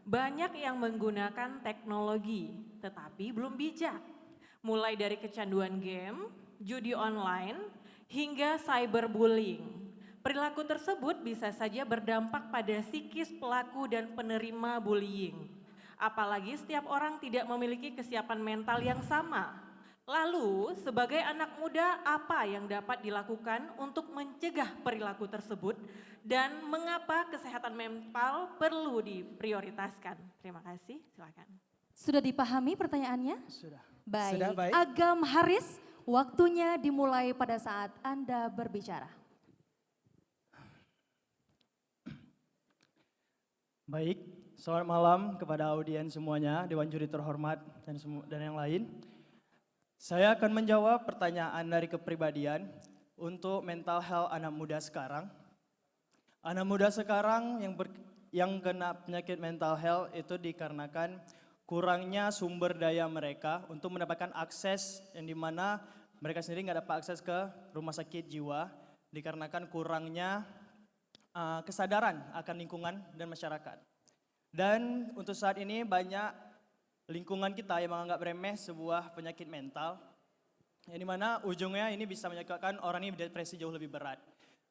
banyak yang menggunakan teknologi, tetapi belum bijak. Mulai dari kecanduan game, judi online, hingga cyberbullying. Perilaku tersebut bisa saja berdampak pada psikis pelaku dan penerima bullying. Apalagi setiap orang tidak memiliki kesiapan mental yang sama. Lalu, sebagai anak muda, apa yang dapat dilakukan untuk mencegah perilaku tersebut dan mengapa kesehatan mental perlu diprioritaskan? Terima kasih, silakan. Sudah dipahami pertanyaannya? Sudah. Baik. Sudah, baik. Agam Haris, waktunya dimulai pada saat Anda berbicara. Baik, selamat malam kepada audiens semuanya, dewan juri terhormat dan yang lain. Saya akan menjawab pertanyaan dari kepribadian untuk mental health anak muda sekarang. Anak muda sekarang yang kena penyakit mental health itu dikarenakan kurangnya sumber daya mereka untuk mendapatkan akses yang dimana mereka sendiri nggak dapat akses ke rumah sakit jiwa dikarenakan kurangnya kesadaran akan lingkungan dan masyarakat. Dan untuk saat ini banyak lingkungan kita yang menganggap remeh sebuah penyakit mental, yang dimana ujungnya ini bisa menyebabkan orang ini depresi jauh lebih berat.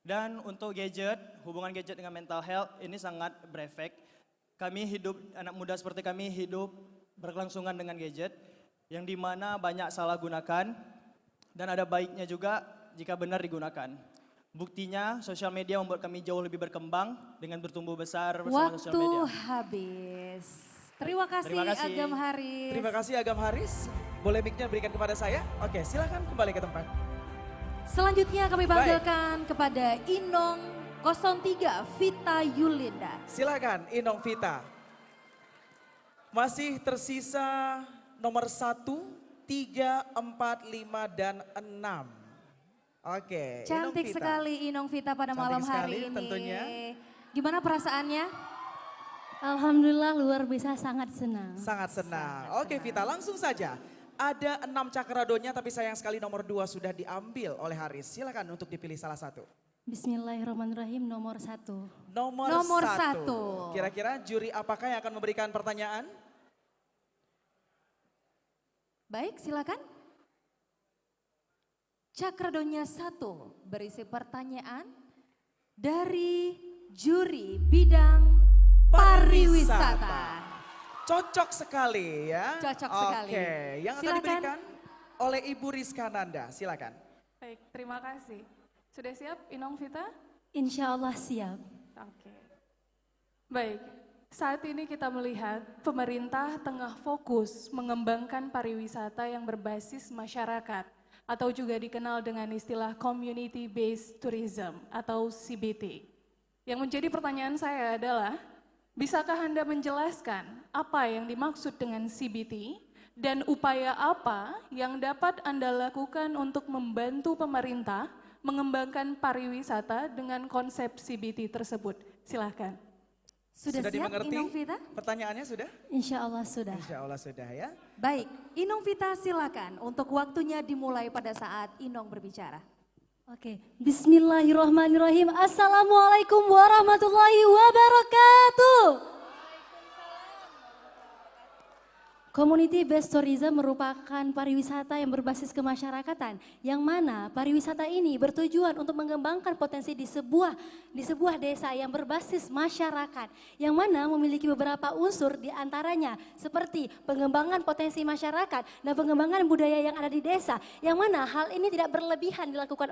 Dan untuk gadget, hubungan gadget dengan mental health ini sangat berefek. Kami hidup, anak muda seperti kami hidup berkelangsungan dengan gadget, yang dimana banyak salah gunakan, dan ada baiknya juga jika benar digunakan. Buktinya, sosial media membuat kami jauh lebih berkembang dengan bertumbuh besar bersama sosial media. Waktu habis. Haris. Terima kasih, Agam Haris. Terima kasih Agam Haris. Boleh mic-nya berikan kepada saya? Oke, silakan kembali ke tempat. Selanjutnya kami panggilkan kepada Inong 03 Vita Yulinda. Silakan Inong Vita. Masih tersisa nomor 1, 3, 4, 5, dan 6. Oke. Cantik Inong Vita. sekali Inong Vita pada Cantik malam sekali, hari ini. tentunya. Gimana perasaannya? Alhamdulillah luar biasa sangat senang. Sangat senang. Oke Vita, langsung saja. Ada 6 cakradonya tapi sayang sekali nomor 2 sudah diambil oleh Haris. Silakan untuk dipilih salah satu. Bismillahirrahmanirrahim nomor 1. Nomor 1. Kira-kira juri apakah yang akan memberikan pertanyaan? Baik, silakan. Cakradonya 1 berisi pertanyaan dari juri bidang pariwisata. Cocok sekali ya. Cocok sekali. Oke, yang akan Silakan. diberikan oleh Ibu Rizka Nanda. Silakan. Baik, terima kasih. Sudah siap Inong Vita? Insya Allah siap. Oke. Baik, saat ini kita melihat pemerintah tengah fokus mengembangkan pariwisata yang berbasis masyarakat atau juga dikenal dengan istilah Community Based Tourism atau CBT. Yang menjadi pertanyaan saya adalah, bisakah Anda menjelaskan apa yang dimaksud dengan CBT dan upaya apa yang dapat Anda lakukan untuk membantu pemerintah mengembangkan pariwisata dengan konsep CBT tersebut? Silahkan. Sudah siap dimengerti? Inong Vita? Pertanyaannya sudah? Insya Allah sudah. Insya Allah sudah ya. Baik, Inong Vita silakan untuk waktunya dimulai pada saat Inong berbicara. Oke, Bismillahirrahmanirrahim. Assalamualaikum warahmatullahi wabarakatuh. Community Based Tourism merupakan pariwisata yang berbasis kemasyarakatan, yang mana pariwisata ini bertujuan untuk mengembangkan potensi di sebuah desa yang berbasis masyarakat, yang mana memiliki beberapa unsur diantaranya seperti pengembangan potensi masyarakat dan pengembangan budaya yang ada di desa, yang mana hal ini tidak berlebihan dilakukan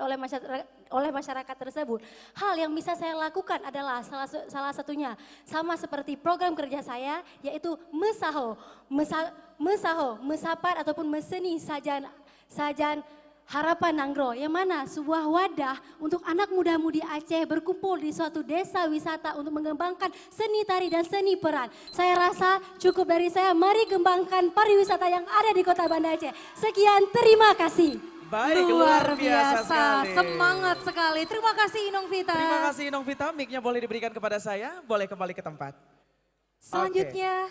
oleh masyarakat tersebut. Hal yang bisa saya lakukan adalah salah satunya sama seperti program kerja saya, yaitu Mesapat ataupun meseni sajan harapan Nanggro, yang mana sebuah wadah untuk anak muda-mudi Aceh berkumpul di suatu desa wisata untuk mengembangkan seni tari dan seni peran. Saya rasa cukup dari saya, mari kembangkan pariwisata yang ada di Kota Banda Aceh. Sekian, terima kasih. Baik, luar biasa sekali. Semangat sekali. Terima kasih Inong Vita. Terima kasih Inong Vita, mic-nya boleh diberikan kepada saya, boleh kembali ke tempat. Selanjutnya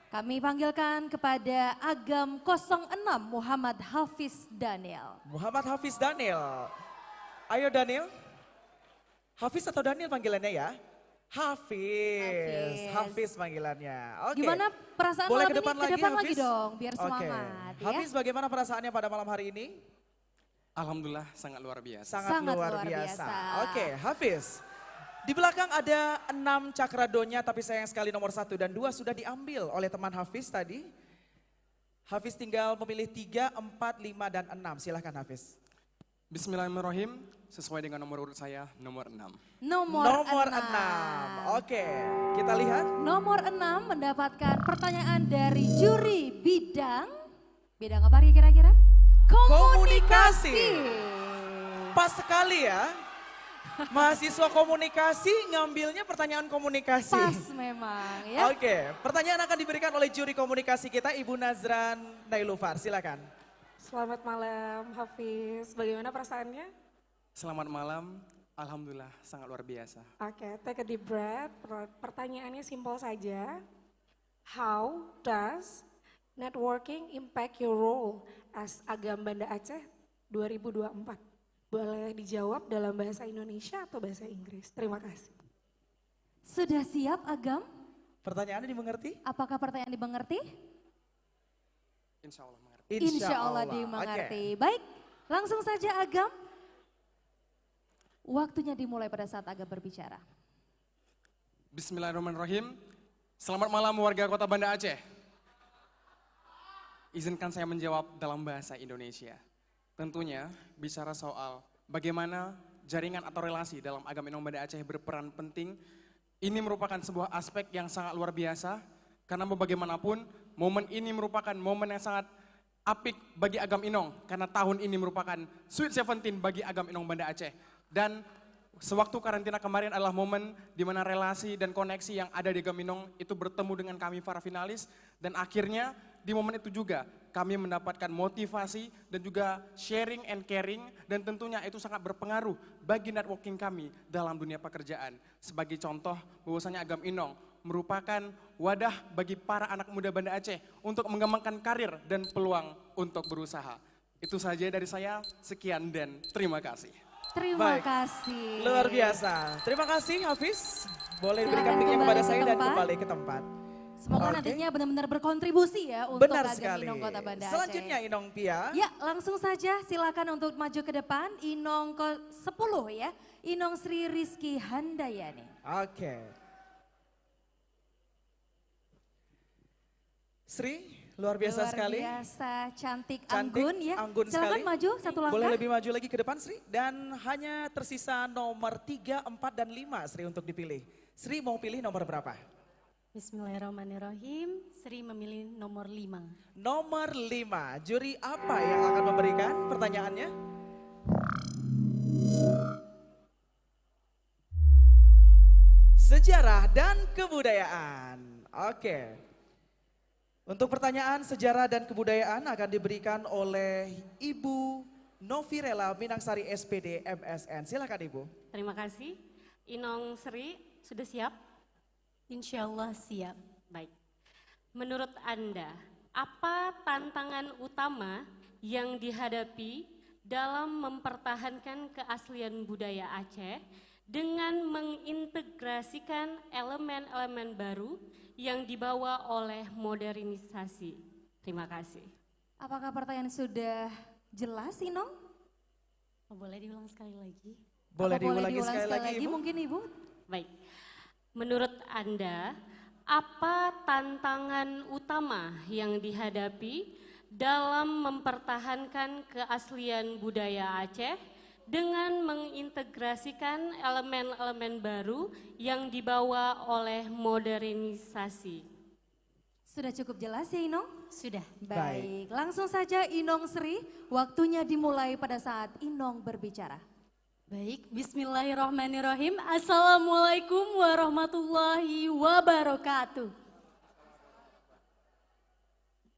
kami panggilkan kepada Agam 06 Muhammad Hafiz Daniel. Muhammad Hafiz Daniel. Ayo Daniel. Hafiz atau Daniel panggilannya ya? Hafiz panggilannya. Oke. Gimana perasaan boleh malam ke depan ini? lagi, Ke depan Hafiz? lagi dong, biar Oke. semangat. Ya. Hafiz, bagaimana perasaannya pada malam hari ini? Alhamdulillah sangat luar biasa. Sangat luar biasa. Oke, Hafiz. Di belakang ada 6 cakradonya, tapi sayang sekali nomor 1 dan 2 sudah diambil oleh teman Hafiz tadi. Hafiz tinggal memilih 3, 4, 5, dan 6. Silahkan Hafiz. Bismillahirrahmanirrahim, sesuai dengan nomor urut saya, nomor 6. Nomor 6. Oke, kita lihat. Nomor 6 mendapatkan pertanyaan dari juri bidang apa kira-kira? Komunikasi. Pas sekali ya. Mahasiswa komunikasi ngambilnya pertanyaan komunikasi. Pas memang ya. Oke, pertanyaan akan diberikan oleh juri komunikasi kita, Ibu Nazran Nailufar. Silakan. Selamat malam Hafiz, bagaimana perasaannya? Selamat malam, alhamdulillah sangat luar biasa. Oke, take a deep breath. Pertanyaannya simpel saja. How does networking impact your role as Agam Banda Aceh 2024? Boleh dijawab dalam bahasa Indonesia atau bahasa Inggris? Terima kasih. Sudah siap Agam? Pertanyaannya dimengerti? Apakah pertanyaan dimengerti? Insya Allah mengerti. Insya Allah dimengerti. Baik, langsung saja Agam. Waktunya dimulai pada saat Agam berbicara. Bismillahirrahmanirrahim. Selamat malam warga Kota Banda Aceh. Izinkan saya menjawab dalam bahasa Indonesia. Tentunya bicara soal bagaimana jaringan atau relasi dalam Agam Inong Banda Aceh berperan penting. Ini merupakan sebuah aspek yang sangat luar biasa Karena mau bagaimanapun, momen ini merupakan momen yang sangat apik bagi Agam Inong. Karena tahun ini merupakan Sweet 17 bagi Agam Inong Banda Aceh. Dan sewaktu karantina kemarin adalah momen di mana relasi dan koneksi yang ada di Agam Inong itu bertemu dengan kami para finalis. Dan akhirnya di momen itu juga kami mendapatkan motivasi dan juga sharing and caring. Dan tentunya itu sangat berpengaruh bagi networking kami dalam dunia pekerjaan. Sebagai contoh bahwasanya Agam Inong merupakan wadah bagi para anak muda Banda Aceh untuk mengembangkan karir dan peluang untuk berusaha. Itu saja dari saya, sekian dan terima kasih. Terima Baik. kasih. Luar biasa. Terima kasih Hafiz. Boleh diberikan mic-nya kepada saya dan kembali ke tempat. Semoga Oke. nantinya benar-benar berkontribusi ya untuk Benar Agam sekali. Inong Kota Banda Aceh. Selanjutnya Inong Pia. Ya, langsung saja silakan untuk maju ke depan. Inong ke-10 ya. Inong Sri Rizky Handayani. Oke. Sri, luar biasa sekali. Luar biasa, cantik, Cantik, anggun ya. anggun Silakan sekali. maju satu langkah. Boleh lebih maju lagi ke depan Sri. Dan hanya tersisa nomor 3, 4, dan 5 Sri untuk dipilih. Sri mau pilih nomor berapa? Bismillahirrahmanirrahim. Sri memilih nomor 5. Nomor 5. Juri apa yang akan memberikan pertanyaannya? Sejarah dan kebudayaan. Oke. Untuk pertanyaan sejarah dan kebudayaan akan diberikan oleh Ibu Novirela Minangsari SPD MSN. Silakan Ibu. Terima kasih. Inong Sri, sudah siap? Insya Allah siap. Baik. Menurut Anda, apa tantangan utama yang dihadapi dalam mempertahankan keaslian budaya Aceh dengan mengintegrasikan elemen-elemen baru yang dibawa oleh modernisasi? Terima kasih. Apakah pertanyaan sudah jelas Inong? Boleh diulang sekali lagi? Boleh Apa diulangi sekali lagi Ibu? mungkin Ibu? Baik. Menurut Anda, apa tantangan utama yang dihadapi dalam mempertahankan keaslian budaya Aceh dengan mengintegrasikan elemen-elemen baru yang dibawa oleh modernisasi? Sudah cukup jelas ya Inong? Sudah. Baik, langsung saja Inong Sri, waktunya dimulai pada saat Inong berbicara. Baik, bismillahirrahmanirrahim. Assalamualaikum warahmatullahi wabarakatuh.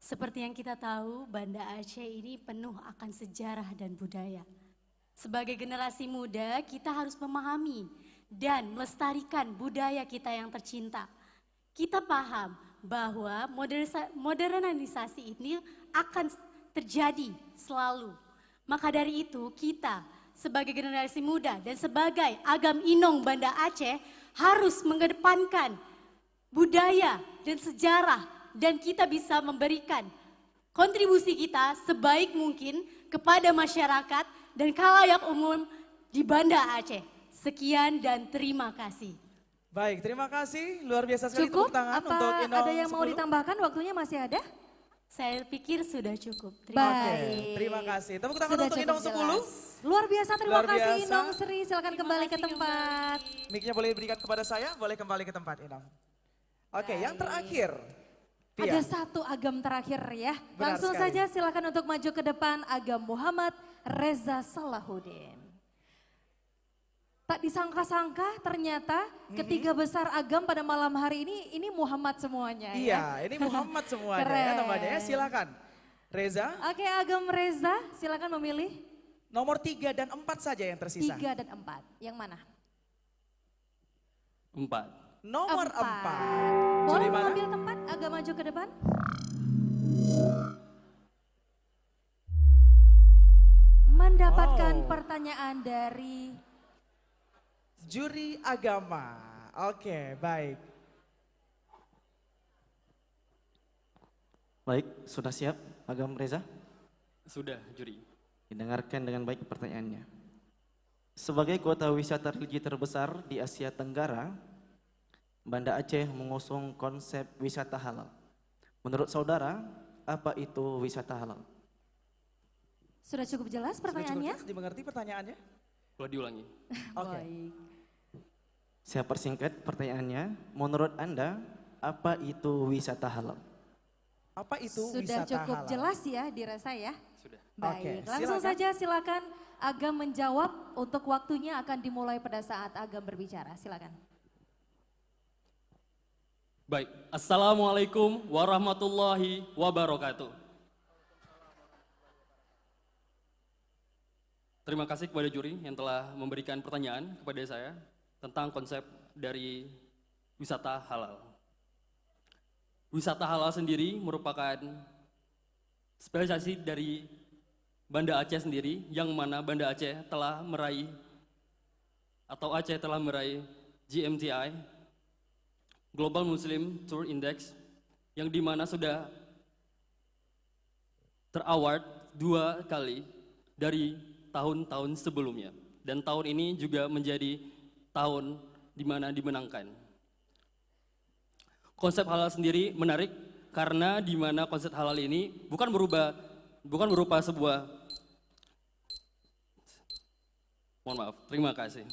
Seperti yang kita tahu, Banda Aceh ini penuh akan sejarah dan budaya. Sebagai generasi muda, kita harus memahami dan melestarikan budaya kita yang tercinta. Kita paham bahwa modernisasi ini akan terjadi selalu. Maka dari itu kita sebagai generasi muda dan sebagai Agam Inong Banda Aceh harus mengedepankan budaya dan sejarah, dan kita bisa memberikan kontribusi kita sebaik mungkin kepada masyarakat dan khalayak umum di Banda Aceh. Sekian dan terima kasih. Baik, terima kasih. Luar biasa sekali. Cukup? Tepuk tangan Apa untuk Inong ada yang mau 10. ditambahkan? Waktunya masih ada? Saya pikir sudah cukup. Baik. Terima kasih. Tepuk tangan Sudah untuk cukup Inong 10. jelas. Luar biasa, terima Luar kasih biasa. Inong Sri. Silakan kembali ke tempat. Mic-nya boleh diberikan kepada saya, boleh kembali ke tempat Inong. Oke, yang terakhir. Pia. Ada satu Agam terakhir ya. Benar Langsung sekali. saja silakan untuk maju ke depan Agam Muhammad Reza Salahuddin. Tak disangka-sangka ternyata ketiga besar Agam pada malam hari ini Muhammad semuanya ya. Iya, ini Muhammad semuanya ya namanya ya. Silakan. Reza, Oke Agam Reza, silakan memilih nomor 3 dan 4 saja yang tersisa. 3 dan 4. Yang mana? 4. Nomor 4. Boleh Jadi mana? mengambil tempat agak maju ke depan? Mendapatkan pertanyaan dari Juri agama. Oke, baik. Baik, sudah siap Agam Reza? Sudah, juri. Didengarkan dengan baik pertanyaannya. Sebagai kota wisata religi terbesar di Asia Tenggara, Banda Aceh mengusung konsep wisata halal. Menurut saudara, apa itu wisata halal? Sudah cukup jelas pertanyaannya? Sudah dimengerti pertanyaannya? Boleh diulangi. Oke. Baik. Saya persingkat pertanyaannya. Menurut Anda, apa itu wisata halal? Apa itu Sudah wisata cukup halal? jelas ya dirasa ya? Sudah. Baik, Oke, langsung silakan. saja silakan Agam menjawab. Untuk waktunya akan dimulai pada saat Agam berbicara. Silakan. Baik, Assalamualaikum warahmatullahi wabarakatuh. Terima kasih kepada juri yang telah memberikan pertanyaan kepada saya tentang konsep dari wisata halal. Wisata halal sendiri merupakan spesialisasi dari Banda Aceh sendiri, yang mana Banda Aceh telah meraih atau Aceh telah meraih GMTI, Global Muslim Tour Index, yang dimana sudah teraward 2 kali dari tahun-tahun sebelumnya. Dan tahun ini juga menjadi tahun di mana dimenangkan. Konsep halal sendiri menarik karena di mana konsep halal ini bukan berupa sebuah, mohon maaf, terima kasih.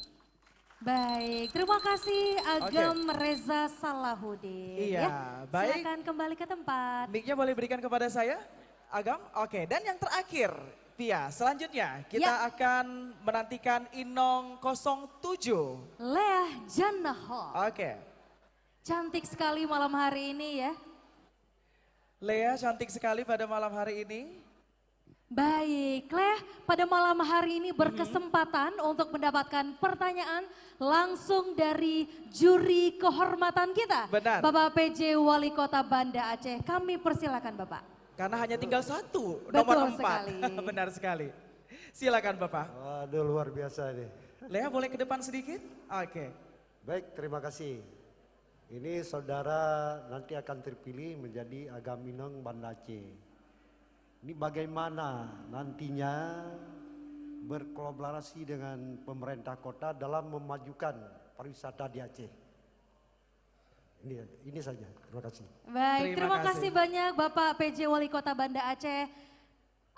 Baik, terima kasih Agam Reza Salahuddin. Iya, ya. baik. Silakan kembali ke tempat. Mic-nya boleh berikan kepada saya, Agam? Oke, dan yang terakhir, Pia, selanjutnya kita akan menantikan Inong 07. Leah Jannahol. Oke. Cantik sekali malam hari ini ya. Leah cantik sekali pada malam hari ini. Baik, Leah pada malam hari ini berkesempatan untuk mendapatkan pertanyaan langsung dari juri kehormatan kita. Benar. Bapak PJ Wali Kota Banda Aceh, kami persilakan Bapak. Karena hanya tinggal satu, Betul nomor 4. sekali. Benar sekali. Silakan Bapak. Waduh, luar biasa nih. Leah boleh ke depan sedikit? Oke. Baik, terima kasih. Ini saudara nanti akan terpilih menjadi Agam Inong Banda Aceh. Ini bagaimana nantinya berkolaborasi dengan pemerintah kota dalam memajukan pariwisata di Aceh. Ini saja, terima kasih. Baik, terima kasih banyak Bapak PJ Wali Kota Banda Aceh.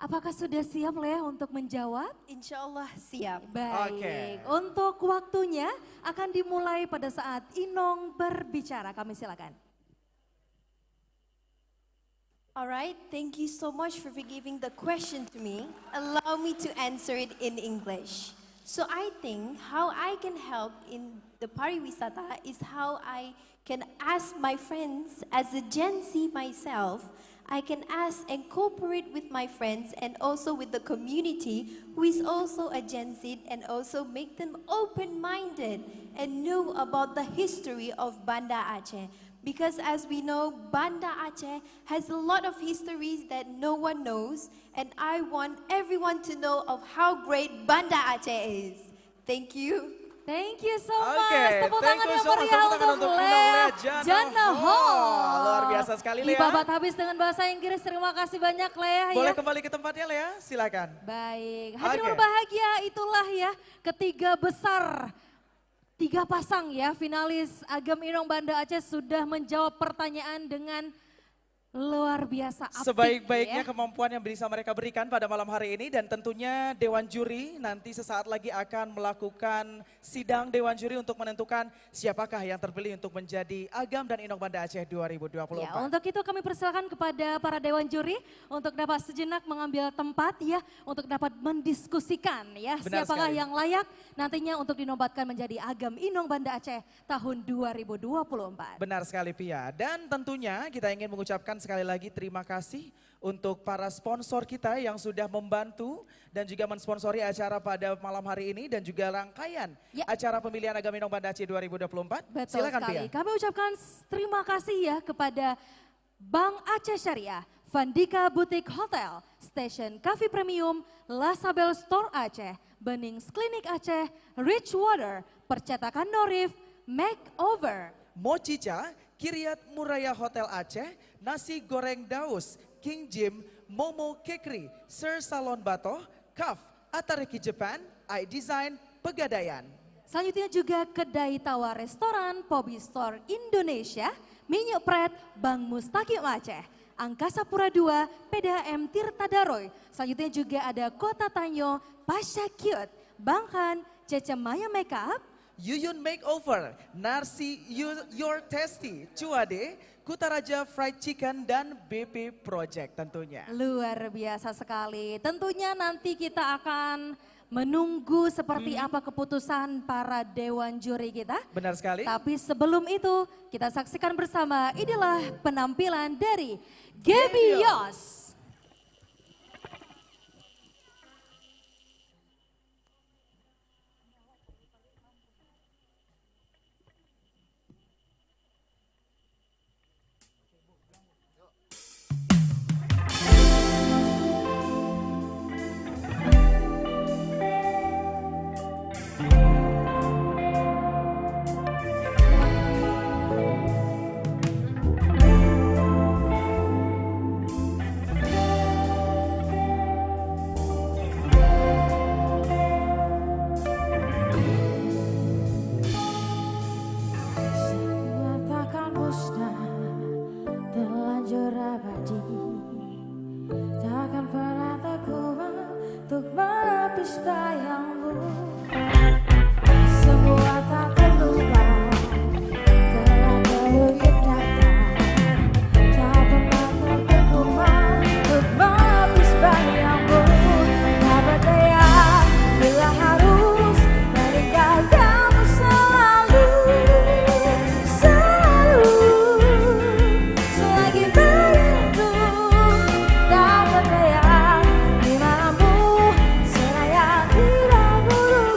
Apakah sudah siap Leah untuk menjawab? Insya Allah siap. Baik, untuk waktunya akan dimulai pada saat Inong berbicara. Kami silakan. Alright, thank you so much for giving the question to me. Allow me to answer it in English. So I think how I can help in the pariwisata is how I can ask my friends as a Gen Z myself. I can ask and cooperate with my friends and also with the community who is also a Gen Z and also make them open-minded and know about the history of Banda Aceh. Because as we know, Banda Aceh has a lot of histories that no one knows, and I want everyone to know of how great Banda Aceh is. Thank you. Thank you so much. Tepuk tangan yang meriah untuk Leah Leah Jannahol. Luar biasa sekali Leah. Dibabat habis dengan bahasa Inggris. Terima kasih banyak Leah. Boleh ya. kembali ke tempatnya Leah, silakan. Baik, hadirin berbahagia, itulah ya ketiga besar. 3 pasang ya finalis Agam Inong Banda Aceh sudah menjawab pertanyaan dengan luar biasa apik. Sebaik-baiknya ya. kemampuan yang bisa mereka berikan pada malam hari ini, dan tentunya Dewan Juri nanti sesaat lagi akan melakukan sidang Dewan Juri untuk menentukan siapakah yang terpilih untuk menjadi Agam dan Inong Banda Aceh 2024. Ya, untuk itu kami persilakan kepada para Dewan Juri untuk dapat sejenak mengambil tempat ya, untuk dapat mendiskusikan ya Benar siapakah sekali. yang layak nantinya untuk dinobatkan menjadi Agam Inong Banda Aceh tahun 2024. Benar sekali Pia, dan tentunya kita ingin mengucapkan sekali lagi terima kasih untuk para sponsor kita yang sudah membantu dan juga mensponsori acara pada malam hari ini dan juga rangkaian acara pemilihan Agam Inong Banda Aceh 2024. Betul Silakan sekali. Pia. Kami ucapkan terima kasih ya kepada Bank Aceh Syariah, Vandika Boutique Hotel, Station Cafe Premium, Lasabel Store Aceh, Benings Klinik Aceh, Rich Water, Percetakan Norif, Makeover, Mochicha, Kiryat Muraya Hotel Aceh, Nasi Goreng Daus, King Jim, Momo Kekri, Sir Salon Batoh, Kaf, Atareki Japan, iDesign, Pegadaian. Selanjutnya juga Kedai Tawar Restoran, Pobi Store Indonesia, Minyak Pret, Bang Mustaqim Aceh, Angkasa Pura II, PDAM Tirta Daroy. Selanjutnya juga ada Kota Tanyo, Pasha Cute, Bang Han, Cece Maya Makeup, Yuyun Makeover, Narsi Your Tasty, Cuade, Kutaraja Fried Chicken, dan BP Project tentunya. Luar biasa sekali. Tentunya nanti kita akan menunggu seperti apa keputusan para dewan juri kita. Benar sekali. Tapi sebelum itu kita saksikan bersama, inilah penampilan dari Gebios. Takkan musnah, terlanjur abadi. Takkan pernah terkuat untuk menepis bayangmu. Semua tak terlupa, telah begitu datang. Tak pernah terkuat untuk menepis bayangmu. Tak berdaya bila harus meninggalkanmu selalu. Selagi merindu, tak berdaya di malammu, seraya tidak buru.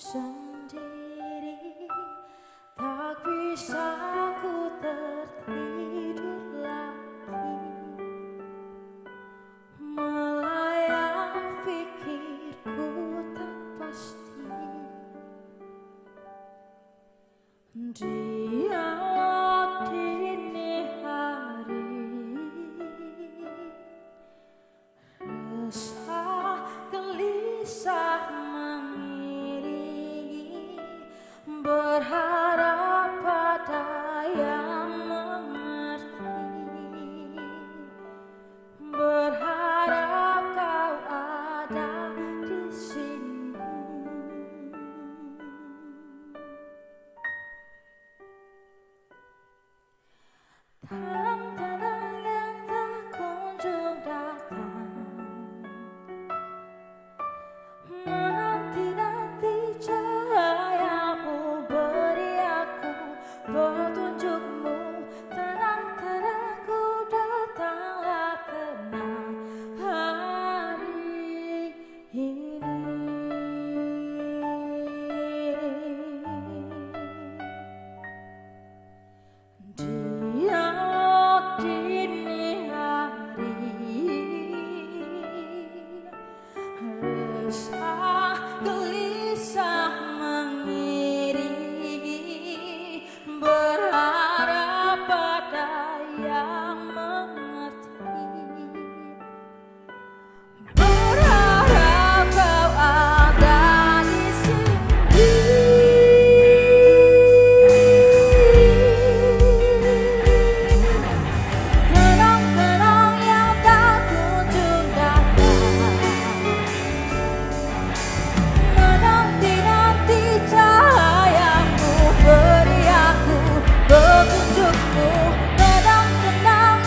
sendiri, tak bisa ku tertidur lagi, melayang pikirku tak pasti. Dialog dini hari, resah gelisah mengiringi, berharap pada yang mengerti, berharap kau ada di sini. Tenang-tenang yang tak kunjung datang, menanti-nanti cahayamu, beri aku petunjukmu. Tenang-tenang ku datanglah tenang hari ini. Dialog dini hari, resah gelisah mengiringi, berharap pada yang mengerti, berharap kau ada di sini. Kenang-kenang yang tak kunjung datang, menanti-nanti cahayamu, beri aku petunjukmu. Tenang-tenang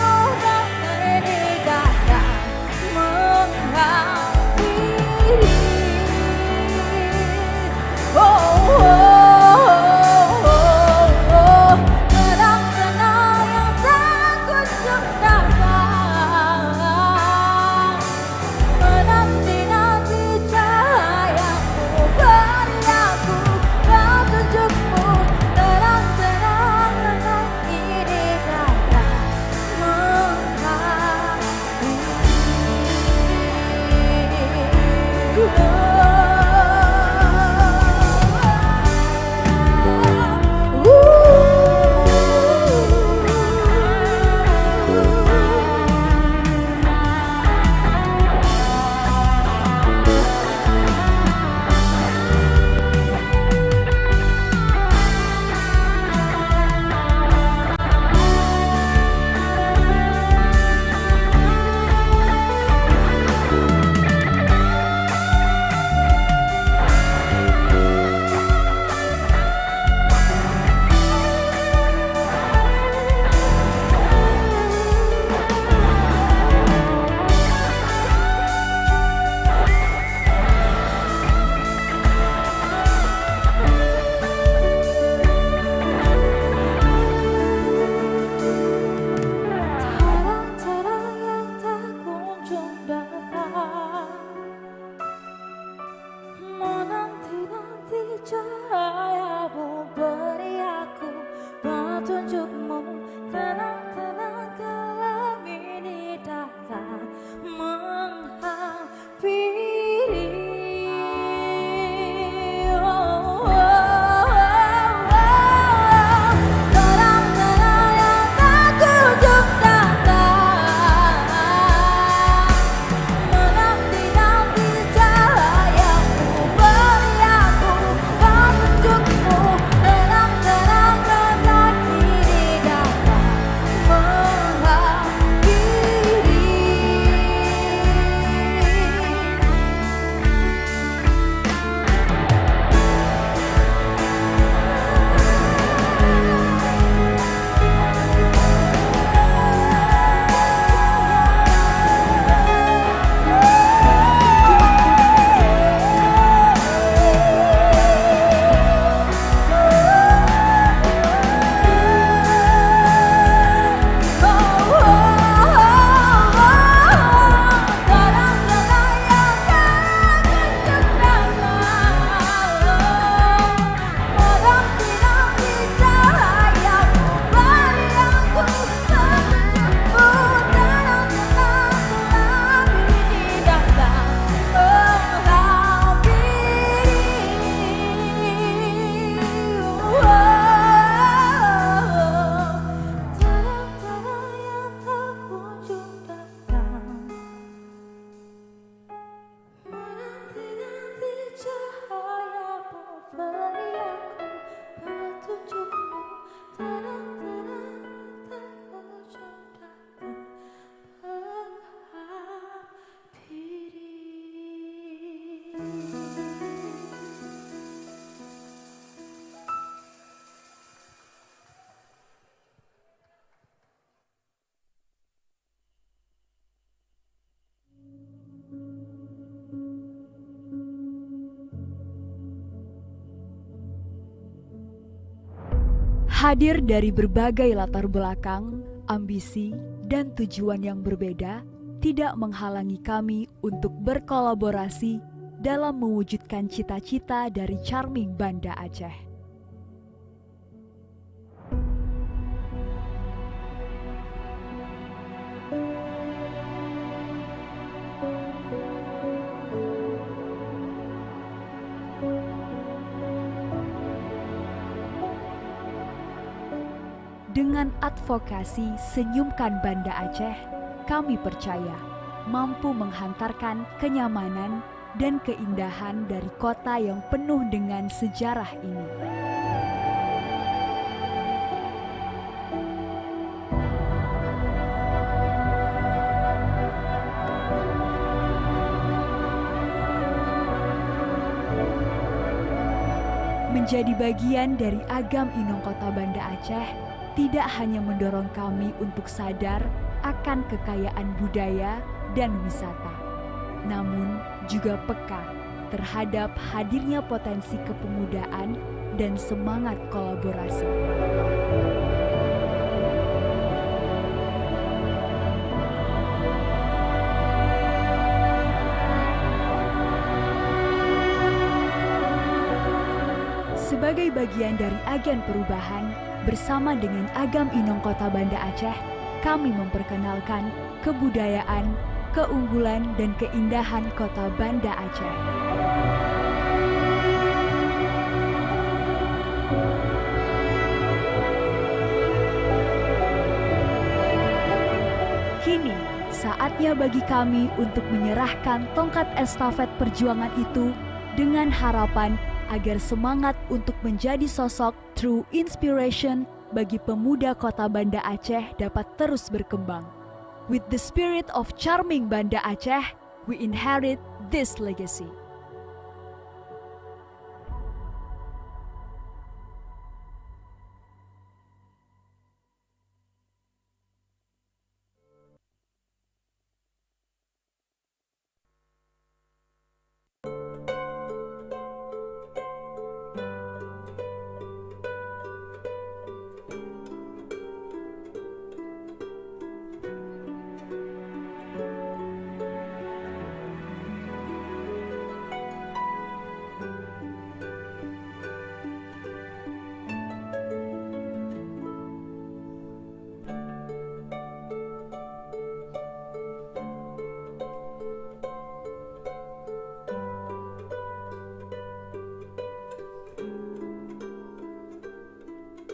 Hadir dari berbagai latar belakang, ambisi, dan tujuan yang berbeda tidak menghalangi kami untuk berkolaborasi dalam mewujudkan cita-cita dari Charming Banda Aceh. Dengan advokasi Senyumkan Banda Aceh, kami percaya mampu menghantarkan kenyamanan dan keindahan dari kota yang penuh dengan sejarah ini. Menjadi bagian dari Agam Inong Kota Banda Aceh tidak hanya mendorong kami untuk sadar akan kekayaan budaya dan wisata, namun juga peka terhadap hadirnya potensi kepemudaan dan semangat kolaborasi. Sebagai bagian dari agen perubahan, bersama dengan Agam Inong Kota Banda Aceh, kami memperkenalkan kebudayaan, keunggulan, dan keindahan Kota Banda Aceh. Kini, saatnya bagi kami untuk menyerahkan tongkat estafet perjuangan itu dengan harapan agar semangat untuk menjadi sosok true inspiration bagi pemuda Kota Banda Aceh dapat terus berkembang. With the spirit of Charming Banda Aceh, we inherit this legacy.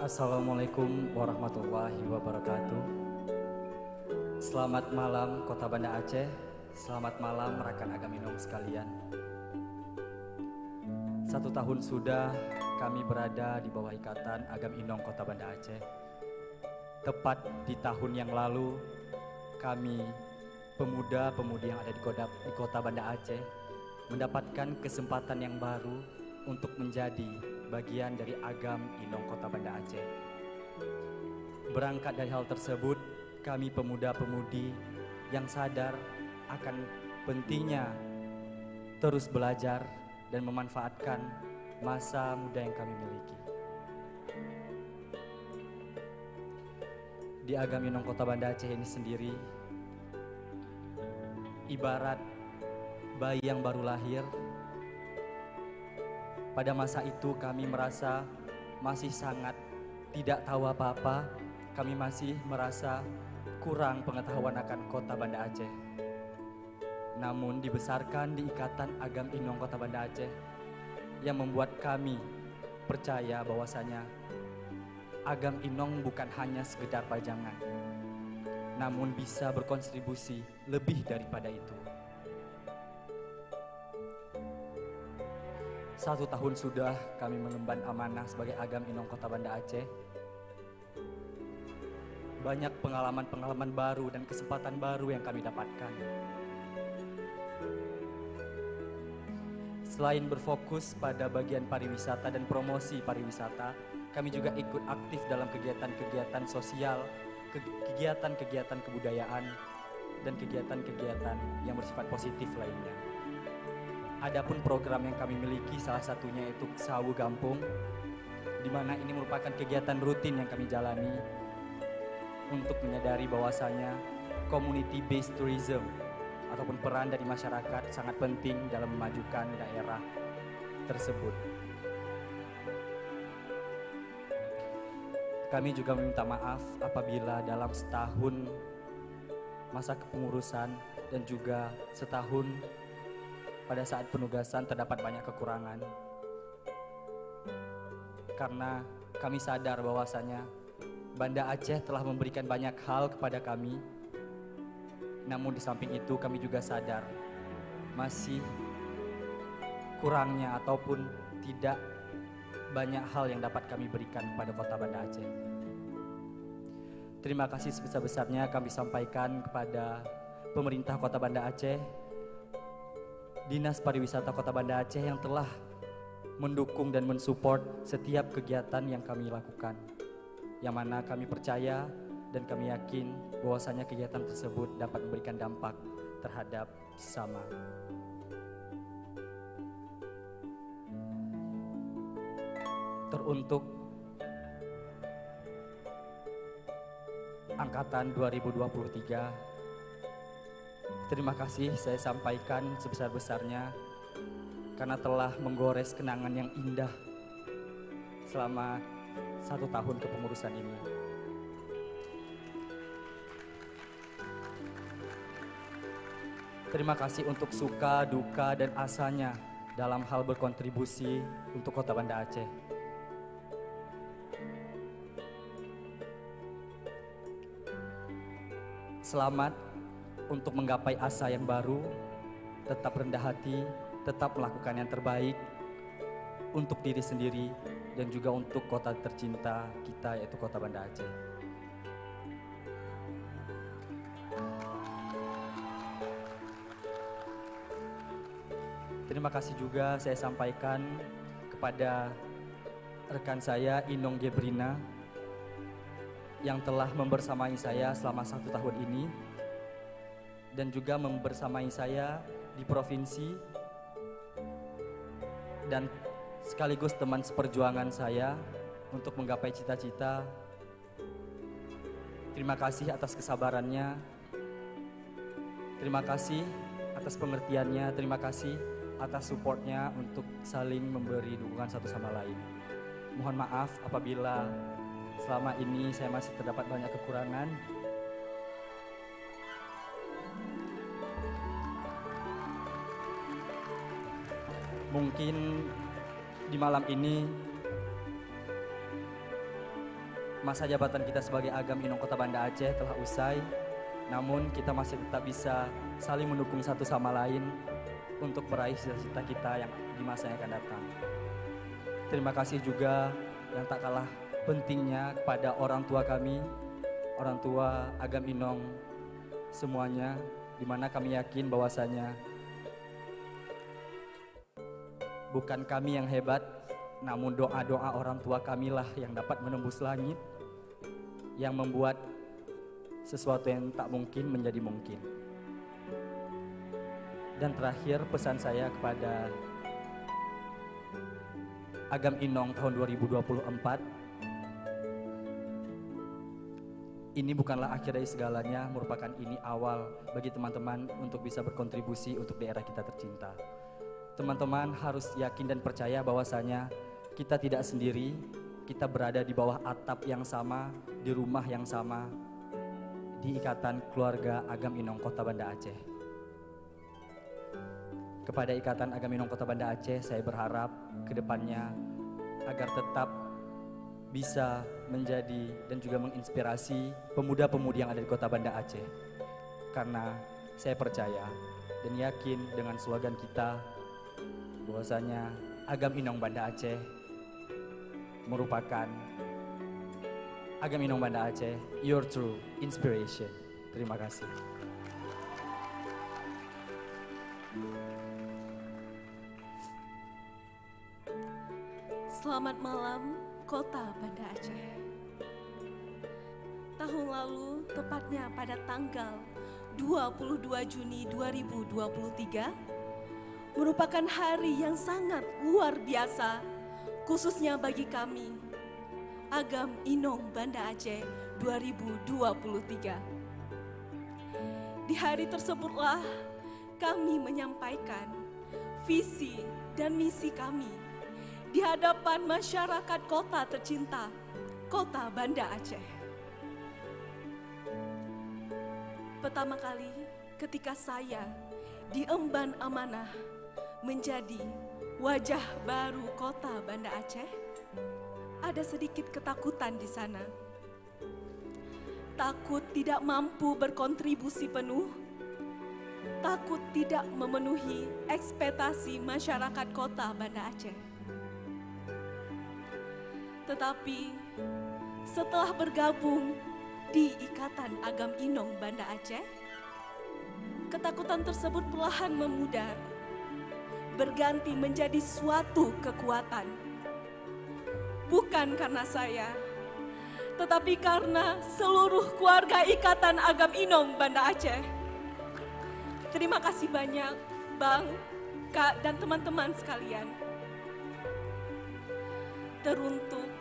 Assalamualaikum warahmatullahi wabarakatuh. Selamat malam Kota Banda Aceh. Selamat malam rekan Agam Inong sekalian. 1 tahun sudah kami berada di bawah ikatan Agam Inong Kota Banda Aceh. Tepat di tahun yang lalu, kami pemuda-pemudi yang ada di Kota Banda Aceh mendapatkan kesempatan yang baru untuk menjadi bagian dari Agam Inong Kota Banda Aceh. Berangkat dari hal tersebut, kami pemuda-pemudi yang sadar akan pentingnya terus belajar dan memanfaatkan masa muda yang kami miliki. Di Agam Inong Kota Banda Aceh ini sendiri, ibarat bayi yang baru lahir. Pada masa itu kami merasa masih sangat tidak tahu apa-apa, kami masih merasa kurang pengetahuan akan Kota Banda Aceh. Namun dibesarkan di ikatan Agam Inong Kota Banda Aceh yang membuat kami percaya bahwasanya Agam Inong bukan hanya sekedar pajangan, namun bisa berkontribusi lebih daripada itu. 1 tahun sudah kami mengemban amanah sebagai Agam Inong Kota Banda Aceh. Banyak pengalaman-pengalaman baru dan kesempatan baru yang kami dapatkan. Selain berfokus pada bagian pariwisata dan promosi pariwisata, kami juga ikut aktif dalam kegiatan-kegiatan sosial, kegiatan-kegiatan kebudayaan, dan kegiatan-kegiatan yang bersifat positif lainnya. Adapun program yang kami miliki salah satunya yaitu Sawu Gampung, di mana ini merupakan kegiatan rutin yang kami jalani untuk menyadari bahwasanya community based tourism ataupun peran dari masyarakat sangat penting dalam memajukan daerah tersebut. Kami juga meminta maaf apabila dalam setahun masa kepengurusan dan juga setahun pada saat penugasan terdapat banyak kekurangan. Karena kami sadar bahwasanya Banda Aceh telah memberikan banyak hal kepada kami. Namun di samping itu kami juga sadar masih kurangnya ataupun tidak banyak hal yang dapat kami berikan kepada Kota Banda Aceh. Terima kasih sebesar-besarnya kami sampaikan kepada pemerintah Kota Banda Aceh, Dinas Pariwisata Kota Banda Aceh yang telah mendukung dan mensupport setiap kegiatan yang kami lakukan. Yang mana kami percaya dan kami yakin bahwasanya kegiatan tersebut dapat memberikan dampak terhadap sesama. Teruntuk angkatan 2023, terima kasih saya sampaikan sebesar-besarnya karena telah menggores kenangan yang indah selama 1 tahun kepengurusan ini. Terima kasih untuk suka, duka, dan asanya dalam hal berkontribusi untuk Kota Banda Aceh. Selamat untuk menggapai asa yang baru, tetap rendah hati, tetap melakukan yang terbaik untuk diri sendiri dan juga untuk kota tercinta kita yaitu Kota Banda Aceh. Terima kasih juga saya sampaikan kepada rekan saya Inong Gebrina yang telah membersamai saya selama 1 tahun ini dan juga membersamai saya di provinsi dan sekaligus teman seperjuangan saya untuk menggapai cita-cita. Terima kasih atas kesabarannya, terima kasih atas pengertiannya, terima kasih atas supportnya untuk saling memberi dukungan satu sama lain. Mohon maaf apabila selama ini saya masih terdapat banyak kekurangan. Mungkin di malam ini masa jabatan kita sebagai Agam Inong Kota Banda Aceh telah usai, namun kita masih tetap bisa saling mendukung satu sama lain untuk meraih cita-cita kita yang di masa yang akan datang. Terima kasih juga yang tak kalah pentingnya kepada orang tua kami, orang tua Agam Inong semuanya, di mana kami yakin bahwasanya bukan kami yang hebat, namun doa-doa orang tua kamilah yang dapat menembus langit, yang membuat sesuatu yang tak mungkin menjadi mungkin. Dan terakhir pesan saya kepada Agam Inong tahun 2024, ini bukanlah akhir dari segalanya, merupakan ini awal bagi teman-teman untuk bisa berkontribusi untuk daerah kita tercinta. Teman-teman harus yakin dan percaya bahwasanya kita tidak sendiri, kita berada di bawah atap yang sama, di rumah yang sama, di ikatan keluarga Agam Inong Kota Banda Aceh. Kepada ikatan Agam Inong Kota Banda Aceh, saya berharap ke depannya agar tetap bisa menjadi dan juga menginspirasi pemuda-pemudi yang ada di Kota Banda Aceh. Karena saya percaya dan yakin dengan slogan kita bahwasanya Agam Inong Banda Aceh merupakan Agam Inong Banda Aceh, your true inspiration. Terima kasih. Selamat malam, Kota Banda Aceh. Tahun lalu, tepatnya pada tanggal 22 Juni 2023, merupakan hari yang sangat luar biasa, khususnya bagi kami, Agam Inong Banda Aceh 2023. Di hari tersebutlah kami menyampaikan visi dan misi kami di hadapan masyarakat kota tercinta, Kota Banda Aceh. Pertama kali ketika saya diemban amanah menjadi wajah baru Kota Banda Aceh, ada sedikit ketakutan di sana. Takut tidak mampu berkontribusi penuh, takut tidak memenuhi ekspektasi masyarakat Kota Banda Aceh. Tetapi setelah bergabung di Ikatan Agam Inong Banda Aceh, ketakutan tersebut perlahan memudar, berganti menjadi suatu kekuatan. Bukan karena saya, tetapi karena seluruh keluarga Ikatan Agam Inong Banda Aceh. Terima kasih banyak, Bang, Kak, dan teman-teman sekalian. Teruntuk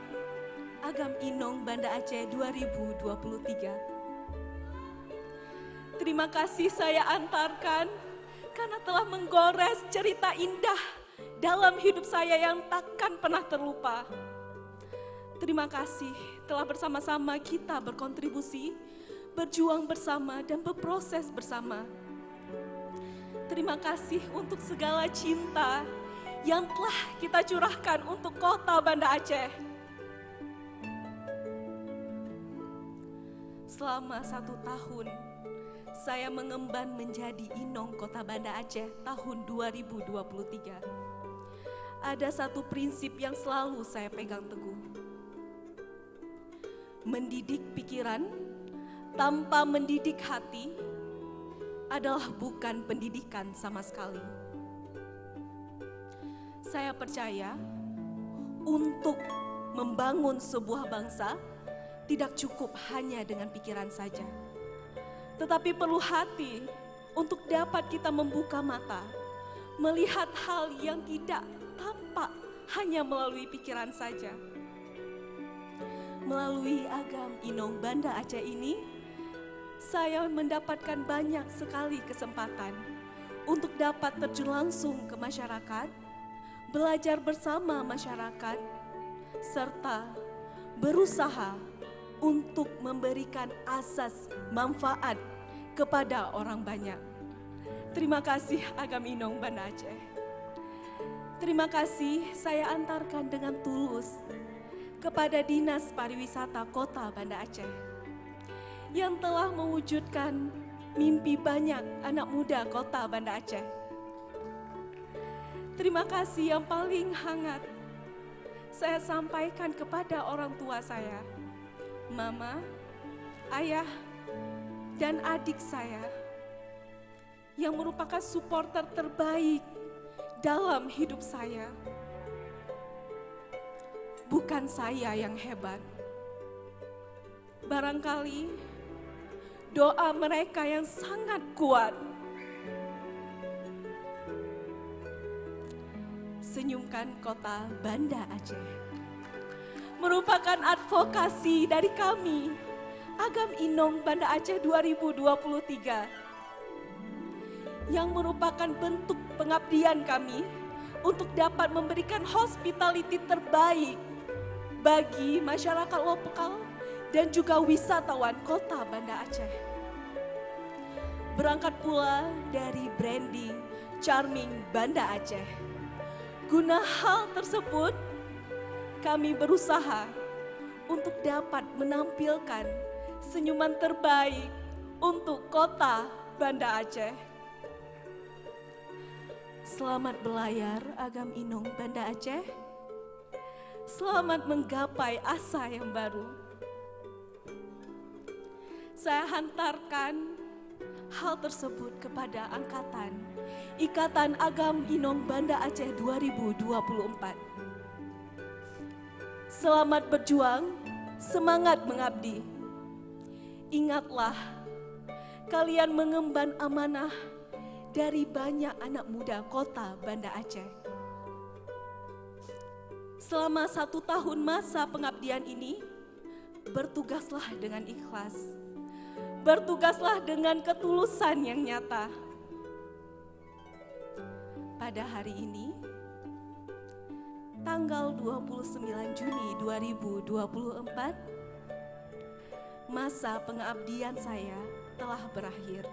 Agam Inong Banda Aceh 2023. Terima kasih saya antarkan karena telah menggores cerita indah dalam hidup saya yang takkan pernah terlupa. Terima kasih telah bersama-sama kita berkontribusi, berjuang bersama dan berproses bersama. Terima kasih untuk segala cinta yang telah kita curahkan untuk Kota Banda Aceh. Selama 1 tahun, saya mengemban menjadi Inong Kota Banda Aceh tahun 2023. Ada satu prinsip yang selalu saya pegang teguh. Mendidik pikiran tanpa mendidik hati adalah bukan pendidikan sama sekali. Saya percaya untuk membangun sebuah bangsa tidak cukup hanya dengan pikiran saja, tetapi perlu hati untuk dapat kita membuka mata, melihat hal yang tidak tampak hanya melalui pikiran saja. Melalui Agam Inong Banda Aceh ini, saya mendapatkan banyak sekali kesempatan untuk dapat terjun langsung ke masyarakat, belajar bersama masyarakat, serta berusaha untuk memberikan asas manfaat kepada orang banyak. Terima kasih Agam Inong Banda Aceh. Terima kasih saya antarkan dengan tulus kepada Dinas Pariwisata Kota Banda Aceh yang telah mewujudkan mimpi banyak anak muda Kota Banda Aceh. Terima kasih yang paling hangat saya sampaikan kepada orang tua saya, Mama, Ayah, dan adik saya yang merupakan supporter terbaik dalam hidup saya. Bukan saya yang hebat. Barangkali doa mereka yang sangat kuat. Senyumkan Kota Banda Aceh merupakan advokasi dari kami, Agam Inong Banda Aceh 2023, yang merupakan bentuk pengabdian kami untuk dapat memberikan hospitality terbaik bagi masyarakat lokal dan juga wisatawan Kota Banda Aceh. Berangkat pula dari branding Charming Banda Aceh. Guna hal tersebut, kami berusaha untuk dapat menampilkan senyuman terbaik untuk Kota Banda Aceh. Selamat berlayar Agam Inong Banda Aceh. Selamat menggapai asa yang baru. Saya hantarkan hal tersebut kepada angkatan Ikatan Agam Inong Banda Aceh 2024. Selamat berjuang, semangat mengabdi. Ingatlah, kalian mengemban amanah dari banyak anak muda Kota Banda Aceh. selama 1 tahun masa pengabdian ini, bertugaslah dengan ikhlas. Bertugaslah dengan ketulusan yang nyata. Pada hari ini, tanggal 29 Juni 2024, masa pengabdian saya telah berakhir.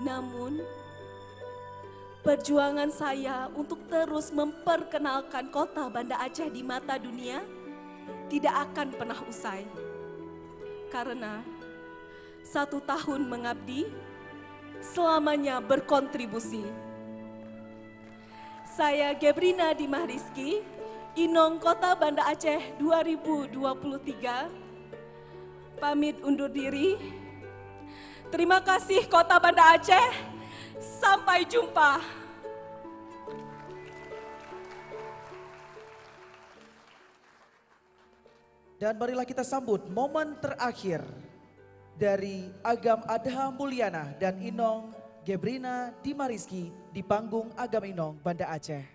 Namun, perjuangan saya untuk terus memperkenalkan kota Banda Aceh di mata dunia tidak akan pernah usai. Karena 1 tahun mengabdi, selamanya berkontribusi. Saya Gebrina Dimah Rizky, Inong Kota Banda Aceh 2023, pamit undur diri. Terima kasih Kota Banda Aceh, sampai jumpa. Dan marilah kita sambut momen terakhir dari Agam Adha Mulyana dan Inong Gebrina Dimah Rizky di panggung Agam Inong Banda Aceh.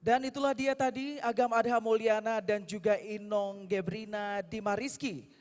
Dan itulah dia tadi Agam Adha Mulyana dan juga Inong Gebrina Dimah Rizky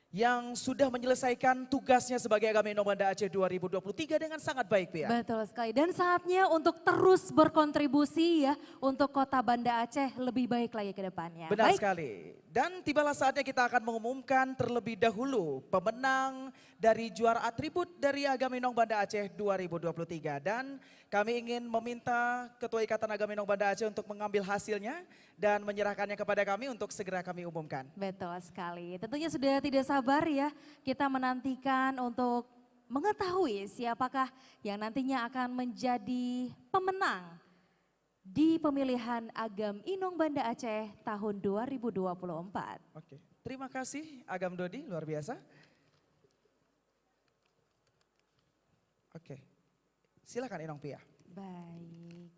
yang sudah menyelesaikan tugasnya sebagai Agam Inong Banda Aceh 2023 dengan sangat baik, Pia. Betul sekali. Dan saatnya untuk terus berkontribusi ya untuk Kota Banda Aceh lebih baik lagi ke depannya. Benar sekali. Dan tibalah saatnya kita akan mengumumkan terlebih dahulu pemenang dari juara atribut dari Agam Inong Banda Aceh 2023. Dan kami ingin meminta Ketua Ikatan Agam Inong Banda Aceh untuk mengambil hasilnya dan menyerahkannya kepada kami untuk segera kami umumkan. Betul sekali. Tentunya sudah tidak sabar ya kita menantikan untuk mengetahui siapakah yang nantinya akan menjadi pemenang di pemilihan Agam Inong Banda Aceh tahun 2024. Oke, terima kasih Agam Dodi, luar biasa. Oke, silakan Inong Pia. Baik.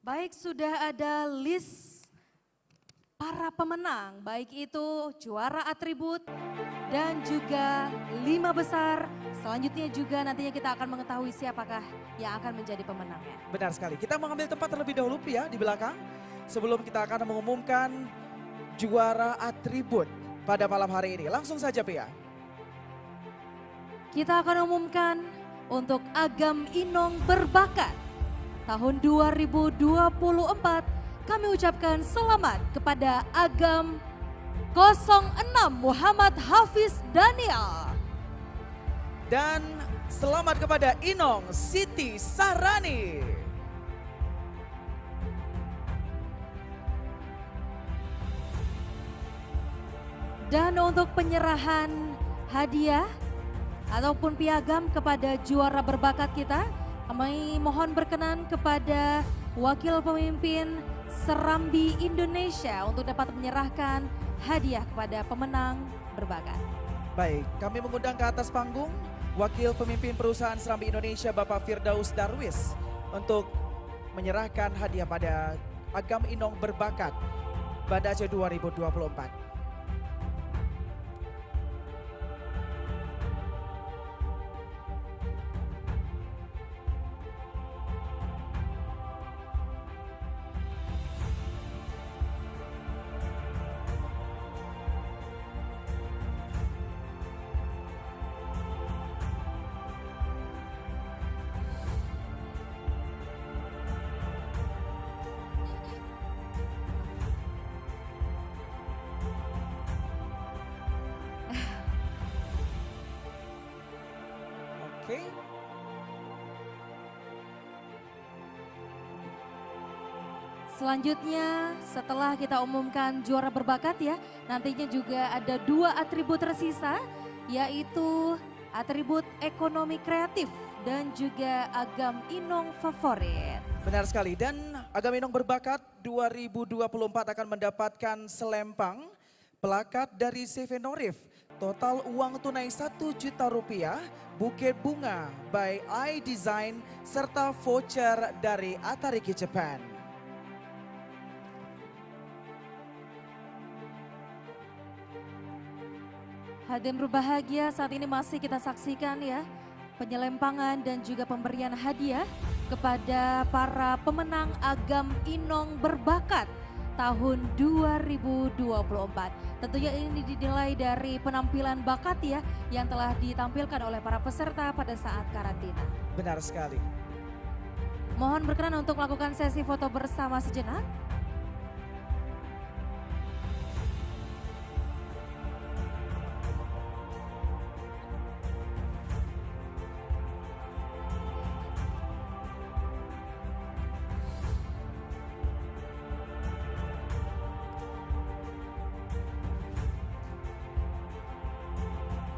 Baik, sudah ada list para pemenang, baik itu juara atribut dan juga 5 besar. Selanjutnya juga nantinya kita akan mengetahui siapakah yang akan menjadi pemenangnya. Benar sekali, kita mengambil tempat terlebih dahulu Pia di belakang. Sebelum kita akan mengumumkan juara atribut pada malam hari ini. Langsung saja Pia. Kita akan umumkan untuk Agam Inong Berbakat tahun 2024. Kami ucapkan selamat kepada Agam 06 Muhammad Hafiz Daniel. Dan selamat kepada Inong Siti Sarani. Dan untuk penyerahan hadiah ataupun piagam kepada juara berbakat kita, kami mohon berkenan kepada Wakil Pemimpin Serambi Indonesia untuk dapat menyerahkan hadiah kepada pemenang berbakat. Baik, kami mengundang ke atas panggung Wakil Pemimpin Perusahaan Serambi Indonesia Bapak Firdaus Darwis untuk menyerahkan hadiah pada Agam Inong Berbakat Banda Aceh 2024. Oke. Selanjutnya setelah kita umumkan juara berbakat ya, nantinya juga ada 2 atribut tersisa, yaitu atribut ekonomi kreatif dan juga agam inong favorit. Benar sekali, dan Agam Inong Berbakat 2024 akan mendapatkan selempang plakat dari CV Norif. Total uang tunai Rp1 juta, buket bunga by iDesign, serta voucher dari Atariki Japan. Hadirin berbahagia, saat ini masih kita saksikan ya penyelempangan dan juga pemberian hadiah kepada para pemenang Agam Inong Berbakat tahun 2024. Tentunya ini dinilai dari penampilan bakat ya yang telah ditampilkan oleh para peserta pada saat karantina. Benar sekali. Mohon berkenan untuk melakukan sesi foto bersama sejenak.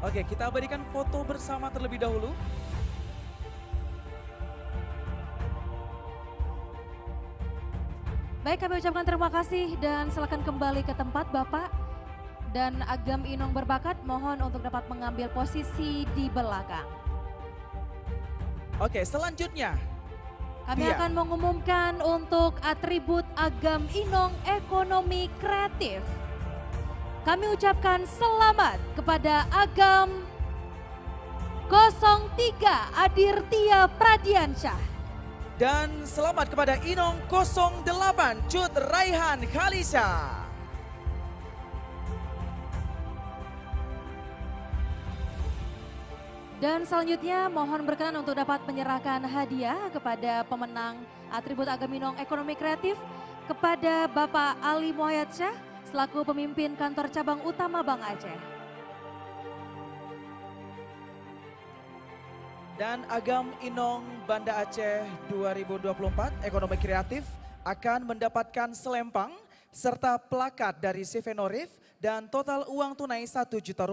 Oke, kita berikan foto bersama terlebih dahulu. Baik, kami ucapkan terima kasih dan silakan kembali ke tempat Bapak. Dan Agam Inong Berbakat mohon untuk dapat mengambil posisi di belakang. Oke, selanjutnya Kami akan mengumumkan untuk atribut Agam Inong Ekonomi Kreatif. Kami ucapkan selamat kepada Agam 03 Adirtia Pradiansyah. Dan selamat kepada Inong 08 Cut Raihan Khalisa. Dan selanjutnya mohon berkenan untuk dapat menyerahkan hadiah kepada pemenang atribut Agam Inong Ekonomi Kreatif kepada Bapak Ali Muhayyadsyah selaku pemimpin kantor cabang utama Bank Aceh. Dan Agam Inong Banda Aceh 2024 Ekonomi Kreatif akan mendapatkan selempang serta plakat dari CV Norif dan total uang tunai Rp1 juta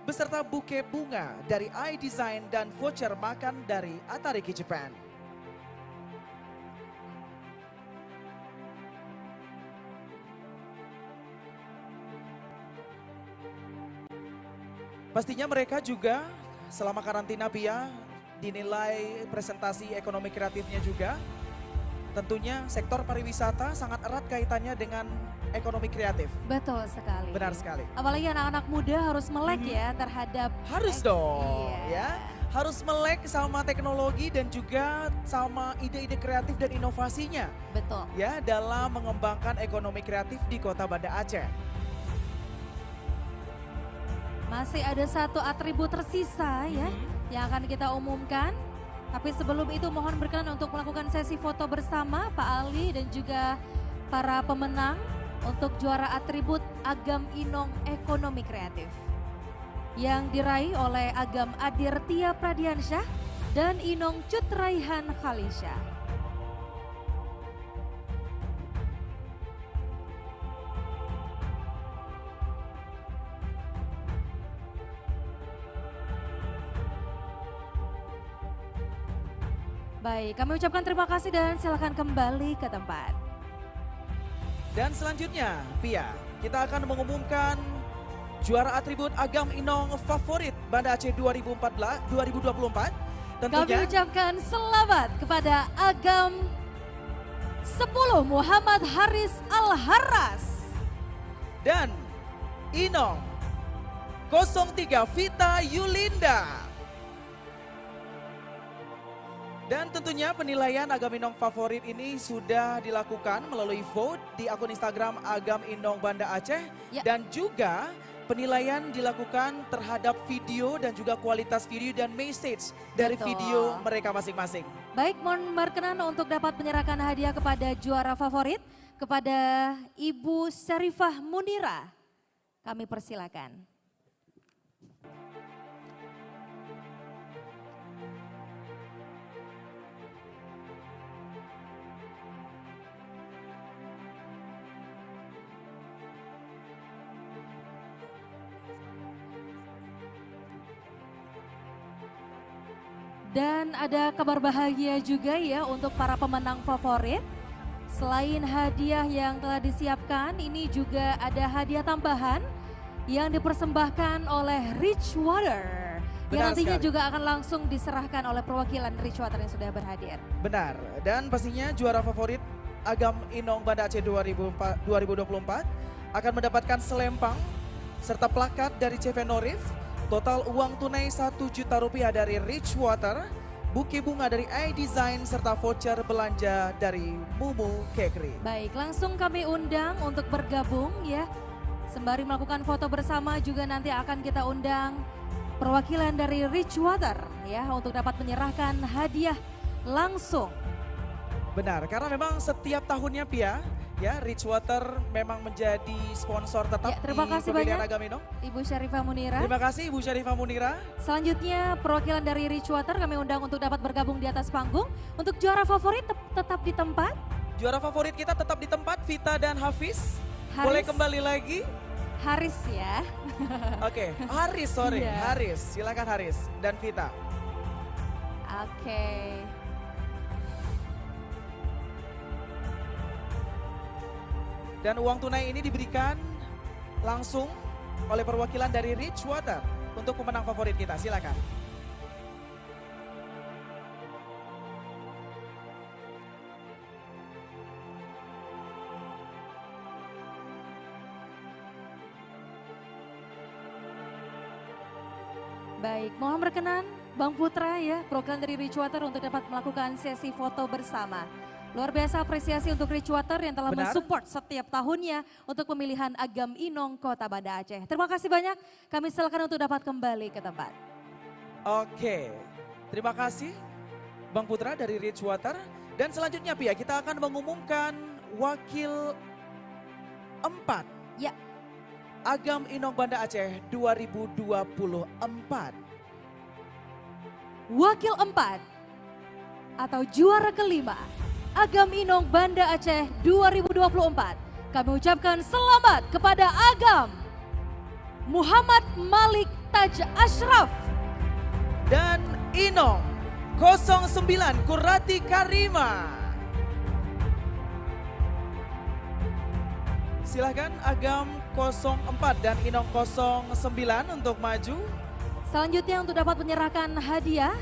beserta buke bunga dari iDesign dan voucher makan dari Atariki Japan. Pastinya mereka juga selama karantina Pia dinilai presentasi ekonomi kreatifnya juga. Tentunya sektor pariwisata sangat erat kaitannya dengan ekonomi kreatif. Betul sekali. Benar sekali. Apalagi anak-anak muda harus melek ya terhadap. Harus dong ya. Harus melek sama teknologi dan juga sama ide-ide kreatif dan inovasinya. Betul. Ya, dalam mengembangkan ekonomi kreatif di Kota Banda Aceh. Masih ada satu atribut tersisa ya yang akan kita umumkan. Tapi sebelum itu mohon berkenan untuk melakukan sesi foto bersama Pak Ali dan juga para pemenang untuk juara atribut Agam Inong Ekonomi Kreatif. Yang diraih oleh Agam Adirtia Pradiansyah dan Inong Cut Raihan Khalisa. Baik, kami ucapkan terima kasih dan silakan kembali ke tempat. Dan selanjutnya, Pia, kita akan mengumumkan juara atribut Agam Inong Favorit Banda Aceh 2024. Tentunya Kami ucapkan selamat kepada Agam 10 Muhammad Haris Al-Harras. Dan Inong 03 Vita Yulinda. Dan tentunya penilaian Agam Inong favorit ini sudah dilakukan melalui vote di akun Instagram Agam Inong Banda Aceh. Dan juga penilaian dilakukan terhadap video dan juga kualitas video dan message dari Betul. video mereka masing-masing. Baik, mohon berkenan untuk dapat menyerahkan hadiah kepada juara favorit, kepada Ibu Syarifah Munira. Kami persilakan. Dan ada kabar bahagia juga ya untuk para pemenang favorit. Selain hadiah yang telah disiapkan, ini juga ada hadiah tambahan yang dipersembahkan oleh Richwater. Yang Benar nantinya sekali. juga akan langsung diserahkan oleh perwakilan Richwater yang sudah berhadir. Benar, dan pastinya juara favorit Agam Inong Banda Aceh 2024 akan mendapatkan selempang serta plakat dari CV Norif, total uang tunai Rp1 juta dari Richwater, buke bunga dari iDesign serta voucher belanja dari Mumu Kekri. Baik, langsung kami undang untuk bergabung ya. Sembari melakukan foto bersama juga nanti akan kita undang perwakilan dari Richwater ya untuk dapat menyerahkan hadiah langsung. Benar, karena memang setiap tahunnya Pia, ya Richwater memang menjadi sponsor tetap Terima di kasih pemilihan banyak Agam Inong. Ibu Syarifah Munira. Terima kasih Ibu Syarifah Munira. Selanjutnya perwakilan dari Richwater kami undang untuk dapat bergabung di atas panggung. Untuk juara favorit tetap di tempat. Juara favorit kita tetap di tempat, Vita dan Hafiz. Haris. Boleh kembali lagi? Haris ya. Oke, Haris, sorry. Iya. Haris, silakan Haris dan Vita. Oke. Dan uang tunai ini diberikan langsung oleh perwakilan dari Richwater untuk pemenang favorit kita. Silakan. Baik, mohon berkenan Bang Putra ya, perwakilan dari Richwater untuk dapat melakukan sesi foto bersama. Luar biasa apresiasi untuk Richwater yang telah Benar. mensupport setiap tahunnya untuk pemilihan Agam Inong Kota Banda Aceh. Terima kasih banyak, kami silakan untuk dapat kembali ke tempat. Oke, terima kasih Bang Putra dari Richwater. Dan selanjutnya Pia, kita akan mengumumkan wakil 4. Ya. Agam Inong Banda Aceh 2024. Wakil 4 atau juara kelima Agam Inong Banda Aceh 2024. Kami ucapkan selamat kepada Agam Muhammad Malik Taj Ashraf dan Inong 09 Kurati Karima. Silahkan Agam 04 dan Inong 09 untuk maju. Selanjutnya untuk dapat menyerahkan hadiah,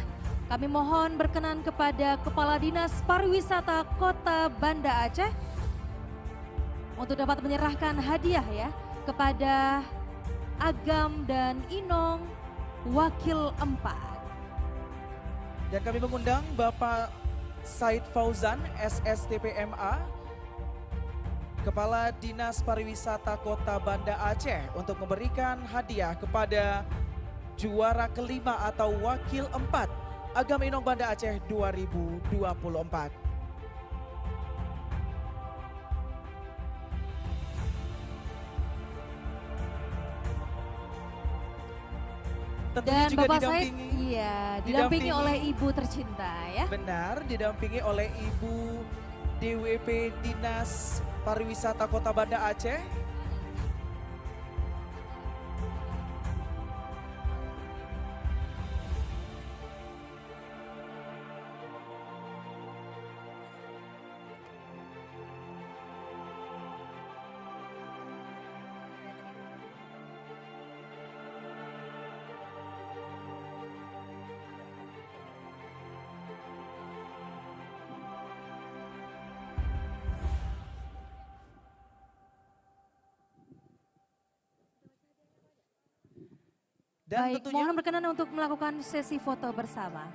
kami mohon berkenan kepada Kepala Dinas Pariwisata Kota Banda Aceh untuk dapat menyerahkan hadiah ya kepada Agam dan Inong Wakil 4. Dan kami mengundang Bapak Said Fauzan, SSTPMA, Kepala Dinas Pariwisata Kota Banda Aceh untuk memberikan hadiah kepada juara kelima atau wakil 4 Agam Inong Banda Aceh 2024. Tentunya Dan juga Bapak Said, didampingi, didampingi oleh Ibu tercinta ya. Benar, didampingi oleh Ibu DWP Dinas Pariwisata Kota Banda Aceh. Dan Baik, tentunya mohon berkenan untuk melakukan sesi foto bersama.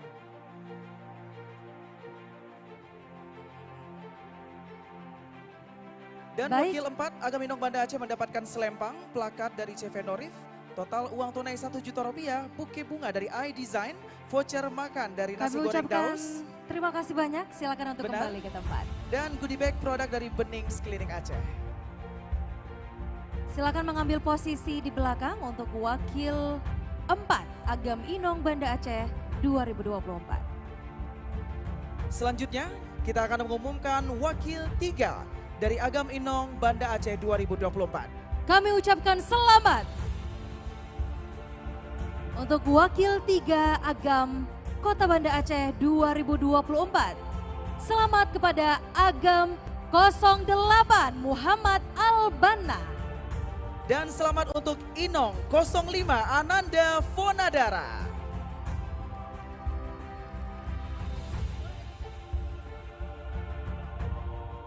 Dan Baik. wakil 4 Agaminong Banda Aceh mendapatkan selempang plakat dari CV Norif, total uang tunai Rp1.000.000, buke bunga dari iDesign, voucher makan dari nasi Kami goreng ucapkan Daus, terima kasih banyak, silakan untuk Benar. kembali ke tempat. dan goodie bag produk dari Benings Klinik Aceh. Silakan mengambil posisi di belakang untuk wakil 4 Agam Inong Banda Aceh 2024. Selanjutnya kita akan mengumumkan wakil 3 dari Agam Inong Banda Aceh 2024. Kami ucapkan selamat untuk wakil 3 Agam Kota Banda Aceh 2024. Selamat kepada Agam 08 Muhammad Albana. Dan selamat untuk Inong 05 Ananda Fonadara.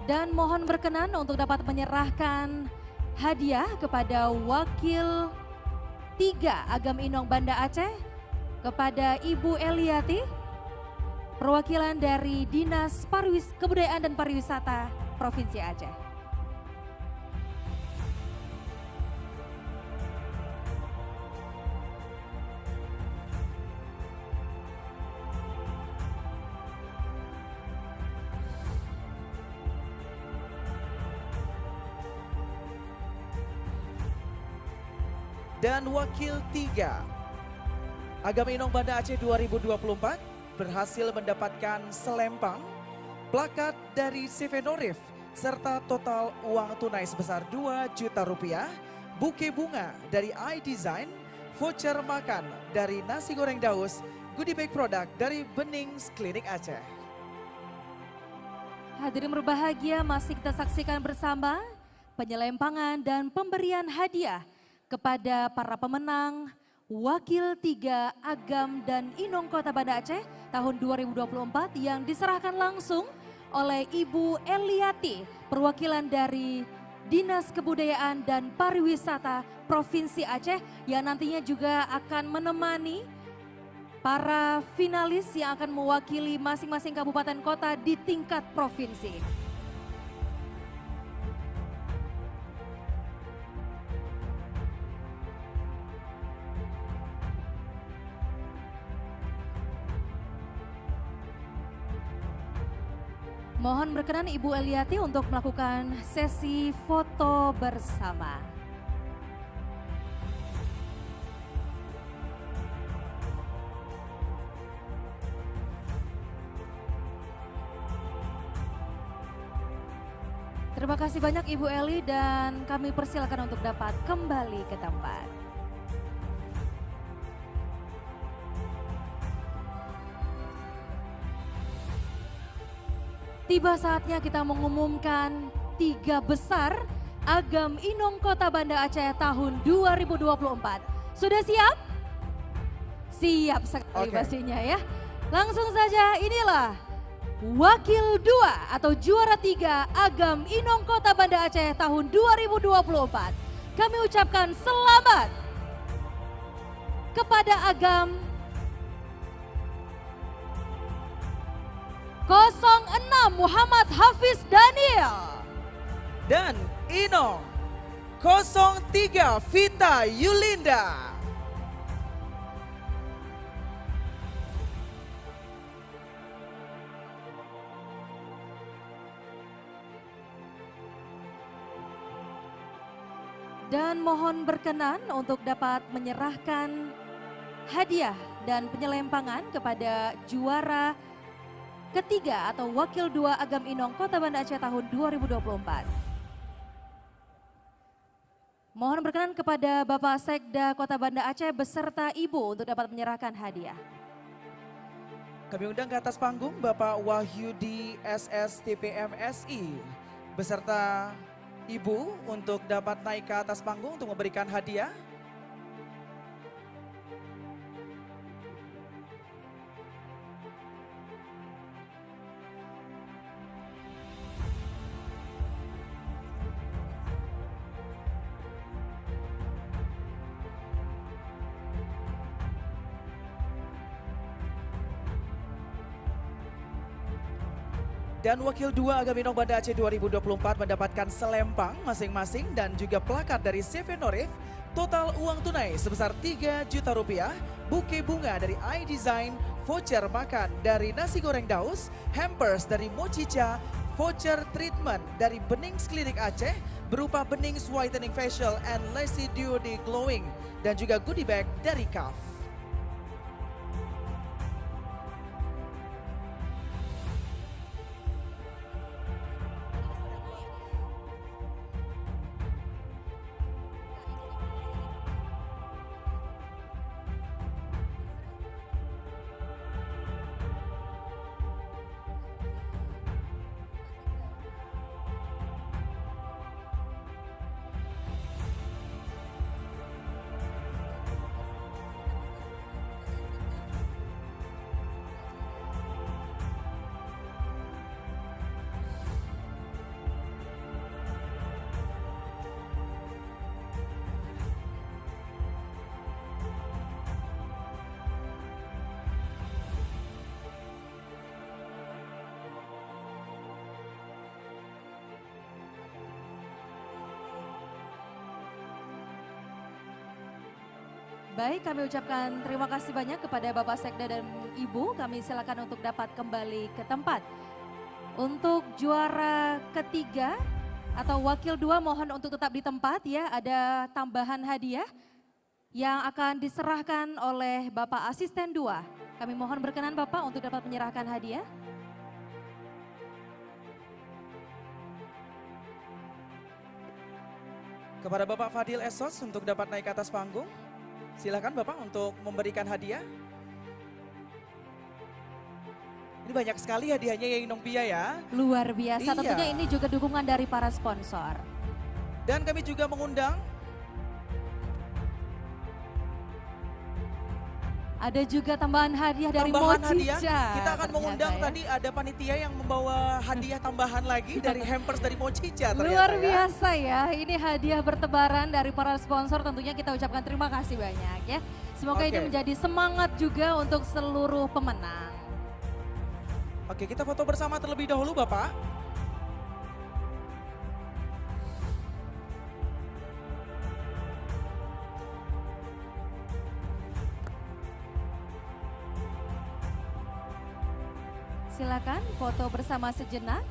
Dan mohon berkenan untuk dapat menyerahkan hadiah kepada wakil 3 Agam Inong Banda Aceh kepada Ibu Eliati, perwakilan dari Dinas Kebudayaan dan Pariwisata Provinsi Aceh. Dan wakil 3 Agam Inong Banda Aceh 2024 berhasil mendapatkan selempang plakat dari CV Norif serta total uang tunai sebesar Rp2 juta, buke bunga dari iDesign, voucher makan dari nasi goreng Daus, goodie bag produk dari Benings Klinik Aceh. Hadirin berbahagia, masih kita saksikan bersama penyelempangan dan pemberian hadiah kepada para pemenang Wakil 3 Agam dan Inong Kota Banda Aceh tahun 2024 yang diserahkan langsung oleh Ibu Eliati, perwakilan dari Dinas Kebudayaan dan Pariwisata Provinsi Aceh yang nantinya juga akan menemani para finalis yang akan mewakili masing-masing kabupaten kota di tingkat provinsi. Mohon berkenan Ibu Eliati untuk melakukan sesi foto bersama. Terima kasih banyak Ibu Eli dan kami persilakan untuk dapat kembali ke tempat. Tiba saatnya kita mengumumkan 3 besar Agam Inong Kota Banda Aceh tahun 2024. Sudah siap? Siap sekali pastinya ya. Langsung saja inilah Wakil 2 atau juara 3 Agam Inong Kota Banda Aceh tahun 2024. Kami ucapkan selamat kepada Agam 06 Muhammad Hafiz Daniel. Dan Inong 03 Vita Yulinda. Dan mohon berkenan untuk dapat menyerahkan hadiah dan penyelempangan kepada juara ketiga atau Wakil 2 Agam Inong Kota Banda Aceh tahun 2024. Mohon berkenan kepada Bapak Sekda Kota Banda Aceh beserta Ibu untuk dapat menyerahkan hadiah. Kami undang ke atas panggung Bapak Wahyudi SSTP MSI beserta Ibu untuk dapat naik ke atas panggung untuk memberikan hadiah. Dan Wakil 2 Agam Inong Banda Aceh 2024 mendapatkan selempang masing-masing dan juga plakat dari CV Norif. Total uang tunai sebesar 3 juta rupiah, buke bunga dari iDesign, voucher makan dari Nasi Goreng Daus, hampers dari Mochicha, voucher treatment dari Benings Klinik Aceh berupa Benings Whitening Facial and Lacy Dew De Glowing, dan juga goodie bag dari KAF. Baik, kami ucapkan terima kasih banyak kepada Bapak Sekda dan Ibu. Kami silakan untuk dapat kembali ke tempat. Untuk juara ketiga atau wakil 2 mohon untuk tetap di tempat ya. Ada tambahan hadiah yang akan diserahkan oleh Bapak Asisten 2. Kami mohon berkenan Bapak untuk dapat menyerahkan hadiah. Kepada Bapak Fadil Esos untuk dapat naik ke atas panggung. Silakan Bapak untuk memberikan hadiah. Ini banyak sekali hadiahnya ya Inong Pia ya. Luar biasa, Iya. tentunya ini juga dukungan dari para sponsor. Dan kami juga mengundang ada juga tambahan hadiah dari tambahan Mochicha. hadiah. Kita akan mengundang ya. tadi ada panitia yang membawa hadiah tambahan lagi dari hampers dari Mochicha ternyata. Luar ya. biasa ya, ini hadiah bertebaran dari para sponsor, tentunya kita ucapkan terima kasih banyak ya. Semoga ini Oke. menjadi semangat juga untuk seluruh pemenang. Oke, kita foto bersama terlebih dahulu Bapak. Silakan foto bersama sejenak.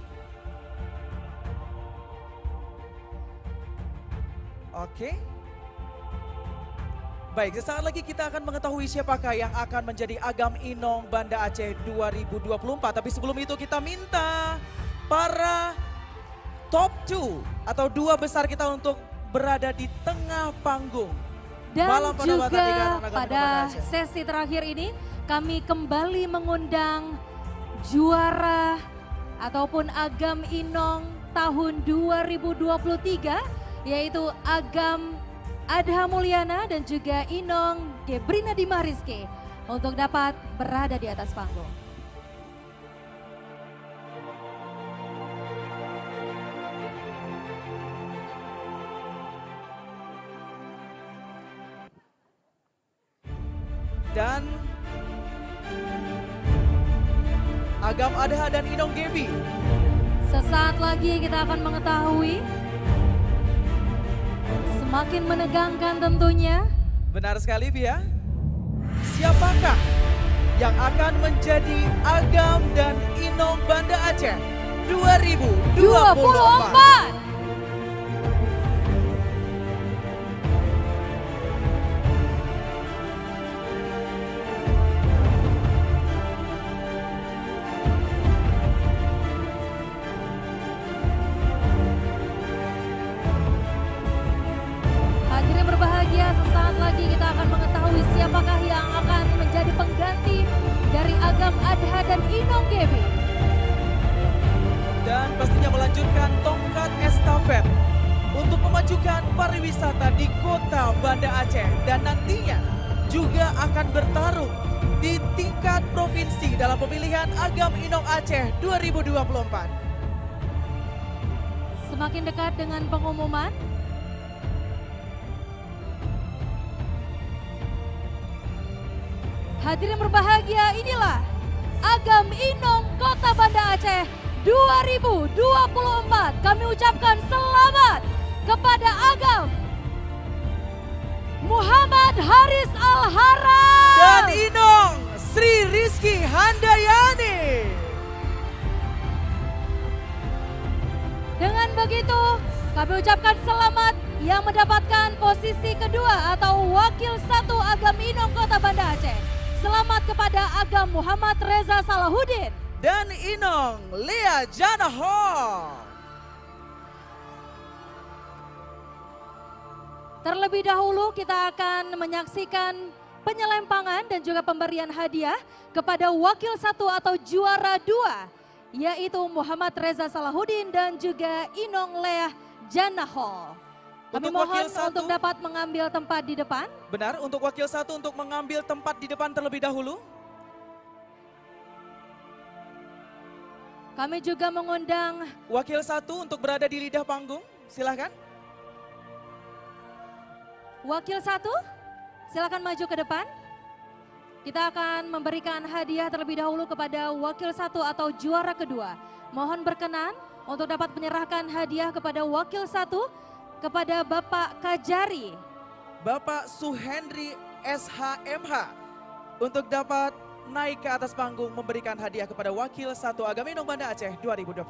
Oke. Baik, sesaat lagi kita akan mengetahui siapakah yang akan menjadi Agam Inong Banda Aceh 2024. Tapi sebelum itu kita minta para top 2 atau 2 besar kita untuk berada di tengah panggung. Dan Malam Persahabatan juga Ikatan Agam Inong Banda pada Aceh. sesi terakhir ini kami kembali mengundang juara ataupun Agam Inong tahun 2023 yaitu Agam Adha Mulyana dan juga Inong Gebrina Dimariske untuk dapat berada di atas panggung. Dan Agam Adha dan Inong Gebi. Sesaat lagi kita akan mengetahui, semakin menegangkan tentunya. Benar sekali Pia. Siapakah yang akan menjadi Agam dan Inong Banda Aceh 2024? Hadirin berbahagia, sesaat lagi kita akan mengetahui siapakah yang akan menjadi pengganti dari Agam Adha dan Inong Gebi. Dan pastinya melanjutkan tongkat estafet untuk memajukan pariwisata di kota Banda Aceh. Dan nantinya juga akan bertarung di tingkat provinsi dalam pemilihan Agam Inong Aceh 2024. Semakin dekat dengan pengumuman, hadirin berbahagia, inilah Agam Inong Kota Banda Aceh 2024. Kami ucapkan selamat kepada Agam Muhammad Haris Al-Haras dan Inong Sri Rizky Handayani. Dengan begitu, kami ucapkan selamat yang mendapatkan posisi kedua atau wakil satu Agam Inong Kota Banda Aceh. Selamat kepada Agam Muhammad Reza Salahuddin dan Inong Lea Janaho. Terlebih dahulu kita akan menyaksikan penyelempangan dan juga pemberian hadiah kepada wakil satu atau juara dua, yaitu Muhammad Reza Salahuddin dan juga Inong Lea Janaho. Kami mohon untuk dapat mengambil tempat di depan. Benar, untuk wakil satu untuk mengambil tempat di depan terlebih dahulu. Kami juga mengundang wakil satu untuk berada di lidah panggung, silahkan. Wakil satu, silakan maju ke depan. Kita akan memberikan hadiah terlebih dahulu kepada wakil satu atau juara kedua. Mohon berkenan untuk dapat menyerahkan hadiah kepada wakil satu, kepada Bapak Kajari. Bapak Suhendri SHMH untuk dapat naik ke atas panggung memberikan hadiah kepada wakil satu Agam Inong Banda Aceh 2024.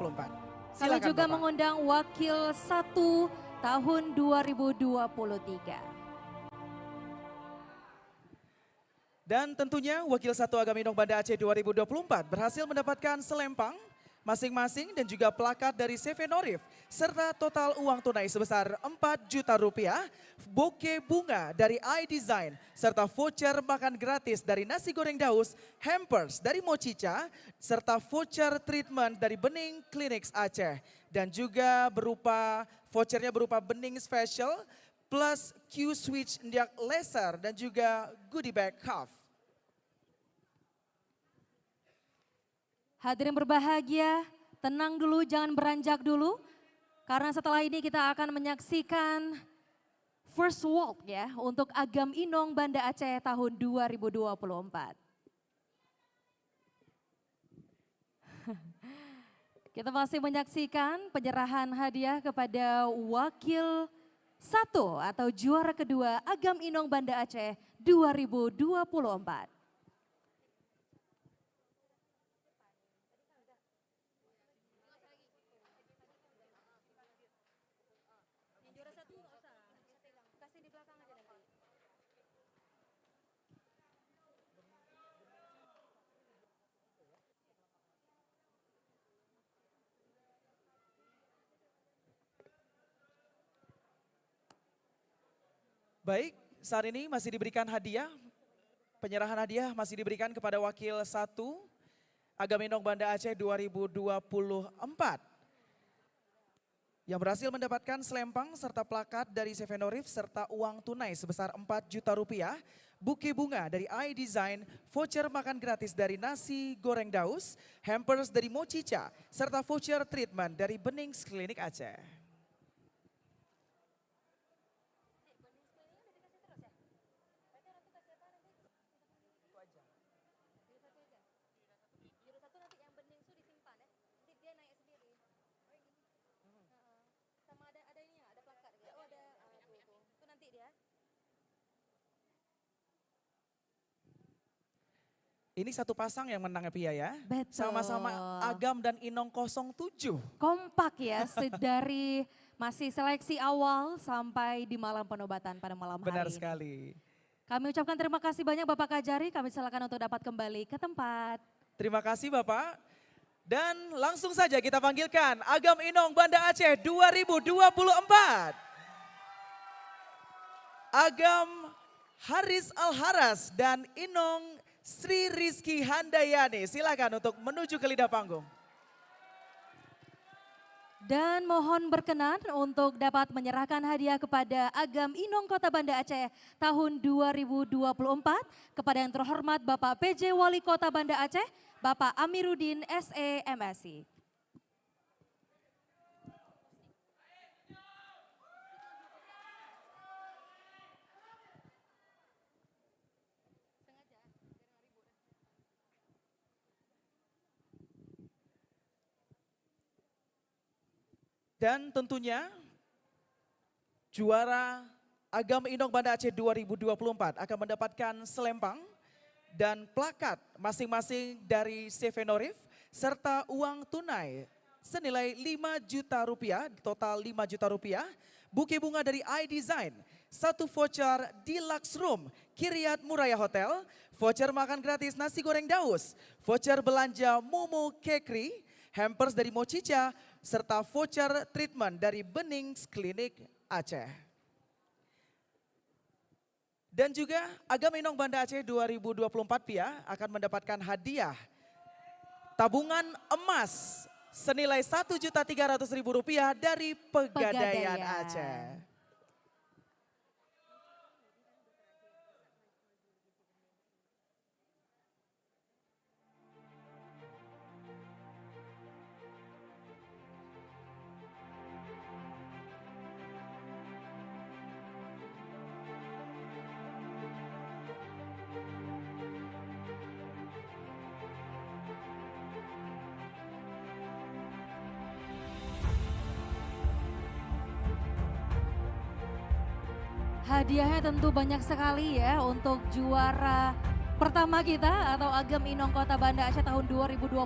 Kami juga Bapak mengundang wakil satu tahun 2023. Dan tentunya wakil satu Agam Inong Banda Aceh 2024 berhasil mendapatkan selempang masing-masing dan juga plakat dari CV Norif serta total uang tunai sebesar 4 juta rupiah, bouquet bunga dari iDesign serta voucher makan gratis dari nasi goreng Daus, hampers dari Mochicha serta voucher treatment dari Bening Clinics Aceh dan juga vouchernya berupa Bening Special plus Q Switch Ndiak Laser dan juga goodie bag cuff. Hadirin berbahagia, tenang dulu, jangan beranjak dulu. Karena setelah ini kita akan menyaksikan first walk ya untuk Agam Inong Banda Aceh tahun 2024. Kita masih menyaksikan penyerahan hadiah kepada wakil satu atau juara kedua Agam Inong Banda Aceh 2024. Baik, saat ini masih diberikan hadiah, penyerahan hadiah masih diberikan kepada wakil satu Agam Inong Banda Aceh 2024 yang berhasil mendapatkan selempang serta plakat dari CV Norif serta uang tunai sebesar 4 juta rupiah, bouquet bunga dari iDesign, voucher makan gratis dari nasi goreng Daus, hampers dari Mochicha, serta voucher treatment dari Bening Clinic Aceh. Ini satu pasang yang menang ya Pia ya. Betul. Sama-sama Agam dan Inong 07. Kompak ya dari masih seleksi awal sampai di malam penobatan pada malam hari. Benar sekali. Kami ucapkan terima kasih banyak Bapak Kajari, kami silakan untuk dapat kembali ke tempat. Terima kasih Bapak. Dan langsung saja kita panggilkan Agam Inong Banda Aceh 2024. Agam Haris Al-Haras dan Inong Sri Rizky Handayani, silakan untuk menuju ke lidah panggung. Dan mohon berkenan untuk dapat menyerahkan hadiah kepada Agam Inong Kota Banda Aceh tahun 2024 kepada yang terhormat Bapak PJ Wali Kota Banda Aceh, Bapak Amiruddin SE MSI. Dan tentunya juara Agam Inong Banda Aceh 2024 akan mendapatkan selempang dan plakat masing-masing dari CV Norif serta uang tunai senilai 5 juta rupiah, total 5 juta rupiah, buke bunga dari iDesign, 1 voucher Deluxe Room, Kiryat Muraya Hotel, voucher makan gratis nasi goreng Daus, voucher belanja Momo Kekri, hampers dari Mochicha, serta voucher treatment dari Benings Klinik Aceh. Dan juga Agam Inong Banda Aceh 2024 Pia akan mendapatkan hadiah tabungan emas senilai Rp1.300.000 dari Pegadaian Aceh. Hadiahnya tentu banyak sekali ya untuk juara pertama kita atau Agam Inong Kota Banda Aceh tahun 2024.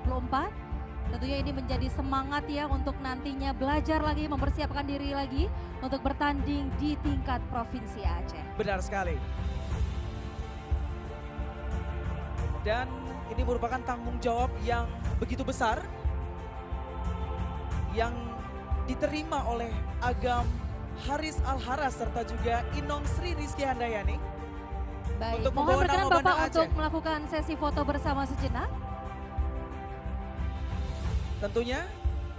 Tentunya ini menjadi semangat ya untuk nantinya belajar lagi, mempersiapkan diri lagi untuk bertanding di tingkat Provinsi Aceh. Benar sekali. Dan ini merupakan tanggung jawab yang begitu besar yang diterima oleh Agam Haris Alharas serta juga Inong Sri Rizky Handayani. Baik, untuk mohon membawa berkenan nama Bapak Banda untuk Aceh. melakukan sesi foto bersama sejenak. Tentunya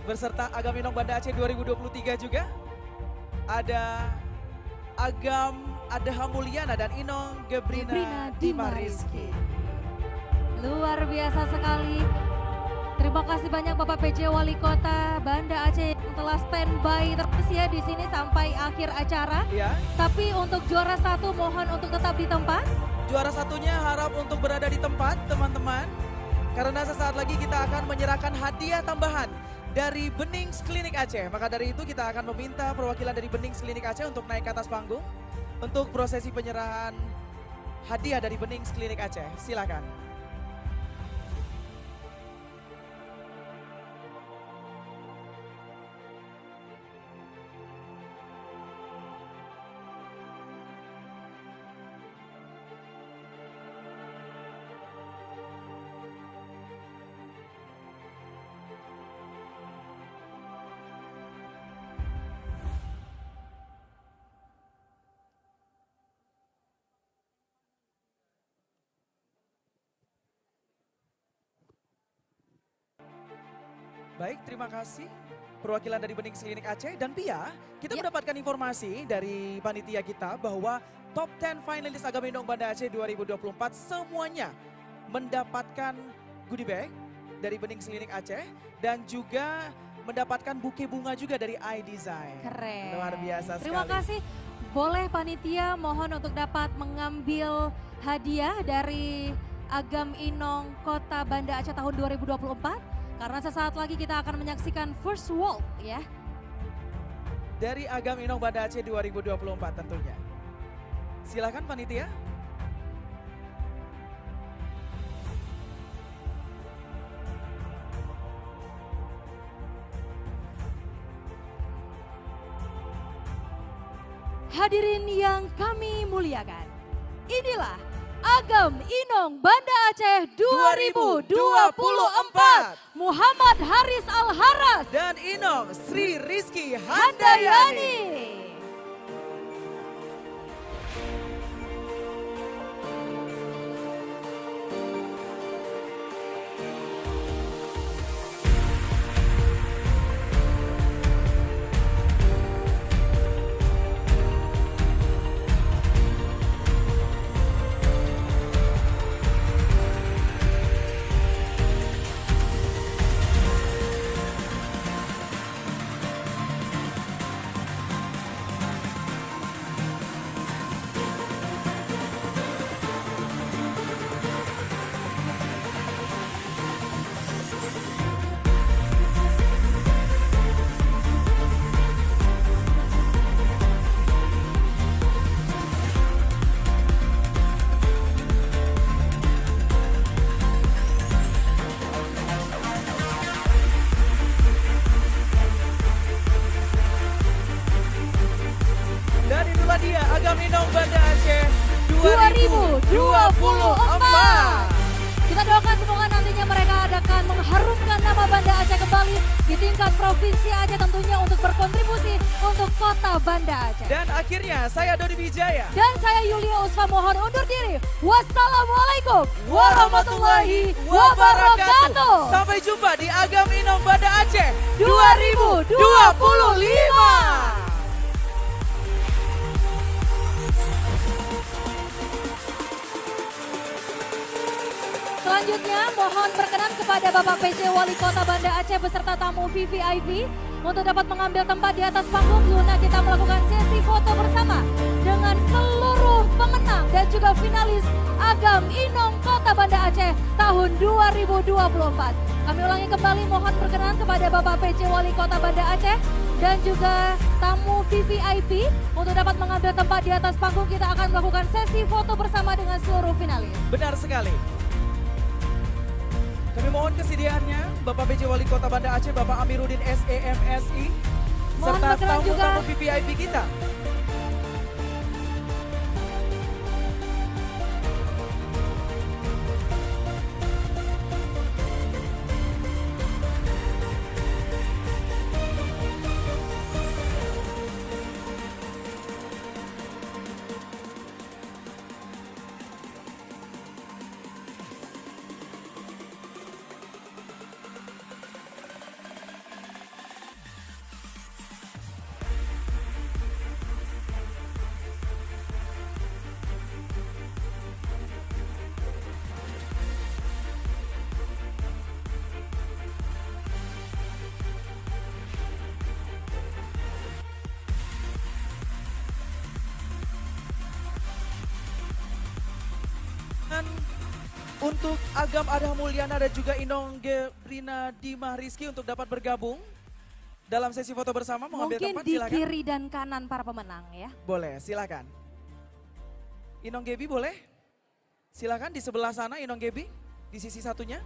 berserta Agam Inong Banda Aceh 2023 juga ada Agam Adaha Mulyana dan Inong Gebrina Dimariski. Luar biasa sekali. Terima kasih banyak Bapak PJ Wali Kota Banda Aceh yang telah standby terus ya di sini sampai akhir acara. Ya. Tapi untuk juara 1 mohon untuk tetap di tempat. Juara satunya harap untuk berada di tempat teman-teman. Karena sesaat lagi kita akan menyerahkan hadiah tambahan dari Benings Klinik Aceh. Maka dari itu kita akan meminta perwakilan dari Benings Klinik Aceh untuk naik ke atas panggung. Untuk prosesi penyerahan hadiah dari Benings Klinik Aceh. Silakan. Baik, terima kasih perwakilan dari Benings Klinik Aceh. Dan Pia, kita mendapatkan informasi dari panitia kita bahwa top 10 finalis Agam Inong Banda Aceh 2024 semuanya mendapatkan goodie bag dari Benings Klinik Aceh dan juga mendapatkan buke bunga juga dari iDesign. Keren. Luar biasa sekali. Terima kasih. Boleh panitia mohon untuk dapat mengambil hadiah dari Agam Inong Kota Banda Aceh tahun 2024. Karena sesaat lagi kita akan menyaksikan First Walk ya. Dari Agam Inong Banda Aceh 2024 tentunya. Silakan panitia. Hadirin yang kami muliakan, inilah Agam Inong Banda Aceh 2024. Muhammad Haris Alharas dan Inong Sri Rizky Handayani. Inong Banda Aceh 2024. Kita doakan semoga nantinya mereka akan mengharumkan nama Banda Aceh kembali di tingkat provinsi Aceh tentunya untuk berkontribusi untuk kota Banda Aceh. Dan akhirnya saya Dodi Wijaya. Dan saya Yulia Usfa mohon undur diri. Wassalamualaikum warahmatullahi wabarakatuh. Sampai jumpa di Agam Inong Banda Aceh 2025. Selanjutnya mohon berkenan kepada Bapak PJ Wali Kota Banda Aceh beserta tamu VVIP untuk dapat mengambil tempat di atas panggung guna kita melakukan sesi foto bersama dengan seluruh pemenang dan juga finalis Agam Inong Kota Banda Aceh tahun 2024. Kami ulangi kembali mohon berkenan kepada Bapak PJ Wali Kota Banda Aceh dan juga tamu VVIP untuk dapat mengambil tempat di atas panggung. Kita akan melakukan sesi foto bersama dengan seluruh finalis. Benar sekali. Kami mohon kesediaannya Bapak PJ Wali Kota Banda Aceh, Bapak Amiruddin SEMSI, serta tamu-tamu VVIP kita. Untuk Agam Adha Mulyana dan juga Inong Gebrina Dimah Rizky untuk dapat bergabung dalam sesi foto bersama mengambil Mungkin tempat, di silakan. kiri dan kanan para pemenang ya. Boleh, silakan. Inong Gebi boleh? Silakan di sebelah sana Inong Gebi, di sisi satunya.